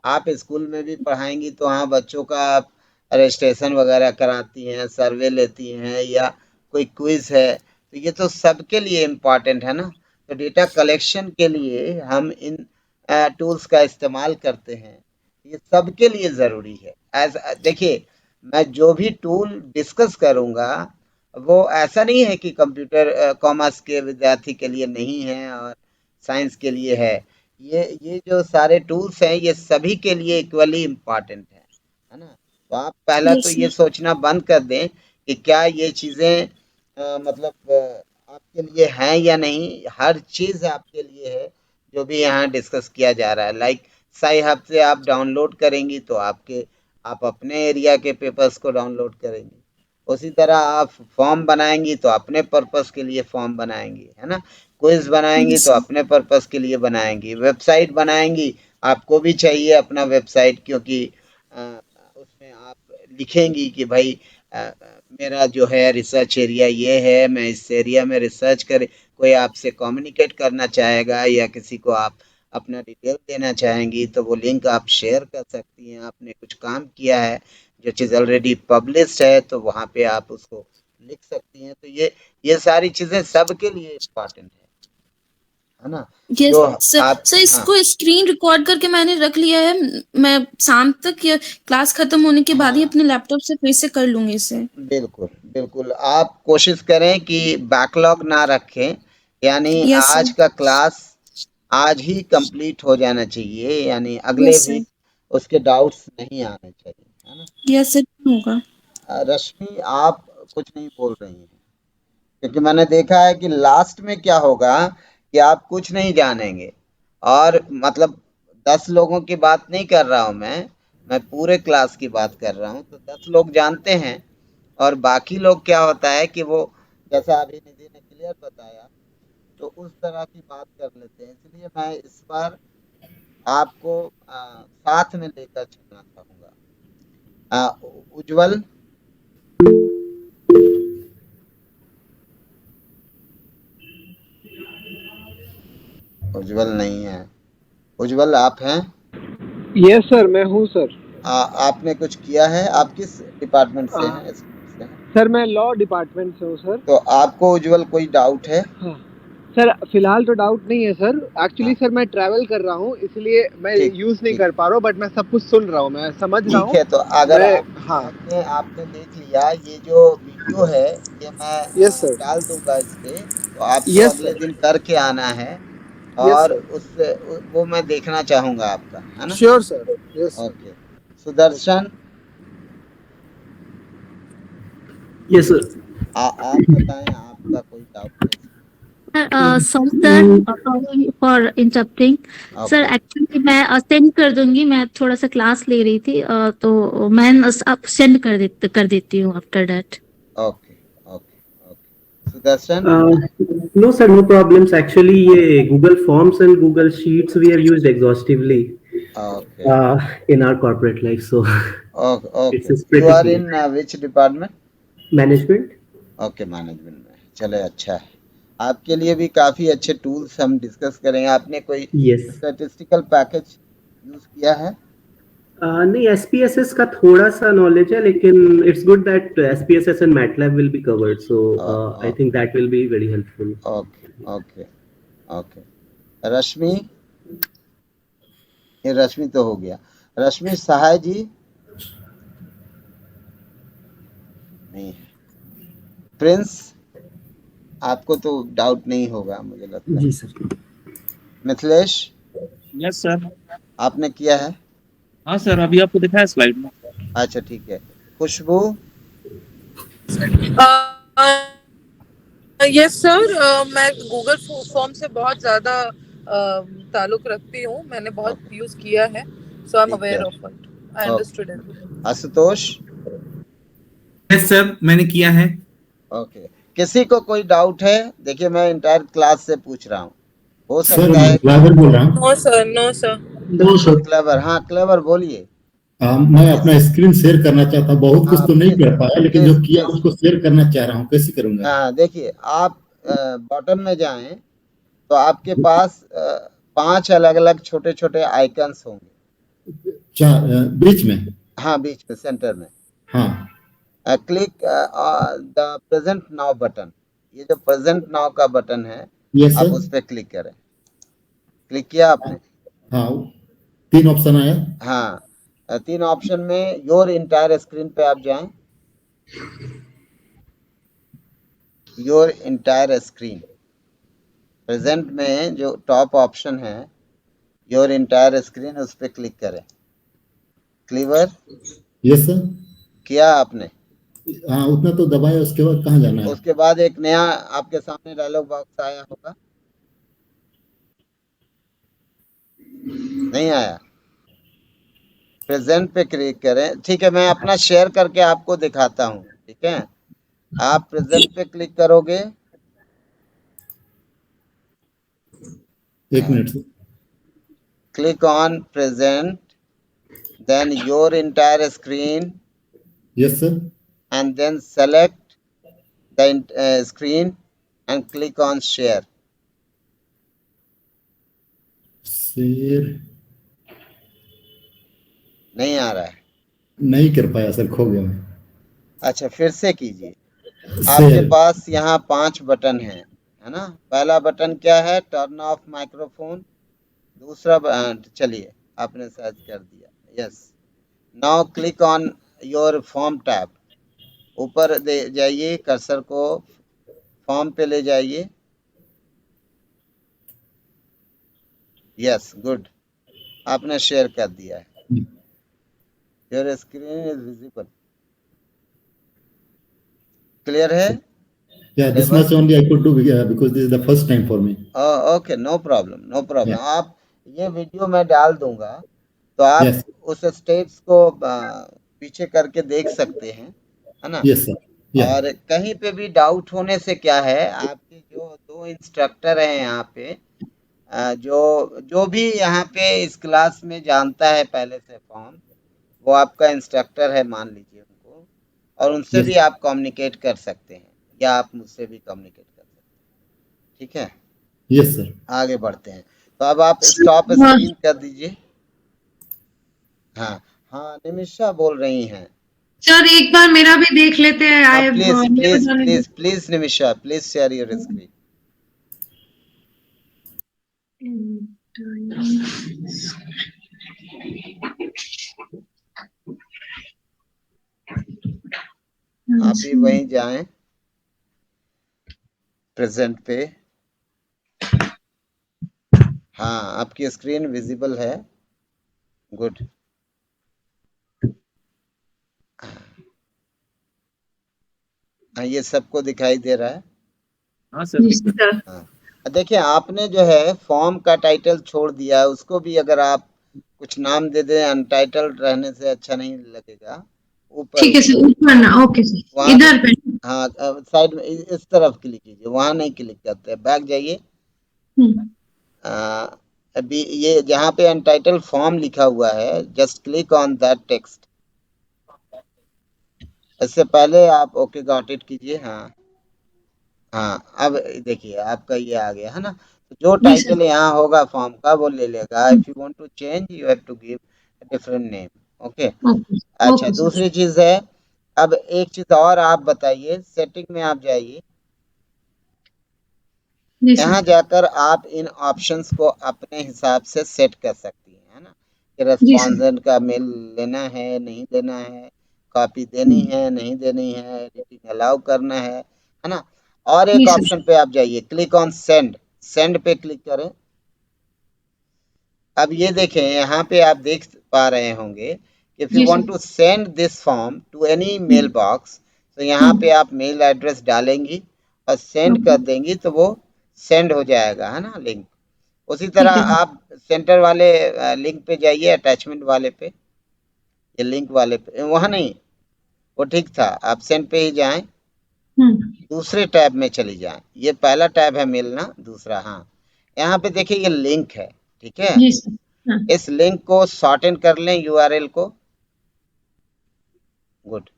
आप स्कूल में भी पढ़ाएंगी तो हाँ, बच्चों का आप रजिस्ट्रेशन वगैरह कराती हैं, सर्वे लेती हैं, या कोई क्विज है, तो ये तो सबके लिए इम्पोर्टेंट है ना। तो डेटा कलेक्शन के लिए हम इन टूल्स का इस्तेमाल करते हैं, ये सबके लिए ज़रूरी है। एज देखिए, मैं जो भी टूल डिस्कस करूँगा वो ऐसा नहीं है कि कंप्यूटर कॉमर्स के विद्यार्थी के लिए नहीं है और साइंस के लिए है। ये जो सारे टूल्स हैं ये सभी के लिए इक्वली इम्पॉर्टेंट है ना। तो आप पहला तो यस ये सर। सोचना बंद कर दें कि क्या ये चीज़ें मतलब आपके लिए हैं या नहीं। हर चीज़ आपके लिए है जो भी यहाँ डिस्कस किया जा रहा है। लाइक साई हब से आप डाउनलोड करेंगी तो आप अपने एरिया के पेपर्स को डाउनलोड करेंगी। उसी तरह आप फॉर्म बनाएंगी तो अपने पर्पस के लिए फॉर्म बनाएंगी, है ना। क्विज बनाएंगी यस तो सर। अपने पर्पस के लिए बनाएंगी। वेबसाइट बनाएंगी आपको भी चाहिए अपना वेबसाइट, क्योंकि उसमें आप लिखेंगी कि भाई मेरा जो है रिसर्च एरिया ये है, मैं इस एरिया में रिसर्च कर, कोई आपसे कम्युनिकेट करना चाहेगा या किसी को आप अपना डिटेल देना चाहेंगी तो वो लिंक आप शेयर कर सकती हैं। आपने कुछ काम किया है जो चीज़ ऑलरेडी पब्लिश्ड है तो वहाँ पे आप उसको लिख सकती हैं। तो ये सारी चीज़ें सबके लिए इम्पोर्टेंट है ना? यस जो सर। आप सर हाँ इसको स्क्रीन रिकॉर्ड करके मैंने रख लिया है। मैं शाम तक या क्लास खत्म होने के बाद ही हाँ अपने लैपटॉप से फिर से कर लूंगी इसे। बिल्कुल बिल्कुल, आप कोशिश करें कि बैकलॉग ना रखें, यानी यस आज सर। का क्लास आज ही कंप्लीट हो जाना चाहिए, यानी अगले यस सर। वीक उसके डाउट्स नहीं आने चाहिए, है ना? यस सर होगा। रश्मि, आप कुछ नहीं बोल रही हैं, क्योंकि मैंने देखा है कि लास्ट में क्या होगा कि आप कुछ नहीं जानेंगे। और मतलब 10 लोगों की बात नहीं कर रहा हूँ मैं पूरे क्लास की बात कर रहा हूँ। तो 10 लोग जानते हैं और बाकी लोग क्या होता है कि वो जैसा अभी निधि ने क्लियर बताया तो उस तरह की बात कर लेते हैं। इसलिए मैं इस बार आपको साथ में लेकर चलना चाहूँगा। उज्जवल, उज्जवल नहीं है। उज्जवल आप हैं? यस सर, मैं हूँ सर। आपने कुछ किया है? आप किस डिपार्टमेंट से हैं? स्कूल से हैं? सर मैं लॉ डिपार्टमेंट से हूँ सर। तो आपको उज्जवल कोई डाउट है? हाँ सर, फिलहाल तो डाउट नहीं है सर। एक्चुअली हाँ सर मैं ट्रैवल कर रहा हूँ इसलिए मैं ठीक यूज़ नहीं ठीक कर पा रहा हूँ, बट मैं सब कुछ सुन रहा हूँ, मैं समझ रहा ठीक हूँ। है। तो अगर मैं आप हाँ। आपने देख लिया ये जो वीडियो है, ये मैं यस सर। डाल दूंगा इस पे, तो आपको यस अगले सर। दिन करके आना है यस और सर। वो मैं देखना चाहूंगा आपका, है ना? Sure sir. Yes sir. Okay. Sudarshan, yes sir. आप बताएं, आपका कोई डाउट है इसमें? Sir sorry for interrupting. Sir okay actually मैं सेंड कर दूंगी, मैं थोड़ा सा क्लास ले रही थी, तो मैं अब सेंड कर देती हूँ after that. Okay okay okay. Sudarshan, No, sir, no problems. Actually, ये Google Forms and Google Sheets we have used exhaustively okay in our corporate life, so okay. it's you pretty are clear. In which department? Management? Okay, management में। चले, अच्छा है। आपके लिए भी काफ़ी अच्छे टूल्स हम डिस्कस करेंगे। आपने कोई Yes. स्टैटिस्टिकल पैकेज यूज़ किया है? नहीं, SPSS का थोड़ा सा knowledge है, लेकिन it's good that SPSS and MATLAB will be covered, so I think that will be very helpful. Okay okay okay. Rashmi, ये रश्मि तो हो गया। रश्मि सहाय जी नहीं है। प्रिंस, आपको तो डाउट नहीं होगा मुझे लगता है। जी सर। Mithilesh, yes sir. आपने किया है? हाँ सर, अभी आपको दिखाया स्लाइड में। अच्छा ठीक है। खुशबू, यस सर, मैं गूगल फॉर्म से बहुत ज़्यादा ताल्लुक रखती हूँ, मैंने बहुत ओके यूज़ किया है, सो आई एम ठीक अवेयर है। Of it, I okay. Understood it. Ashutosh, yes sir, मैंने किया है। ओके। किसी को कोई डाउट है? देखिए मैं इंटायर क्लास से पूछ रहा हूँ, हो सर सकता मैं है। क्लावर बोल रहा हूँ। No sir, no sir. No sir. Clever, हाँ क्लेवर बोलिए। मैं अपना स्क्रीन शेयर करना चाहता हूँ, बहुत कुछ हाँ तो नहीं प्लीज कर पाया, लेकिन जो प्लीज किया प्लीज। उसको शेयर करना चाह रहा हूँ, कैसे करूँगा? हाँ देखिए, आप बॉटम में जाएं तो आपके पास 5 अलग अलग छोटे छोटे आइकन्स होंगे। बीच में? हाँ बीच में, सेंटर में। हाँ click the present now button. ये जो प्रेजेंट नाउ का बटन है, यस आप सर। उस पर क्लिक करें। क्लिक किया आपने? हाँ, 3 ऑप्शन आया। हाँ, 3 ऑप्शन में योर इंटायर स्क्रीन पे आप जाएं। योर इंटायर स्क्रीन, प्रेजेंट में जो टॉप ऑप्शन है योर इंटायर स्क्रीन, उस पर क्लिक करें। Clever yes sir. किया आपने? हाँ, उतना तो दबाया, उसके बाद कहाँ जाना है? उसके बाद एक नया आपके सामने डायलॉग बॉक्स आया होगा, नहीं आया? प्रेजेंट पे क्लिक करें। ठीक है, मैं अपना शेयर करके आपको दिखाता हूँ, ठीक है? आप प्रेजेंट पे क्लिक करोगे। एक minute sir. click on present, then your entire screen, Yes, sir. and then select the screen and click on share. Share नहीं आ रहा है? नहीं कर पाया सर, खो गया मैं। अच्छा, फिर से कीजिए। आपके शेयर पास यहाँ 5 बटन है ना? पहला बटन क्या है? Turn off microphone. दूसरा चलिए, आपने सर्च कर दिया। Yes, now click on your form tab. ऊपर दे जाइए, कर्सर को फॉर्म पे ले जाइए। यस, गुड, आपने शेयर कर दिया है। Your screen is visible. Clear है? Yeah, this much only I could do because this is the first time for me. Okay, no problem, no problem. आप ये वीडियो मैं डाल दूंगा, तो आप Yes. उस स्टेप्स को पीछे करके देख सकते हैं, है ना? Yes, sir. Yeah. और कहीं पे भी डाउट होने से क्या है, आपके जो 2 इंस्ट्रक्टर हैं यहाँ पे, जो भी यहाँ पे इस क्लास में जानता है पहले से फॉर्म, वो आपका इंस्ट्रक्टर है, मान लीजिए उनको, और उनसे Yes. भी आप कम्युनिकेट कर सकते हैं, या आप मुझसे भी कम्युनिकेट कर सकते हैं। ठीक है, Yes, sir. आगे बढ़ते हैं। तो अब आप स्टॉप स्क्रीन कर दीजिए। हाँ हाँ, निमिषा बोल रही हैं। सर एक बार मेरा भी देख लेते हैं। Please please please please Nimisha, please share your screen. आप भी वहीं जाएं, प्रेजेंट पे। हाँ, आपकी स्क्रीन विजिबल है। गुड। हाँ, ये सबको दिखाई दे रहा है? हाँ सर। हाँ, देखिए, आपने जो है फॉर्म का टाइटल छोड़ दिया है, उसको भी अगर आप कुछ नाम दे दें, अनटाइटल्ड रहने से अच्छा नहीं लगेगा। ऊपर, ठीक है सर, ऊपर ना। ओके सर, इधर पे। हाँ, साइड में इस तरफ क्लिक कीजिए, वहां नहीं क्लिक करते हैं, बैक जाइए। अभी ये जहाँ पे अनटाइटल फॉर्म लिखा हुआ है, just click on that text. इससे पहले आप ओके गॉट इट कीजिए। हाँ हाँ, अब देखिए आपका ये आ गया है ना? तो जो टाइटल यहाँ होगा फॉर्म का, वो ले लेगा। If you want to change, you have to give different name. Okay. अच्छा, दूसरी चीज है, अब एक चीज और आप बताइए। सेटिंग में आप जाइए, यहाँ जाकर आप इन ऑप्शंस को अपने हिसाब से सेट कर सकती हैं, है ना? कि रेस्पॉन्डेंट का मेल लेना है, नहीं लेना है, कॉपी देनी है, नहीं देनी है, एडिटिंग अलाउ करना है ना? और एक ऑप्शन पे आप जाइए, क्लिक ऑन सेंड। सेंड पे क्लिक करें। अब ये देखें, यहाँ पे आप देख पा रहे होंगे कि if you want to send this form to any mailbox, तो यहाँ पे आप मेल एड्रेस डालेंगी और सेंड कर देंगी, तो वो सेंड हो जाएगा, है ना, लिंक। उसी तरह आप सेंटर वाले लिंक पे जाइए, अटैचमेंट वाले पे, ये लिंक वाले पे, वहां नहीं, वो ठीक था, आप सेंड पे ही जाएं। दूसरे टैब में चली जाएं। ये पहला टैब है मिलना, दूसरा। हाँ, यहाँ पे देखिए ये लिंक है, ठीक है? इस लिंक को शॉर्टन कर लें, यूआरएल को। गुड।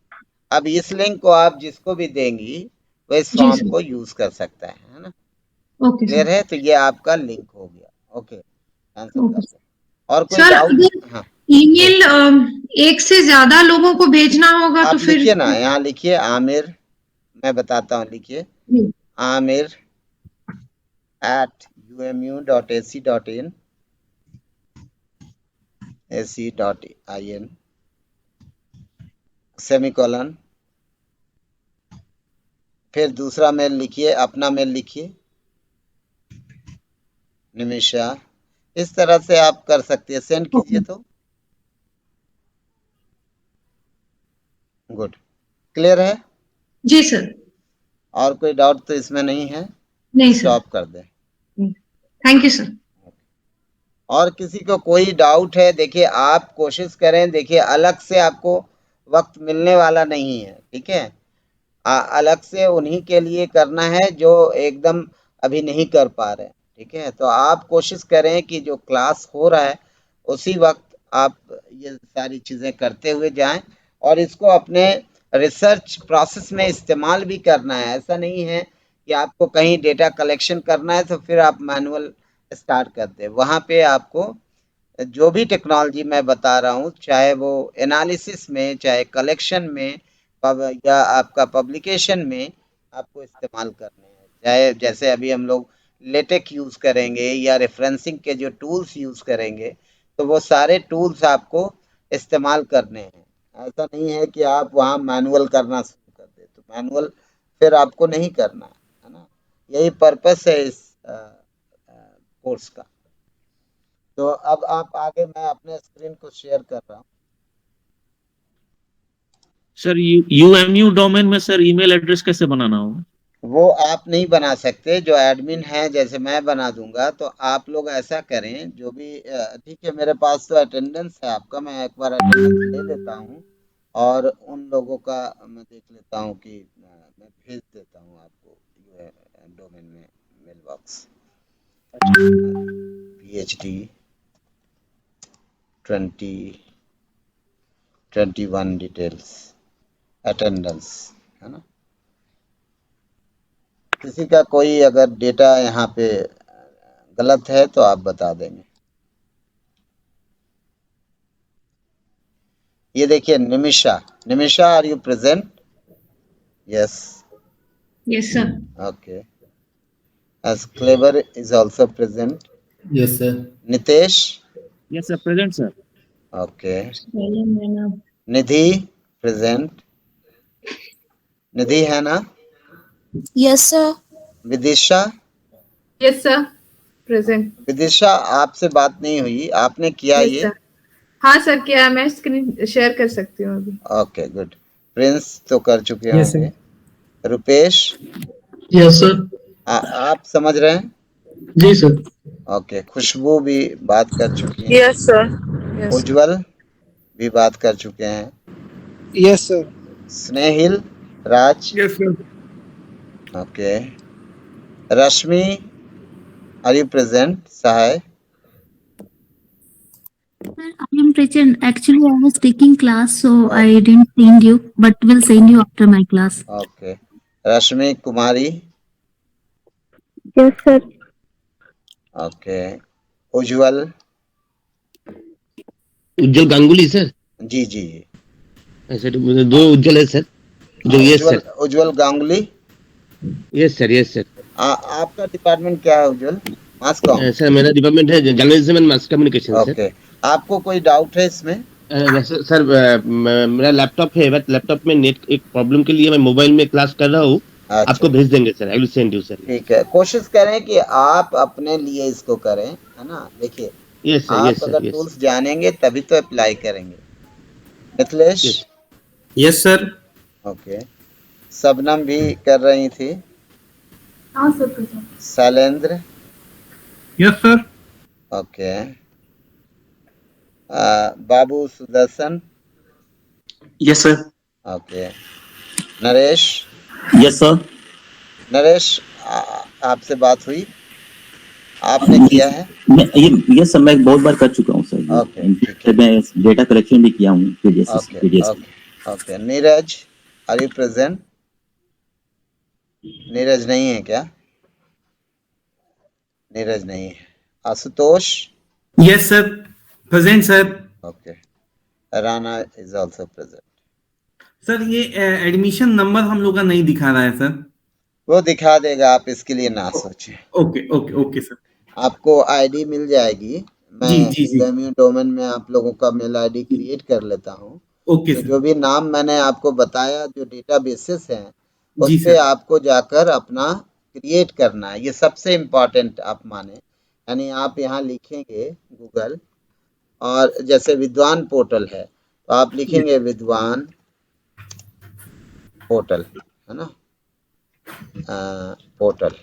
अब इस लिंक को आप जिसको भी देंगी, वो इस फॉर्म को यूज कर सकता है ना? क्लियर है? तो ये आपका लिंक हो गया। ओके, आंसर करते हैं। और कोई डाउट? हाँ, ईमेल एक से ज्यादा लोगों को भेजना होगा तो फिर लिखिए ना, यहाँ लिखिए आमिर, मैं बताता हूँ, लिखिए आमिर @umu.ac.in सेमीकोलन, फिर दूसरा मेल लिखिए, अपना मेल लिखिए, निमिषा। इस तरह से आप कर सकते हैं, सेंड कीजिए तो। गुड, क्लियर है? जी सर। और कोई डाउट तो इसमें नहीं है? नहीं सर। स्टॉप कर दें। Thank you sir. और किसी को कोई डाउट है? देखिए, आप कोशिश करें, देखिए अलग से आपको वक्त मिलने वाला नहीं है, ठीक है? अलग से उन्हीं के लिए करना है जो एकदम अभी नहीं कर पा रहे, ठीक है? तो आप कोशिश करें कि जो क्लास हो रहा है उसी वक्त आप ये सारी चीज़ें करते हुए जाएं और इसको अपने रिसर्च प्रोसेस में इस्तेमाल भी करना है। ऐसा नहीं है कि आपको कहीं डेटा कलेक्शन करना है तो फिर आप मैनुअल स्टार्ट कर दें। वहाँ पे आपको जो भी टेक्नोलॉजी मैं बता रहा हूँ, चाहे वो एनालिसिस में, चाहे कलेक्शन में या आपका पब्लिकेशन में, आपको इस्तेमाल करने हैं। चाहे जैसे अभी हम लोग लेटेक यूज़ करेंगे या रेफरेंसिंग के जो टूल्स यूज़ करेंगे, तो वो सारे टूल्स आपको इस्तेमाल करने हैं। ऐसा नहीं है कि आप वहाँ मैनुअल करना शुरू कर दें, तो मैनुअल फिर आपको नहीं करना है ना। यही पर्पस है इस कोर्स का। तो अब आप आगे, मैं अपने स्क्रीन को शेयर कर रहा हूँ। सर यूएमयू डोमेन में सर ईमेल एड्रेस कैसे बनाना होगा? वो आप नहीं बना सकते, जो एडमिन है, जैसे मैं बना दूंगा। तो आप लोग ऐसा करें, जो भी ठीक है, मेरे पास तो अटेंडेंस है आपका, मैं एक बार अटेंडेंस ले लेता हूँ और उन लोगों का मैं देख लेता हूँ कि मैं भेज देता हूँ आपको डोमेन में mailbox PhD 2021 details attendance, है ना। किसी का कोई अगर डेटा यहाँ पे गलत है तो आप बता देंगे। ये देखिए, Nimisha are you present? Yes yes sir. Okay. as Clever is also present. Yes, sir. Nitesh? Yes sir, present sir. Okay. Nidhi present. निधि है ना? Yes sir. Vidisha? Yes sir, present. Vidisha, आपसे बात नहीं हुई, आपने किया Yes, ये? sir. हाँ सर, क्या मैं स्क्रीन शेयर कर सकती हूँ अभी? Okay good. प्रिंस तो कर चुके Yes, होंगे। रुपेश? Yes sir. आप समझ रहे हैं? जी सर। ओके। खुशबू भी बात कर चुकी है। Yes sir, yes. उज्जवल भी बात कर चुके हैं। Yes sir. Snehil? Raj? Yes sir. Okay. Rashmi, are you present? Sahay? Sir, I am present. Actually, I was taking class, so I didn't send you, but will send you after my class. Okay. Rashmi Kumari? Yes, sir. Okay. Ujjwal? Ujjwal Ganguly sir? जी जी। Sir दो उज्जवल है sir. जो yes sir. Ujjwal Ganguly? Yes sir, yes sir. आपका department क्या है Ujjwal? Mass com? Sir मेरा department है journalism and mass communication sir. Okay. आपको कोई डाउट है इसमें? सर मेरा लैपटॉप है, बट लैपटॉप में नेट एक प्रॉब्लम के लिए मैं मोबाइल में क्लास कर रहा हूँ। अच्छा। आपको भेज देंगे sir, I will send you sir. ठीक है, कोशिश करें कि आप अपने लिए इसको करें, है ना। देखिए, यस सर, आप यस सर, अगर टूल्स जानेंगे तभी तो अप्लाई करेंगे। Mithilesh? Yes sir. Okay. Shabnam भी कर रही थी। हाँ sir, present. Shailendra? Yes sir. Okay. Babu Sudarshan? Yes sir. Okay. Naresh? Yes sir. Naresh, आपसे बात हुई? आपने किया है? यस सर, मैं बहुत बार कर चुका हूँ सर। ओके। मैं डेटा कलेक्शन भी किया हूँ। Okay. Neeraj, are you present? Neeraj नहीं है क्या? नीरज नहीं है। Ashutosh? Yes sir, present sir. Okay. Rana is also present. Sir ये एडमिशन नंबर हम लोग का नहीं दिखा रहा है सर। वो दिखा देगा, आप इसके लिए ना सोचें। Okay okay okay sir. आपको आईडी मिल जाएगी। मैं यूएमयू डोमेन में आप लोगों का मेल आईडी क्रिएट कर लेता हूँ। ओके तो सर। जो भी नाम मैंने आपको बताया, जो डेटाबेसेस हैं, उस जी पे सर। आपको जाकर अपना क्रिएट करना है। ये सबसे इम्पोर्टेंट आप माने, यानी आप यहाँ लिखेंगे गूगल, और जैसे विद्वान पोर्टल है तो आप लिखेंगे विद्वान पोर्टल, है ना। पोर्टल,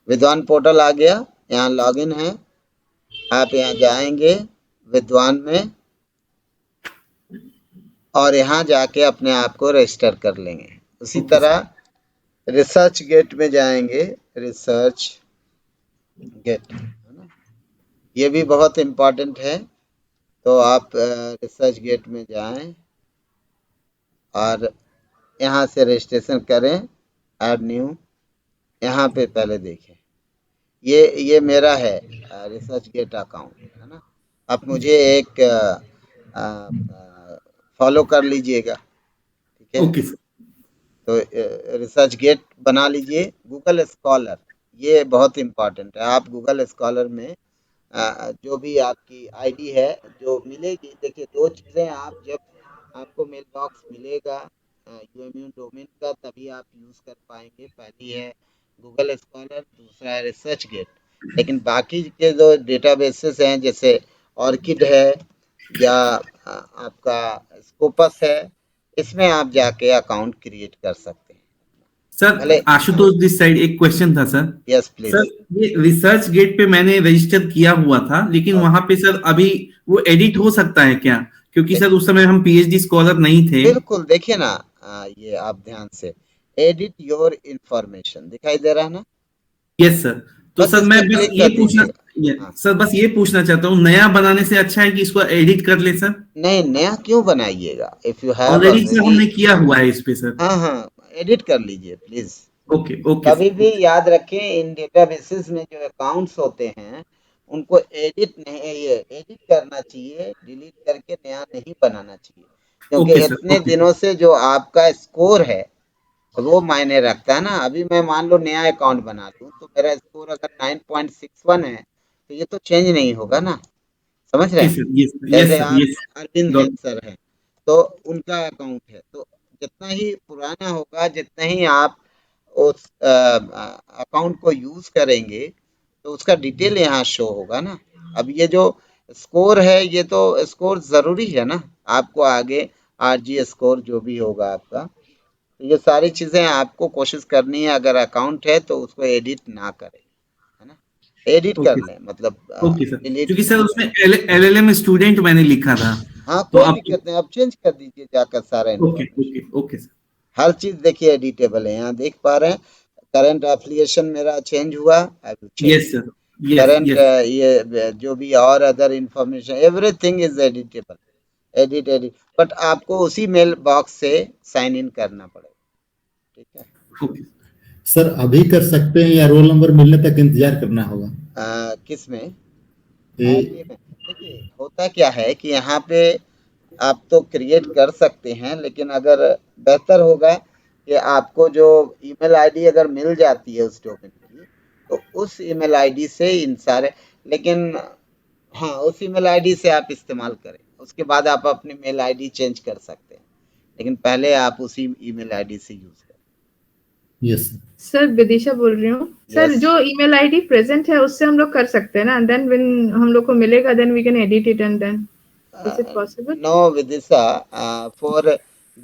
विद्वान पोर्टल आ गया। यहाँ लॉगिन है, आप यहाँ जाएंगे विद्वान में और यहाँ जाके अपने आप को रजिस्टर कर लेंगे। उसी तरह रिसर्च गेट में जाएंगे, रिसर्च गेट, है ना। ये भी बहुत इम्पोर्टेंट है। तो आप रिसर्च गेट में जाएं और यहाँ से रजिस्ट्रेशन करें, ऐड न्यू, यहाँ पे पहले देखें। ये मेरा है रिसर्च गेट अकाउंट, है ना। आप मुझे एक फॉलो कर लीजिएगा, ठीक है। Okay sir. तो रिसर्च गेट बना लीजिए। गूगल स्कॉलर ये बहुत इम्पोर्टेंट है। आप गूगल स्कॉलर में जो भी आपकी आईडी है जो मिलेगी, देखिए दो चीज़ें, आप जब आपको मेल बॉक्स मिलेगा यूएमयू डोमेन का तभी आप यूज़ कर पाएंगे। पहली है गूगल स्कॉलर, दूसरा है रिसर्च गेट। लेकिन बाकी के जो डेटाबेसेस हैं जैसे ऑर्किड है या आपका स्कोपस है, इसमें आप जाके अकाउंट क्रिएट कर सकते हैं। सर आशुतोष दिस साइड एक क्वेश्चन था सर। Yes please. सर ये रिसर्च गेट पे मैंने रजिस्टर किया हुआ था, लेकिन वहां पे सर अभी वो एडिट हो सकता है क्या? क्योंकि सर उस समय हम पीएचडी स्कॉलर नहीं थे। बिल्कुल, देखिए ना ये आप ध्यान से, एडिट योर इंफॉर्मेशन दिखाई दे रहा है ना। Yes sir. तो सर मैं बस ये पूछना सर बस ये पूछना चाहता हूँ, नया बनाने से अच्छा है कि इसको एडिट कर ले सर? नहीं, नया क्यों बनाइएगा? If you have already sir हमने किया हुआ है इस पे सर। हाँ, एडिट कर लीजिए प्लीज। ओके। कभी भी याद रखें, इन डेटाबेसेस में जो अकाउंट्स होते हैं उनको एडिट करना चाहिए, डिलीट करके नया नहीं बनाना चाहिए। क्योंकि इतने दिनों से जो आपका स्कोर है वो मायने रखता है ना। अभी मैं मान लो नया अकाउंट बना लूं तो मेरा स्कोर अगर 9.61 है तो ये तो चेंज नहीं होगा ना, समझ रहे हैं। जैसे आप अरविंद हेल्थ सर हैं तो उनका अकाउंट है, तो जितना ही पुराना होगा, जितना ही आप उस अकाउंट को यूज करेंगे तो उसका डिटेल यहाँ शो होगा ना। अब ये जो स्कोर है ये तो स्कोर जरूरी है ना, आपको आगे आरजी स्कोर जो भी होगा आपका, तो ये सारी चीजें आपको कोशिश करनी है। अगर अकाउंट है तो उसको एडिट ना करें, है ना, एडिट कर लें, मतलब ओके सर। क्योंकि सर उसमें एलएलएम स्टूडेंट मैंने लिखा था। हाँ, कोई दिक्कत नहीं, आप चेंज कर दीजिए जाकर सारा। Okay sir. हर चीज देखिए एडिटेबल है, यहाँ देख पा रहे हैं। करंट एफिलिएशन मेरा चेंज हुआ, यस सर। करंट ये जो भी और other information, everything is editable, edit. But आपको उसी मेल बॉक्स से साइन इन करना पड़ेगा, ठीक है। सर अभी कर सकते हैं या रोल नंबर मिलने तक इंतजार करना होगा? किस में? देखिए होता क्या है कि यहाँ पे आप तो क्रिएट कर सकते हैं, लेकिन अगर बेहतर होगा कि आपको जो ईमेल आईडी अगर मिल जाती है उस डोमेन की, तो उस ईमेल आईडी से इन सारे, लेकिन हाँ उस ईमेल आईडी से आप इस्तेमाल करें। उसके बाद आप अपनी मेल आईडी चेंज कर सकते हैं, लेकिन पहले आप उसी ईमेल आईडी से यूज करें। यस सर विदिशा बोल रही हूँ। सर जो ईमेल आईडी प्रेजेंट है उससे हम लोग कर सकते हैं ना, देन व्हेन हम लोग को मिलेगा then we can edit it and then is it possible? No, Vidisha, for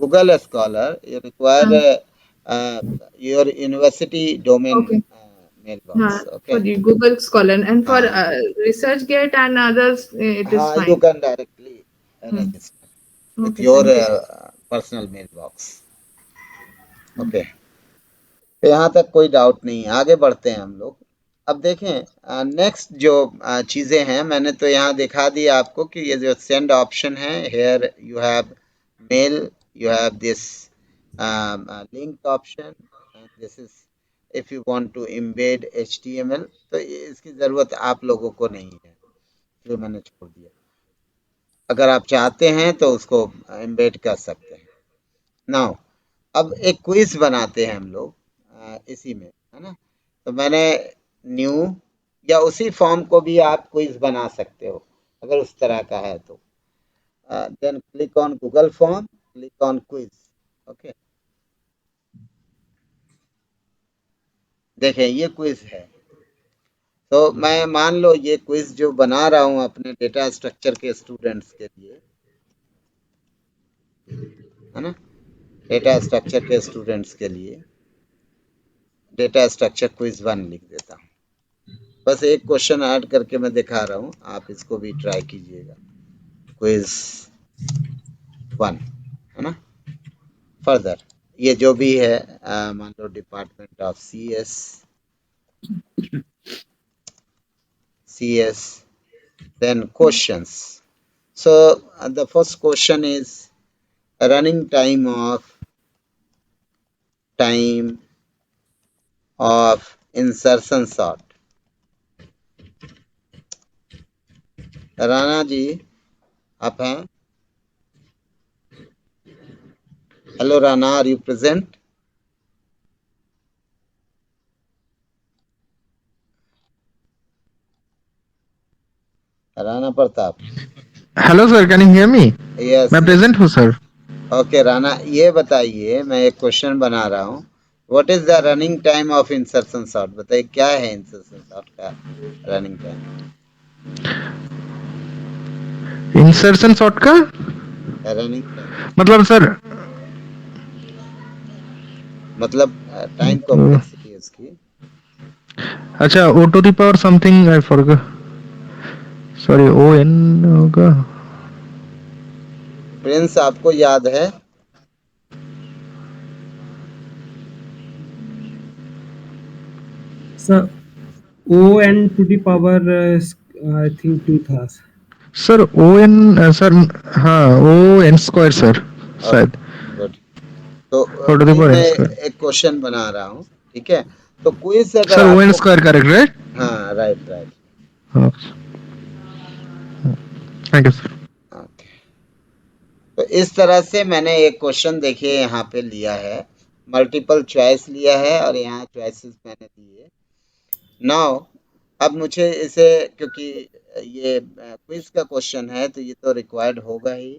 Google Scholar you require your university domain mailbox. Okay. For the Google Scholar and for ResearchGate and others it is fine. You can directly register with your personal mailbox. Okay. तो यहाँ तक कोई doubt नहीं है, आगे बढ़ते हैं हम लोग। अब देखें नेक्स्ट जो चीज़ें हैं, मैंने तो यहाँ दिखा दिया आपको कि ये जो सेंड ऑप्शन है, here you have mail, you have this link option, this is if you want to embed HTML, तो इसकी ज़रूरत आप लोगों को नहीं है, जो मैंने छोड़ दिया। अगर आप चाहते हैं तो उसको एम्बेड कर सकते हैं। नाउ अब एक क्विज बनाते हैं हम लोग इसी में, है ना। तो मैंने न्यू या उसी फॉर्म को भी आप क्विज बना सकते हो अगर उस तरह का है तो। Then click on Google form, click on quiz. Okay, देखें ये क्विज है। तो मैं मान लो ये क्विज जो बना रहा हूं अपने डेटा स्ट्रक्चर के स्टूडेंट्स के लिए, है ना, डेटा स्ट्रक्चर के स्टूडेंट्स के लिए डेटा स्ट्रक्चर क्विज 1 लिख देता हूँ। बस एक क्वेश्चन ऐड करके मैं दिखा रहा हूँ, आप इसको भी ट्राई कीजिएगा। क्विज 1, है ना। फर्दर ये जो भी है मान लो department of CS Then questions. So the first question is running time of insertion sort. Rana ji आप हैं? Hello Rana, are you present? Rana Pratap. Hello sir, can you hear me? Yes. मैं प्रेजेंट हूँ सर। ओके राना, ये बताइए, मैं एक question बना रहा हूँ। What is the running time of insertion sort? बताइए क्या है इंसर्शन सॉर्ट का रनिंग टाइम? इंसर्शन सॉर्ट का रनिंग टाइम मतलब सर, मतलब टाइम कॉम्प्लेक्सिटी उसकी। अच्छा, O to the power something I forgot, sorry, O N होगा। प्रिंस आपको याद है? Sir O N to the power I think 2 था सर। ओ एन सर, हाँ, ओ एन स्क्वायर सर शायद। गुड। तो ओ टू द पावर मैं एन स्क्वायर। एक क्वेश्चन बना रहा हूँ, ठीक है? तो क्विज अगर सर ओ एन आपको, स्क्वायर करेक्ट राइट? हाँ right right. Thank you sir. तो इस तरह से मैंने एक क्वेश्चन देखिए यहाँ पे लिया है, मल्टीपल चॉइस लिया है और यहाँ चॉइसेस मैंने दिए। नाउ अब मुझे इसे, क्योंकि ये क्विज का क्वेश्चन है तो ये तो रिक्वायर्ड होगा ही।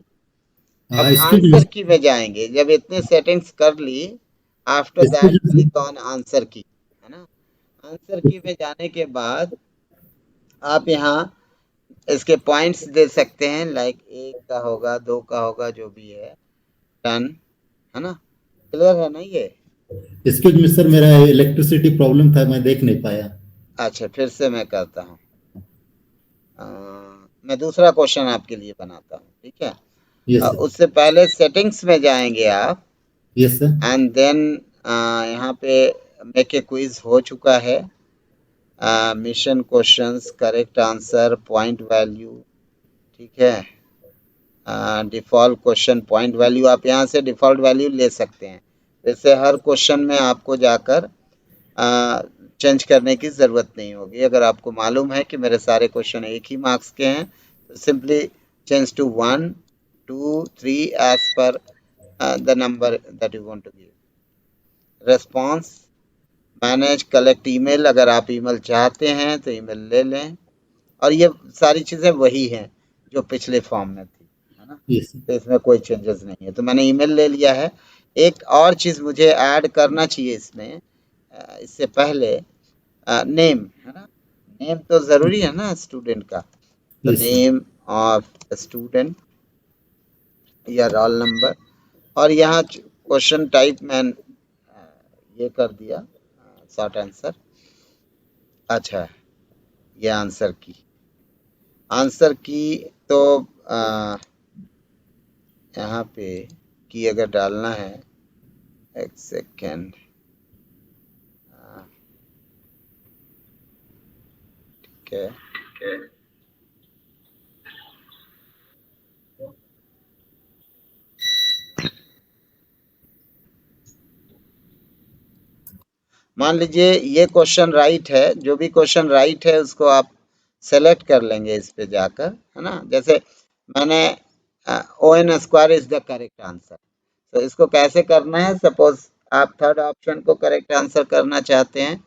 अब आंसर की में जाएंगे, जब इतने सेटिंग्स कर ली, after that click on answer key, है ना? आंसर की में जाने के बाद आप यहाँ इसके पॉइंट्स दे सकते हैं, लाइक 1 का होगा, 2 का होगा, जो भी है, डन, है ना? क्लियर है ना ये? एक्सक्यूज मी सर, मेरा इलेक्ट्रिसिटी प्रॉब्लम था, मैं देख नहीं पाया। अच्छा, फिर से मैं करता हूँ। मैं दूसरा क्वेश्चन आपके लिए बनाता हूँ, ठीक है? उससे पहले सेटिंग्स में जाएंगे आप। Yes sir. एंड देन यहाँ पे मेक ए क्विज हो चुका है, mission questions, correct answer, point value, ठीक है? डिफ़ॉल्ट क्वेश्चन पॉइंट वैल्यू, आप यहाँ से डिफ़ॉल्ट वैल्यू ले सकते हैं। जैसे हर क्वेश्चन में आपको जाकर चेंज करने की ज़रूरत नहीं होगी। अगर आपको मालूम है कि मेरे सारे क्वेश्चन एक ही मार्क्स के हैं, तो simply change to 1, 2, 3 as per the number that you want to give. Response, manage, collect email, अगर आप ईमेल चाहते हैं तो ईमेल ले लें, और ये सारी चीज़ें वही हैं जो पिछले फॉर्म में थी, है ना? तो इसमें कोई चेंजेस नहीं है। तो मैंने ईमेल ले लिया है। एक और चीज़ मुझे ऐड करना चाहिए इसमें, इससे पहले नेम, है ना? नेम तो ज़रूरी है ना स्टूडेंट का। तो नेम ऑफ स्टूडेंट या रोल नंबर, और यहाँ क्वेश्चन टाइप मैंने ये कर दिया, शॉर्ट आंसर। अच्छा, ये आंसर की तो यहाँ पे की अगर डालना है, एक सेकेंड, ठीक है? मान लीजिए ये क्वेश्चन राइट है, जो भी क्वेश्चन राइट है उसको आप सेलेक्ट कर लेंगे इस पे जाकर, है ना? जैसे मैंने O N square is the correct answer. तो इसको कैसे करना है? सपोज आप थर्ड ऑप्शन को करेक्ट आंसर करना चाहते हैं,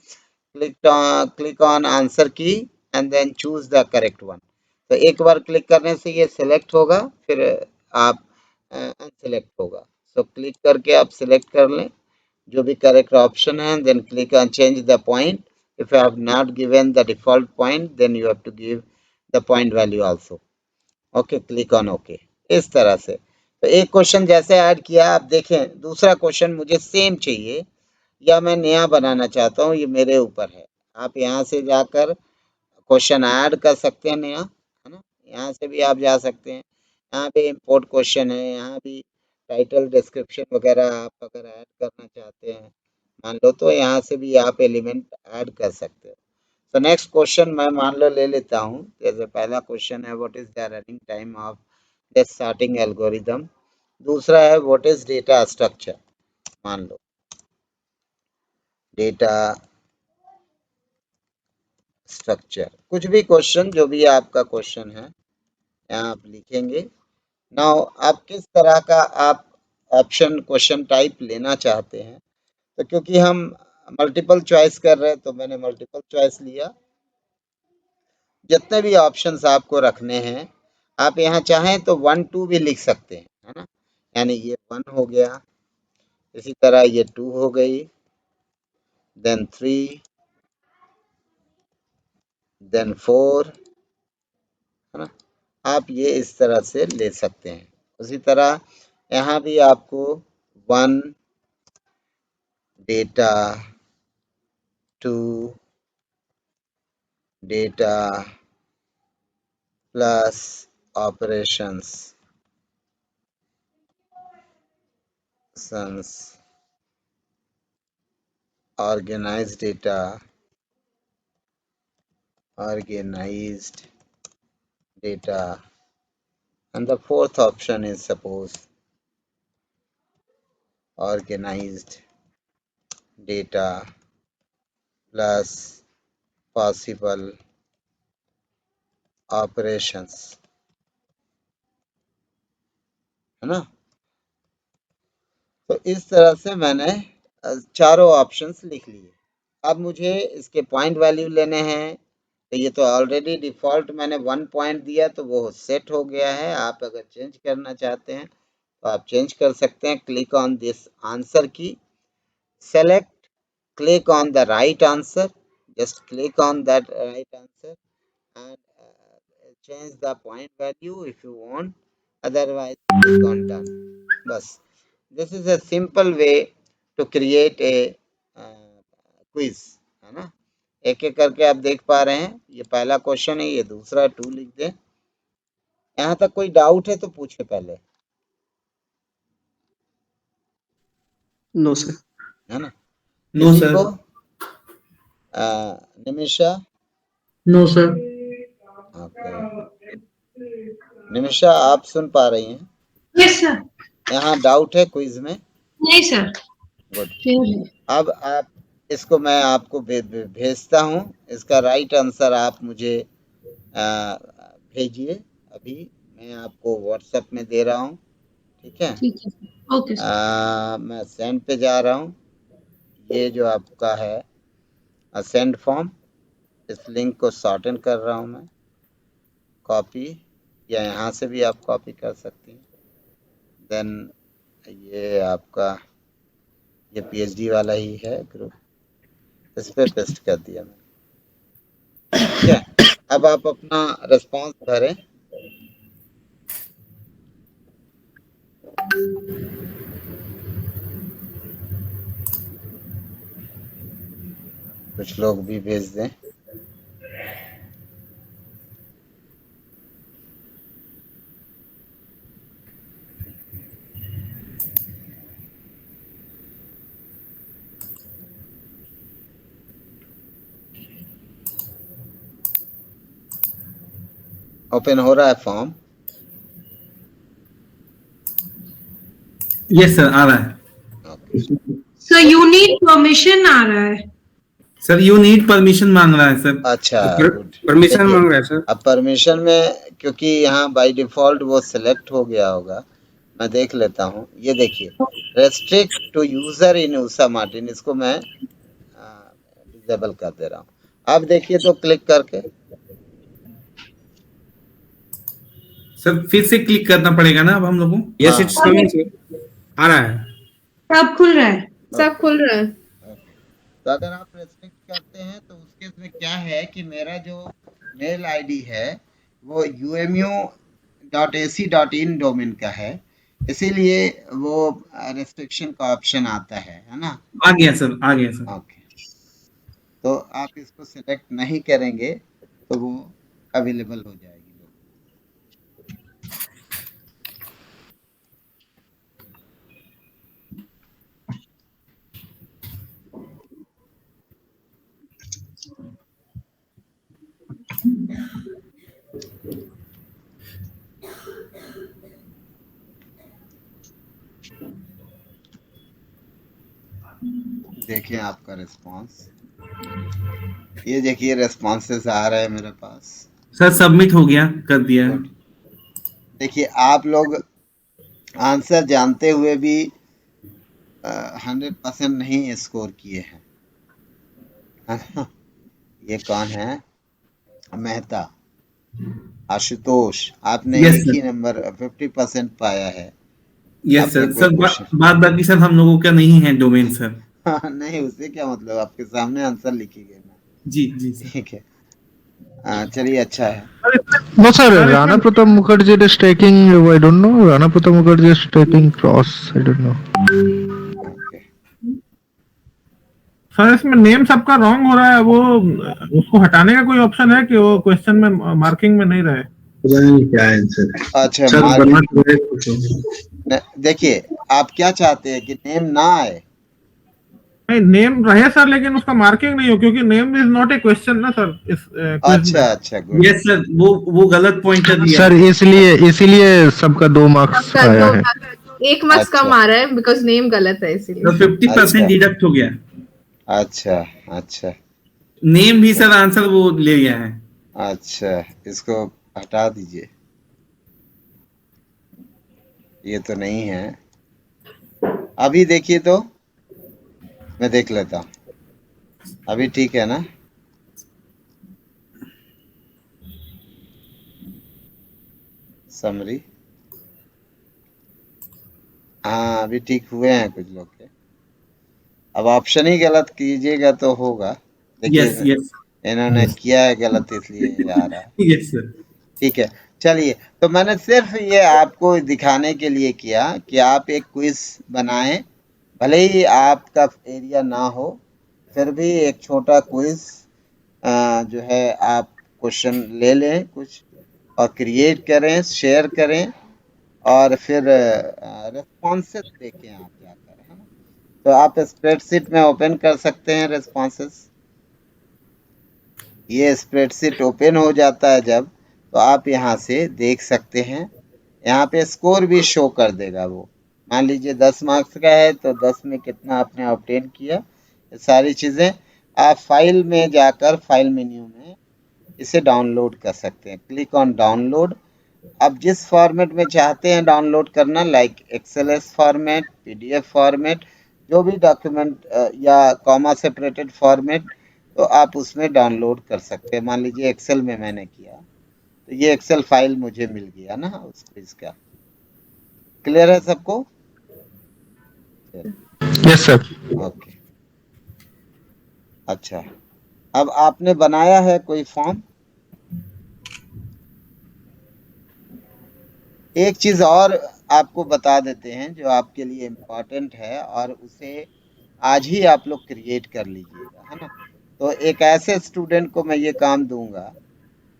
click on answer key and then choose the correct one. तो एक बार क्लिक करने से ये सिलेक्ट होगा, फिर आप अनसेलेक्ट होगा। सो क्लिक करके आप सिलेक्ट कर लें जो भी करेक्ट ऑप्शन है, then click on change the point. If you have not given the default point, then you have to give the point value also. Okay, click on okay. इस तरह से तो एक क्वेश्चन जैसे ऐड किया, आप देखें दूसरा क्वेश्चन मुझे सेम चाहिए या मैं नया बनाना चाहता हूँ, ये मेरे ऊपर है। आप यहाँ से जाकर क्वेश्चन ऐड कर सकते हैं नया, है ना? यहाँ से भी आप जा सकते हैं। यहाँ पे इंपोर्ट क्वेश्चन है, यहाँ भी टाइटल, डिस्क्रिप्शन वगैरह आप अगर ऐड करना चाहते हैं मान लो, तो यहाँ से भी आप एलिमेंट ऐड कर सकते हो। तो नेक्स्ट क्वेश्चन मैं मान लो ले लेता हूँ। जैसे पहला क्वेश्चन है what is the running time of this sorting algorithm. दूसरा है व्हाट इज डेटा स्ट्रक्चर। मान लो डेटा स्ट्रक्चर, कुछ भी क्वेश्चन, जो भी आपका क्वेश्चन है यहाँ आप लिखेंगे। नाउ आप किस तरह का आप ऑप्शन क्वेश्चन टाइप लेना चाहते हैं, तो क्योंकि हम मल्टीपल चॉइस कर रहे हैं तो मैंने मल्टीपल चॉइस लिया। जितने भी ऑप्शंस आपको रखने हैं, आप यहाँ चाहें तो 1 2 भी लिख सकते हैं, है ना। यानी ये 1 हो गया, इसी तरह ये 2 हो गई, देन 3, देन 4, है ना। आप ये इस तरह से ले सकते हैं। उसी तरह यहाँ भी आपको 1 data, 2 data plus operations organized data, and the fourth option is suppose organized data plus possible operations, है ना। तो इस तरह से मैंने चारों ऑप्शंस लिख लिए। अब मुझे इसके पॉइंट वैल्यू लेने हैं, तो ये तो ऑलरेडी डिफ़ॉल्ट मैंने 1 पॉइंट दिया तो वो सेट हो गया है। आप अगर चेंज करना चाहते हैं तो आप चेंज कर सकते हैं। क्लिक ऑन दिस आंसर की, select, click on the right answer, just click on that right answer and change the point value if you want, otherwise click on done. बस, this is a simple way to create a quiz, है ना। एक एक करके आप देख पा रहे हैं। ये पहला क्वेश्चन है, ये दूसरा 2 लिख दें। यहाँ तक कोई डाउट है तो पूछे पहले। No sir. है ना। No sir. Nimisha. No sir. Okay, Nimisha आप सुन पा रही हैं? Yes sir. यहाँ डाउट है क्विज में? नहीं सर। गुड। अब आप इसको मैं आपको भेजता हूँ। इसका राइट आंसर आप मुझे भेजिए। अभी मैं आपको व्हाट्सएप में दे रहा हूँ, ठीक है। ठीक है सर। Okay sir. मैं सेंड पे जा रहा हूँ। ये जो आपका है सेंड फॉर्म, इस लिंक को शॉर्ट इन कर रहा हूँ मैं। कॉपी, या यहाँ से भी आप कॉपी कर सकती हैं। देन ये आपका ये पीएचडी वाला ही है ग्रुप, इस पे पेस्ट कर दिया मैंने, ठीक है। अब आप अपना रिस्पॉन्स भरें। कुछ लोग भी भेज दें। ओपन हो रहा है फॉर्म? यस सर, आ रहा है। सर यू नीड परमिशन आ रहा है। सर यू नीड परमिशन मांग रहा है सर। अच्छा, परमिशन मांग रहा है सर। अब परमिशन में, क्योंकि यहाँ बाय डिफॉल्ट वो सिलेक्ट हो गया होगा, मैं देख लेता हूँ। ये देखिए, restrict to user in Usha Martin, इसको मैं डिसेबल कर दे रहा हूँ। अब देखिए तो क्लिक करके। सर फिर से क्लिक करना पड़ेगा ना अब हम लोगों को? Yes it's coming sir. आ रहा है। सब खुल रहा है। सब खुल रहा है। तो अगर आप रेस्ट्रिक्ट करते हैं तो उसके इसमें क्या है कि मेरा जो मेल आईडी है वो umu.ac.in डोमेन का है, इसीलिए वो रेस्ट्रिक्शन का ऑप्शन आता है ना। आ गया सर, आ गया सर। ओके, तो आप इसको सिलेक्ट नहीं करेंगे तो वो अवेलेबल हो जाएगी। देखें आपका रिस्पांस। ये देखिए रिस्पांसेस आ रहे हैं मेरे पास। सर सबमिट हो गया, कर दिया। देखिए आप लोग आंसर जानते हुए भी 100% नहीं स्कोर किए हैं, है ना? ये कौन है? मेहता आशुतोष, आपने Yes, एक sir. ही नंबर 50% पाया है। यस आपने सर। कोई सर क्वेश्चन बात बाकी सर हम लोगों का नहीं है डोमेन सर। नहीं, उससे क्या मतलब, आपके सामने आंसर लिखी गई ना। जी सर। ठीक है, चलिए अच्छा है। No, sir. Rana Pratap Mukherjee is taking. I don't know. Rana Pratap Mukherjee is taking cross. I don't know. Sir इसमें नेम सबका रॉन्ग हो रहा है, वो उसको हटाने का कोई ऑप्शन है कि वो क्वेश्चन में मार्किंग में नहीं रहे? क्या आंसर? अच्छा देखिए आप क्या चाहते हैं कि नेम ना आए? नहीं, नेम रहे सर, लेकिन उसका मार्किंग नहीं हो, क्योंकि name is not a question ना सर इस क्विज में। अच्छा गुड। यस सर, वो गलत पॉइंटर दिया सर इसीलिए सबका 2 मार्क्स आया है। 1 मार्क्स कम आ रहा है बिकॉज नेम गलत है इसीलिए। तो 50% डिडक्ट हो गया। अच्छा नेम भी सर आंसर वो ले गया है। अच्छा, इसको हटा दीजिए, ये तो नहीं है। अभी देखिए तो मैं देख लेता हूँ, अभी ठीक है ना? समरी, हाँ अभी ठीक हुए हैं कुछ लोग के। अब ऑप्शन ही गलत कीजिएगा तो होगा। देखिए यस इन्होंने किया है गलत, इसलिए ये आ रहा है। Yes sir. ठीक है, चलिए तो मैंने सिर्फ ये आपको दिखाने के लिए किया कि आप एक क्विज बनाएं, भले ही आपका एरिया ना हो, फिर भी एक छोटा क्विज जो है आप क्वेश्चन ले लें कुछ और क्रिएट करें, शेयर करें और फिर रिस्पॉन्सेस देखें आप क्या करें, है ना? तो आप स्प्रेडशीट में ओपन कर सकते हैं रिस्पॉन्सेस। ये स्प्रेडशीट ओपन हो जाता है जब, तो आप यहाँ से देख सकते हैं। यहाँ पे स्कोर भी शो कर देगा वो। मान लीजिए 10 मार्क्स का है तो 10 में कितना आपने ऑब्टेन किया, ये सारी चीज़ें आप फाइल में जाकर फाइल मेन्यू में इसे डाउनलोड कर सकते हैं। Click on download. अब जिस फॉर्मेट में चाहते हैं डाउनलोड करना, like XLS format, PDF format, जो भी डॉक्यूमेंट या कॉमा सेपरेटेड फॉर्मेट, तो आप उसमें डाउनलोड कर सकते हैं। मान लीजिए एक्सेल में मैंने किया तो ये एक्सेल फाइल मुझे मिल गया ना उस क्विज का। क्लियर है सबको? Yes sir. ओके, अच्छा अब आपने बनाया है कोई फॉर्म? एक चीज और आपको बता देते हैं जो आपके लिए इम्पोर्टेंट है, और उसे आज ही आप लोग क्रिएट कर लीजिएगा, है ना? तो एक ऐसे स्टूडेंट को मैं ये काम दूंगा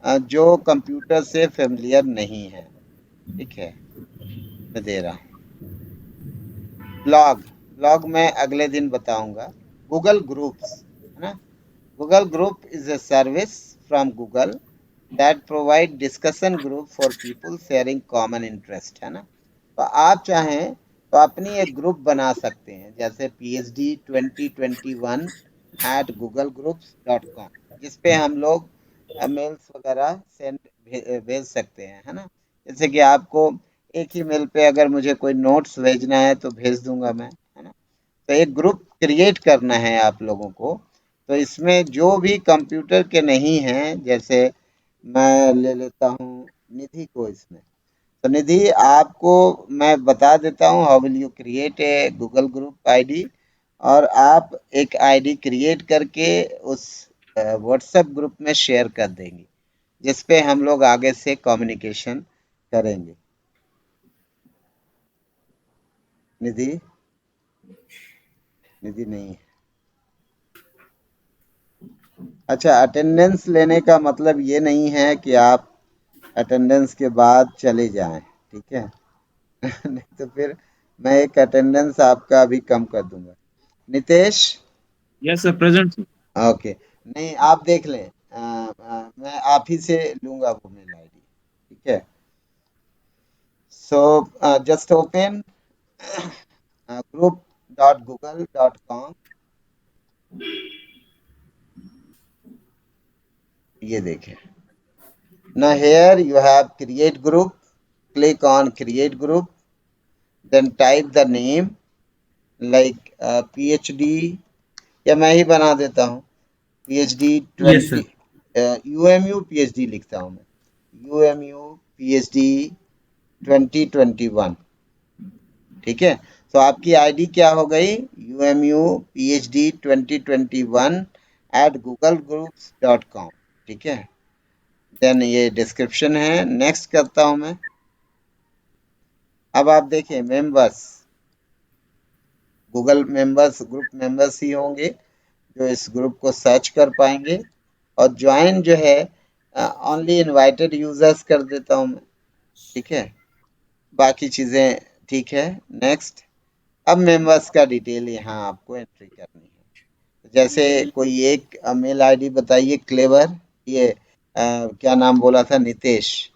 जो कंप्यूटर से फेमिलियर नहीं है, ठीक है? मैं दे रहा हूँ ब्लॉग मैं अगले दिन बताऊंगा। गूगल ग्रुप्स, है ना? Google group is a service from Google that provide discussion group for people sharing common interest, है ना? तो आप चाहें तो अपनी एक ग्रुप बना सकते हैं, जैसे PhD 2021 @googlegroups.com, जिसपे हम लोग मेल्स वगैरह भेज सकते हैं, है ना? जैसे कि आपको एक ही मेल पे अगर मुझे कोई नोट्स भेजना है तो भेज दूंगा मैं, है ना? तो एक ग्रुप क्रिएट करना है आप लोगों को। तो इसमें जो भी कंप्यूटर के नहीं हैं, जैसे मैं ले लेता हूँ निधि को इसमें, तो निधि आपको मैं बता देता हूँ how will you create a Google group ID, और आप एक आईडी क्रिएट करके उस व्हाट्सएप ग्रुप में शेयर कर देंगे, जिसपे हम लोग आगे से कम्युनिकेशन करेंगे। निधि नहीं है। अच्छा, अटेंडेंस लेने का मतलब ये नहीं है कि आप अटेंडेंस के बाद चले जाएं, ठीक है? नहीं तो फिर मैं एक अटेंडेंस आपका अभी कम कर दूंगा। Nitesh? Yes sir, present. Okay, नहीं आप देख लें, मैं आप ही से लूंगा वो मेल आईडी, ठीक है? So just open group www.google.com। ये देखें। Now here you have create group. Click on create group. Then type the name like PhD, या मैं ही बना देता हूँ PhD 20 UMU PhD लिखता हूँ मैं, UMU PhD 2021। ठीक है, तो आपकी आईडी क्या हो गई, UMU PhD 2021 @googlegroups.com। ठीक है, देन ये डिस्क्रिप्शन है। नेक्स्ट करता हूं मैं। अब आप देखें members, Google members, group members ही होंगे जो इस ग्रुप को सर्च कर पाएंगे। और ज्वाइन जो है ओनली इनवाइटेड यूजर्स कर देता हूं मैं। ठीक है, बाकी चीज़ें ठीक है। नेक्स्ट, अब मेंबर्स का डिटेल यहाँ आपको एंट्री करनी है। जैसे कोई एक मेल आईडी बताइए, क्लेवर, ये क्या नाम बोला था, Nitesh,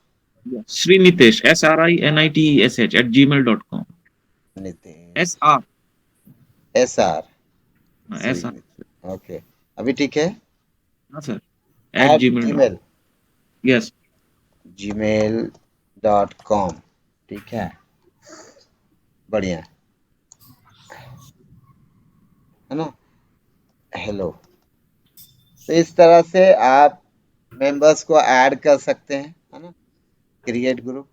Shri Nitesh SRINITESH@gmail.com। Nitesh SR okay, अभी ठीक है। हाँ सर, @gmail यस gmail.com। ठीक है, बढ़िया है ना। हेलो, तो इस तरह से आप मेंबर्स को ऐड कर सकते हैं, है ना। क्रिएट ग्रुप,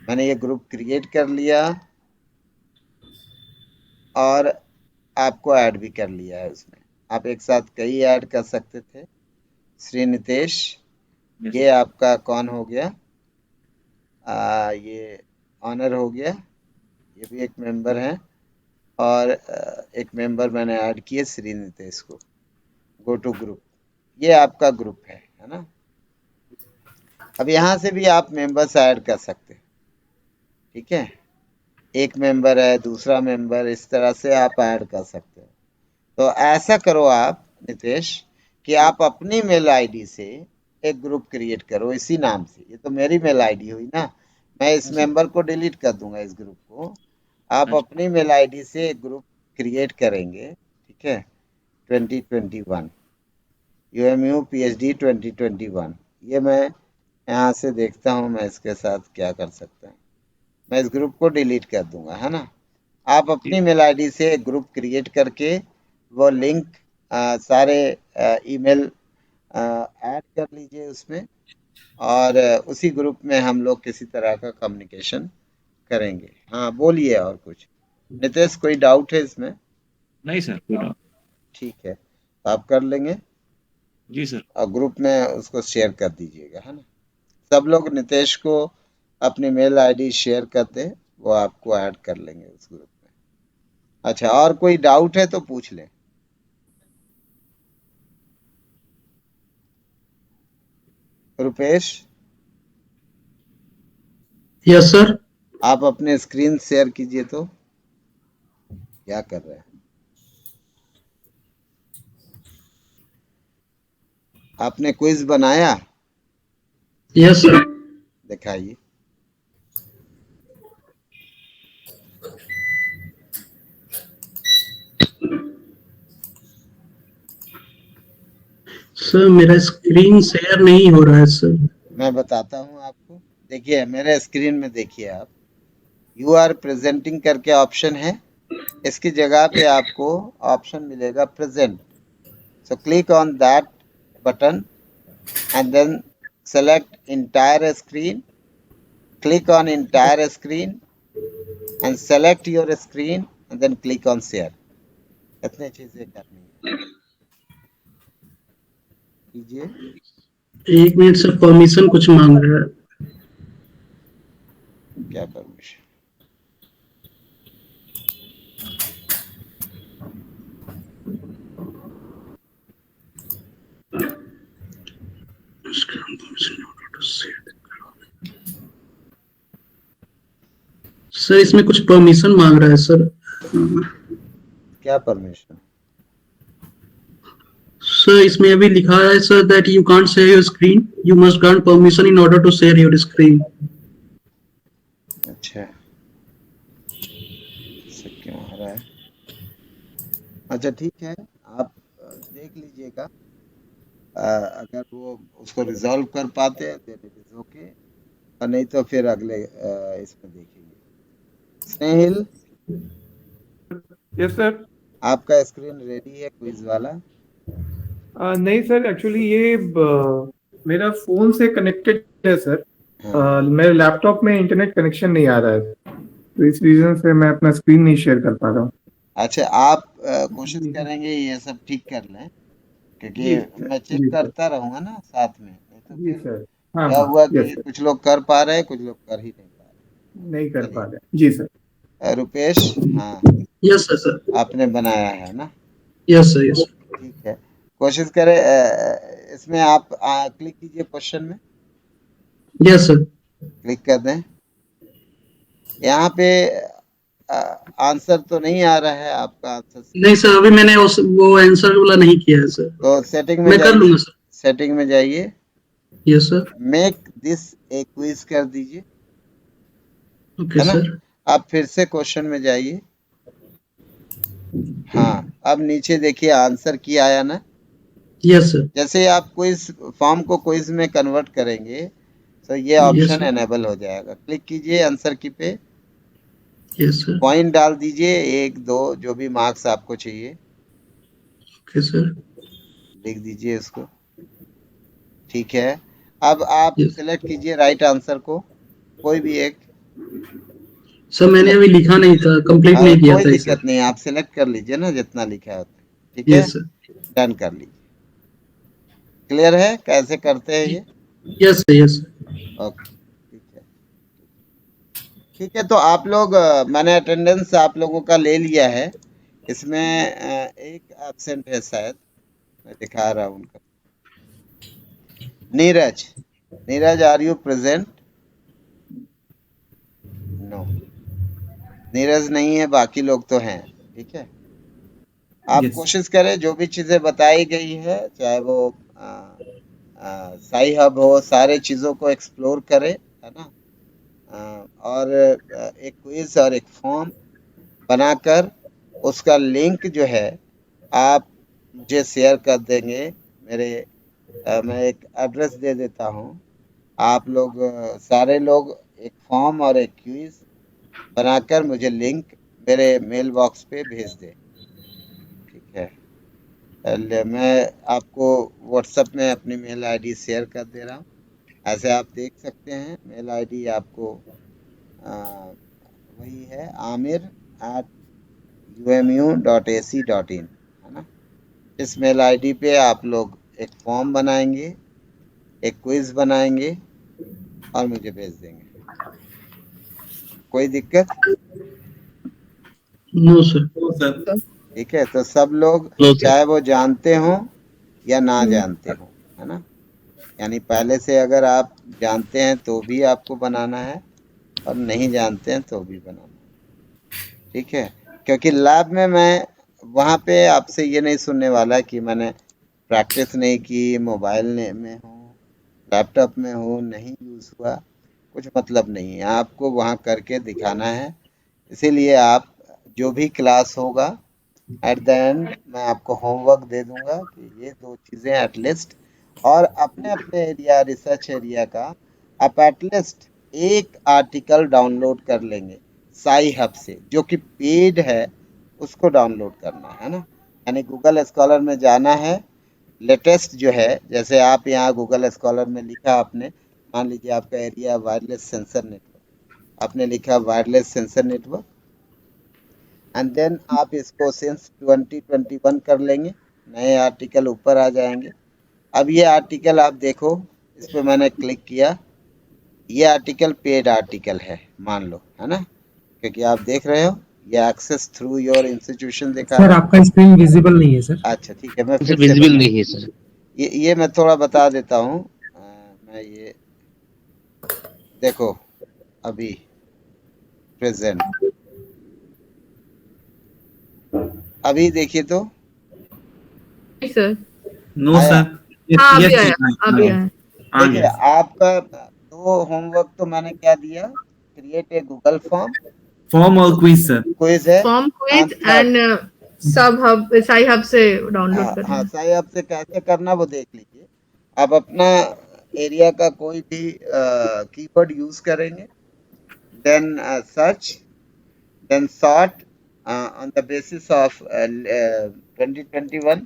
मैंने ये ग्रुप क्रिएट कर लिया और आपको ऐड भी कर लिया है उसमें। आप एक साथ कई ऐड कर सकते थे। श्री नितेश, ये आपका कौन हो गया, ये ऑनर हो गया, ये भी एक मेंबर है। और एक मेंबर मैंने ऐड किए श्री नितेश को। गो टू ग्रुप, ये आपका ग्रुप है ना। अब यहाँ से भी आप मेंबर्स ऐड कर सकते हैं। ठीक है, एक मेंबर है, दूसरा मेंबर, इस तरह से आप ऐड कर सकते हो। तो ऐसा करो आप नितेश कि आप अपनी मेल आईडी से एक ग्रुप क्रिएट करो इसी नाम से। ये तो मेरी मेल आईडी हुई ना, मैं इस मेंबर को डिलीट कर दूंगा, इस ग्रुप को। आप अपनी मेल आईडी से एक ग्रुप क्रिएट करेंगे। ठीक है, 2021 UMU PhD 2021। ये मैं यहाँ से देखता हूँ मैं इसके साथ क्या कर सकता हूँ। मैं इस ग्रुप को डिलीट कर दूंगा, है ना। आप अपनी मेल आईडी से एक ग्रुप क्रिएट करके वो लिंक सारे ईमेल ऐड कर लीजिए उसमें, और उसी ग्रुप में हम लोग किसी तरह का कम्युनिकेशन करेंगे। हाँ बोलिए, और कुछ नितेश, कोई डाउट है इसमें? नहीं सर, कोई डाउट। ठीक है, तो आप कर लेंगे जी सर। और ग्रुप में उसको शेयर कर दीजिएगा, है ना। सब लोग नितेश को अपनी मेल आईडी शेयर कर दें, वो आपको ऐड कर लेंगे उस ग्रुप में। अच्छा, और कोई डाउट है तो पूछ लें। रुपेश? Yes sir. आप अपने स्क्रीन शेयर कीजिए। तो क्या कर रहे हैं? आपने क्विज बनाया? Yes sir. दिखाइए। सर मेरा स्क्रीन शेयर नहीं हो रहा है सर। मैं बताता हूँ आपको। देखिए मेरे स्क्रीन में, देखिए आप, यू आर प्रेजेंटिंग करके ऑप्शन है, इसकी जगह पे आपको ऑप्शन मिलेगा present. So click on that button and then select entire screen. Click on entire screen and select your screen and then click on share. इतनी चीजें करनी है, कीजिए। एक मिनट सर, परमिशन कुछ मांग रहा है। क्या परमिशन? सर इसमें कुछ परमिशन मांग रहा है सर। क्या परमिशन? सर इसमें अभी लिखा है sir that you can't share your screen, you must grant permission in order to share your screen. अच्छा, क्यों आ रहा अच्छा ठीक है, आप देख लीजिएगा, अगर वो उसको रिजॉल्व कर पाते हैं तो इट इज ओके, और नहीं तो फिर अगले इसमें देखेंगे। स्नेहिल, यस सर। आपका स्क्रीन रेडी है क्विज वाला? नहीं सर, एक्चुअली ये मेरा फोन से कनेक्टेड है सर। मेरे लैपटॉप में इंटरनेट कनेक्शन नहीं आ रहा है, तो इस रीजन से मैं अपना स्क्रीन नहीं शेयर कर पा रहा हूँ। अच्छा, आप कोशिश करेंगे ये सब ठीक कर लें, क्योंकि मैं चेक करता रहूंगा ना साथ में, नहीं तो जी फिर सर। हाँ क्या हाँ, हुआ यस कि सर, कुछ लोग कर पा रहे हैं, कुछ लोग कर ही नहीं पा नहीं कर पा रहे। जी सर। रहे। रुपेश, हाँ यस सर सर। आपने बनाया है ना? Yes sir yes. ठीक है, कोशिश करें, इसमें आप क्लिक कीजिए क्वेश्चन में, यस सर। क्लिक कर दें। यहाँ पे आंसर तो नहीं आ रहा है आपका आंसर? नहीं सर, अभी मैंने वो आंसर वाला नहीं किया है सर। तो सेटिंग में मैं कर लूंगा सर। सेटिंग में जाइए, yes sir. Make this a quiz कर दीजिए, ओके है ना? सर। आप फिर से क्वेश्चन में जाइए। हाँ, अब नीचे देखिए आंसर की आया ना? Yes sir. जैसे आप क्विज फॉर्म को क्विज में कन्वर्ट करेंगे तो ये ऑप्शन एनेबल हो जाएगा। क्लिक कीजिए आंसर की पे, यस सर। पॉइंट डाल दीजिए, 1 2 जो भी मार्क्स आपको चाहिए, ओके सर। लिख दीजिए इसको। ठीक है, अब आप सिलेक्ट कीजिए राइट आंसर को, कोई भी एक। सर मैंने अभी लिखा नहीं था, कंप्लीट नहीं किया कोई था दिक्कत नहीं, आप सिलेक्ट कर लीजिए ना जितना लिखा है उतना। ठीक है, यस सर। डन कर लीजिए। क्लियर है कैसे करते हैं ये? Yes sir yes. ओके ठीक है। ठीक है, तो आप लोग, मैंने अटेंडेंस आप लोगों का ले लिया है, इसमें एक एब्सेंट है शायद, मैं दिखा रहा हूँ उनका। Neeraj, Neeraj are you present? No, Neeraj नहीं है, बाकी लोग तो हैं। ठीक है, आप कोशिश करें जो भी चीजें बताई गई है, चाहे वो साई हब हो, सारे चीजों को एक्सप्लोर करें, है ना? और एक क्विज और एक फॉर्म बनाकर उसका लिंक जो है आप मुझे शेयर कर देंगे। मैं एक एड्रेस दे देता हूँ, आप लोग सारे लोग एक फॉर्म और एक क्विज बनाकर मुझे लिंक मेरे मेल बॉक्स पे भेज दें। ठीक है, मैं आपको व्हाट्सएप में अपनी मेल आईडी शेयर कर दे रहा हूँ, ऐसे आप देख सकते हैं। मेल आईडी आपको वही है, amir@umu.ac.in, है ना? इस मेल आईडी पे आप लोग एक फॉर्म बनाएंगे, एक क्विज बनाएंगे और मुझे भेज देंगे। कोई दिक्कत? No sir. ठीक है, तो सब लोग चाहे वो जानते हो या ना जानते हो, है ना? यानी पहले से अगर आप जानते हैं तो भी आपको बनाना है, और नहीं जानते हैं तो भी बनाना है। ठीक है, क्योंकि लैब में मैं वहाँ पे आपसे ये नहीं सुनने वाला कि मैंने प्रैक्टिस नहीं की, मोबाइल में हूँ, लैपटॉप में हूँ, नहीं यूज़ हुआ, कुछ मतलब नहीं है, आपको वहाँ करके दिखाना है। इसीलिए आप जो भी क्लास होगा एट द एंड मैं आपको होमवर्क दे दूंगा कि ये 2 चीज़ें एटलीस्ट, और अपने अपने एरिया, रिसर्च एरिया का आप एटलीस्ट एक आर्टिकल डाउनलोड कर लेंगे साई हब से, जो कि पेड है, उसको डाउनलोड करना है ना। यानी गूगल स्कॉलर में जाना है, लेटेस्ट जो है, जैसे आप यहाँ गूगल स्कॉलर में लिखा आपने, मान लीजिए आपका एरिया वायरलेस सेंसर नेटवर्क, आपने लिखा wireless sensor network, and then आप इसको सिंस 2021 कर लेंगे, नए आर्टिकल ऊपर आ जाएंगे। अब ये आर्टिकल आप देखो, इस पर मैंने क्लिक किया, ये आर्टिकल पेड आर्टिकल है मान लो, है ना? क्योंकि आप देख रहे हो ये एक्सेस थ्रू योर इंस्टीट्यूशन दिखा सर आपका स्क्रीन विजिबल नहीं है सर। अच्छा ठीक है, मैं फिर से विजिबल नहीं है सर। ये मैं थोड़ा बता देता हूँ। मैं ये देखो अभी प्रेजेंट, अभी देखिए तो सर। No sir. हाँ, अभी आया। देखिए आपका 2 होमवर्क तो मैंने क्या दिया, क्रिएट ए गूगल फॉर्म और क्विज सर, क्विज है, फॉर्म क्विज एंड सब हब साई हब से डाउनलोड करना हाँ है। साई हब से कैसे करना वो देख लीजिए। आप अपना एरिया का कोई भी कीवर्ड यूज करेंगे, then search, then sort on the basis of 2021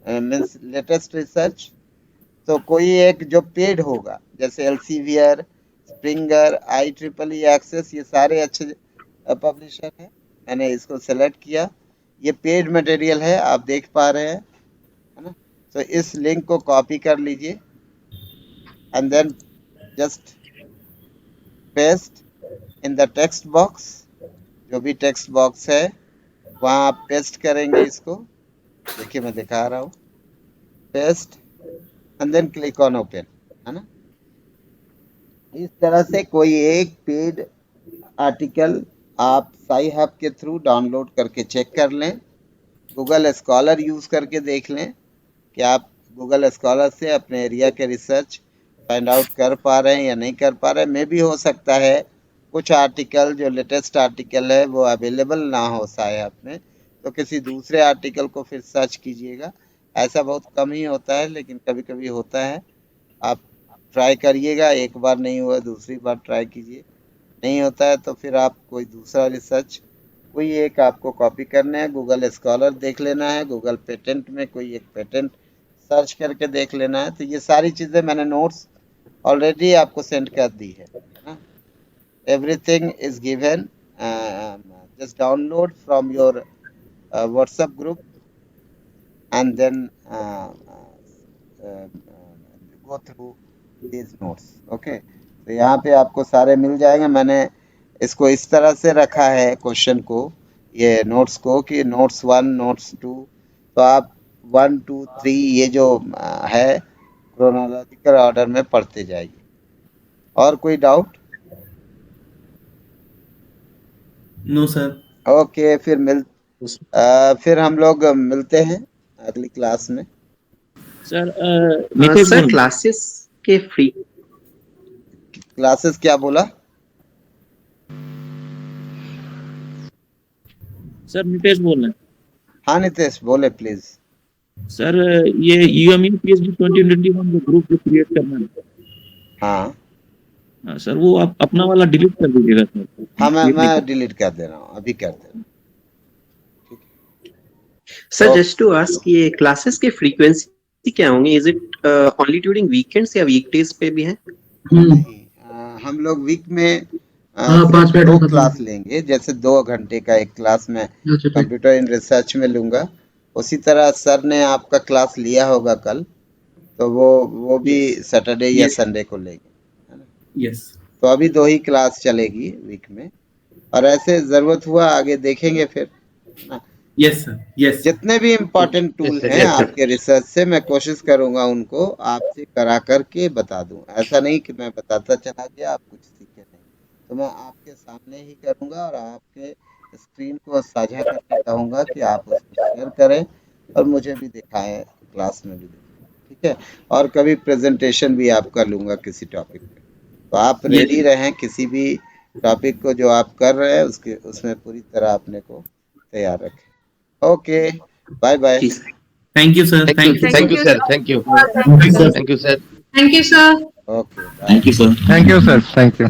means latest research. तो कोई एक जो पेड होगा, जैसे एल्सेवियर, स्प्रिंगर, IEEE एक्सेस, ये सारे अच्छे पब्लिशर हैं। मैंने इसको सेलेक्ट किया, ये पेड मटेरियल है, आप देख पा रहे हैं, है ना। तो इस लिंक को कॉपी कर लीजिए and then just paste in the text box. जो भी टेक्स्ट बॉक्स है वहाँ आप पेस्ट करेंगे इसको। देखिए मैं दिखा रहा हूँ, paste and then click on open, है ना। इस तरह से कोई एक पेड आर्टिकल आप साई हब के थ्रू डाउनलोड करके चेक कर लें। गूगल स्कॉलर यूज़ करके देख लें कि आप गूगल स्कॉलर से अपने एरिया के रिसर्च फाइंड आउट कर पा रहे हैं या नहीं कर पा रहे हैं। मे भी हो सकता है कुछ आर्टिकल जो लेटेस्ट आर्टिकल है वो अवेलेबल ना हो साई हब में, तो किसी दूसरे आर्टिकल को फिर सर्च कीजिएगा। ऐसा बहुत कम ही होता है, लेकिन कभी कभी होता है। आप ट्राई करिएगा, एक बार नहीं हुआ दूसरी बार ट्राई कीजिए, नहीं होता है तो फिर आप कोई दूसरा रिसर्च कोई एक आपको कॉपी करना है। गूगल स्कॉलर देख लेना है, गूगल पेटेंट में कोई एक पेटेंट सर्च करके देख लेना है। तो ये सारी चीज़ें मैंने नोट्स ऑलरेडी आपको सेंड कर दी है ना। Everything is given, just download from your WhatsApp group and then go through these notes, okay। तो यहाँ पे आपको सारे मिल जाएंगे। मैंने इसको इस तरह से रखा है क्वेश्चन को, ये नोट्स को, कि नोट्स 1, नोट्स 2, तो आप 1, 2, 3 ये जो है क्रोनोलॉजिकल ऑर्डर में पढ़ते जाइए। और कोई डाउट? No sir. ओके, फिर हम लोग मिलते हैं अगली क्लास में। सर क्लासेस के फ्री क्लासेस क्या बोला सर? नितेश बोल रहे हैं। हाँ नितेश बोले प्लीज। सर ये UME PhD 2021 जो ग्रुप जो क्रिएट करना है, हाँ सर वो आप अपना वाला डिलीट कर दीजिएगा सर। हाँ मैं डिलीट कर दे रहा हूँ, अभी कर दे रहा हूँ। सर जस्ट टू आस्क, ये क्लासेस के फ्रीक्वेंसी क्या होंगे? Is it only during weekends या वीकडेज पे भी है? हम लोग वीक में 5 मिनट 2 क्लास लेंगे। जैसे 2 घंटे का एक क्लास में कंप्यूटर इन रिसर्च में लूंगा, उसी तरह सर ने आपका क्लास लिया होगा कल, तो वो भी सैटरडे या संडे को लेंगे, है ना। यस। तो अभी 2 ही क्लास चलेगी वीक में, और ऐसे जरूरत हुआ आगे देखेंगे फिर, है ना। Yes sir, yes. जितने भी इम्पोर्टेंट टूल हैं आपके रिसर्च से, मैं कोशिश करूंगा उनको आपसे करा करके बता दूं। ऐसा नहीं कि मैं बताता चला गया आप कुछ सीखे नहीं, तो मैं आपके सामने ही करूंगा और आपके स्क्रीन को साझा करके कहूंगा कि आप उसको शेयर करें और मुझे भी दिखाएं, क्लास में भी दिखाएं, ठीक है। और कभी प्रेजेंटेशन भी आप कर लूंगा किसी टॉपिक पे, तो आप रेडी रहें किसी भी टॉपिक को जो आप कर रहे हैं उसमें पूरी तरह अपने को तैयार रखें। Okay, bye bye. Thank you sir. Thank you sir. Thank you sir. Thank you sir. Okay, thank you sir. Thank you sir. Thank you.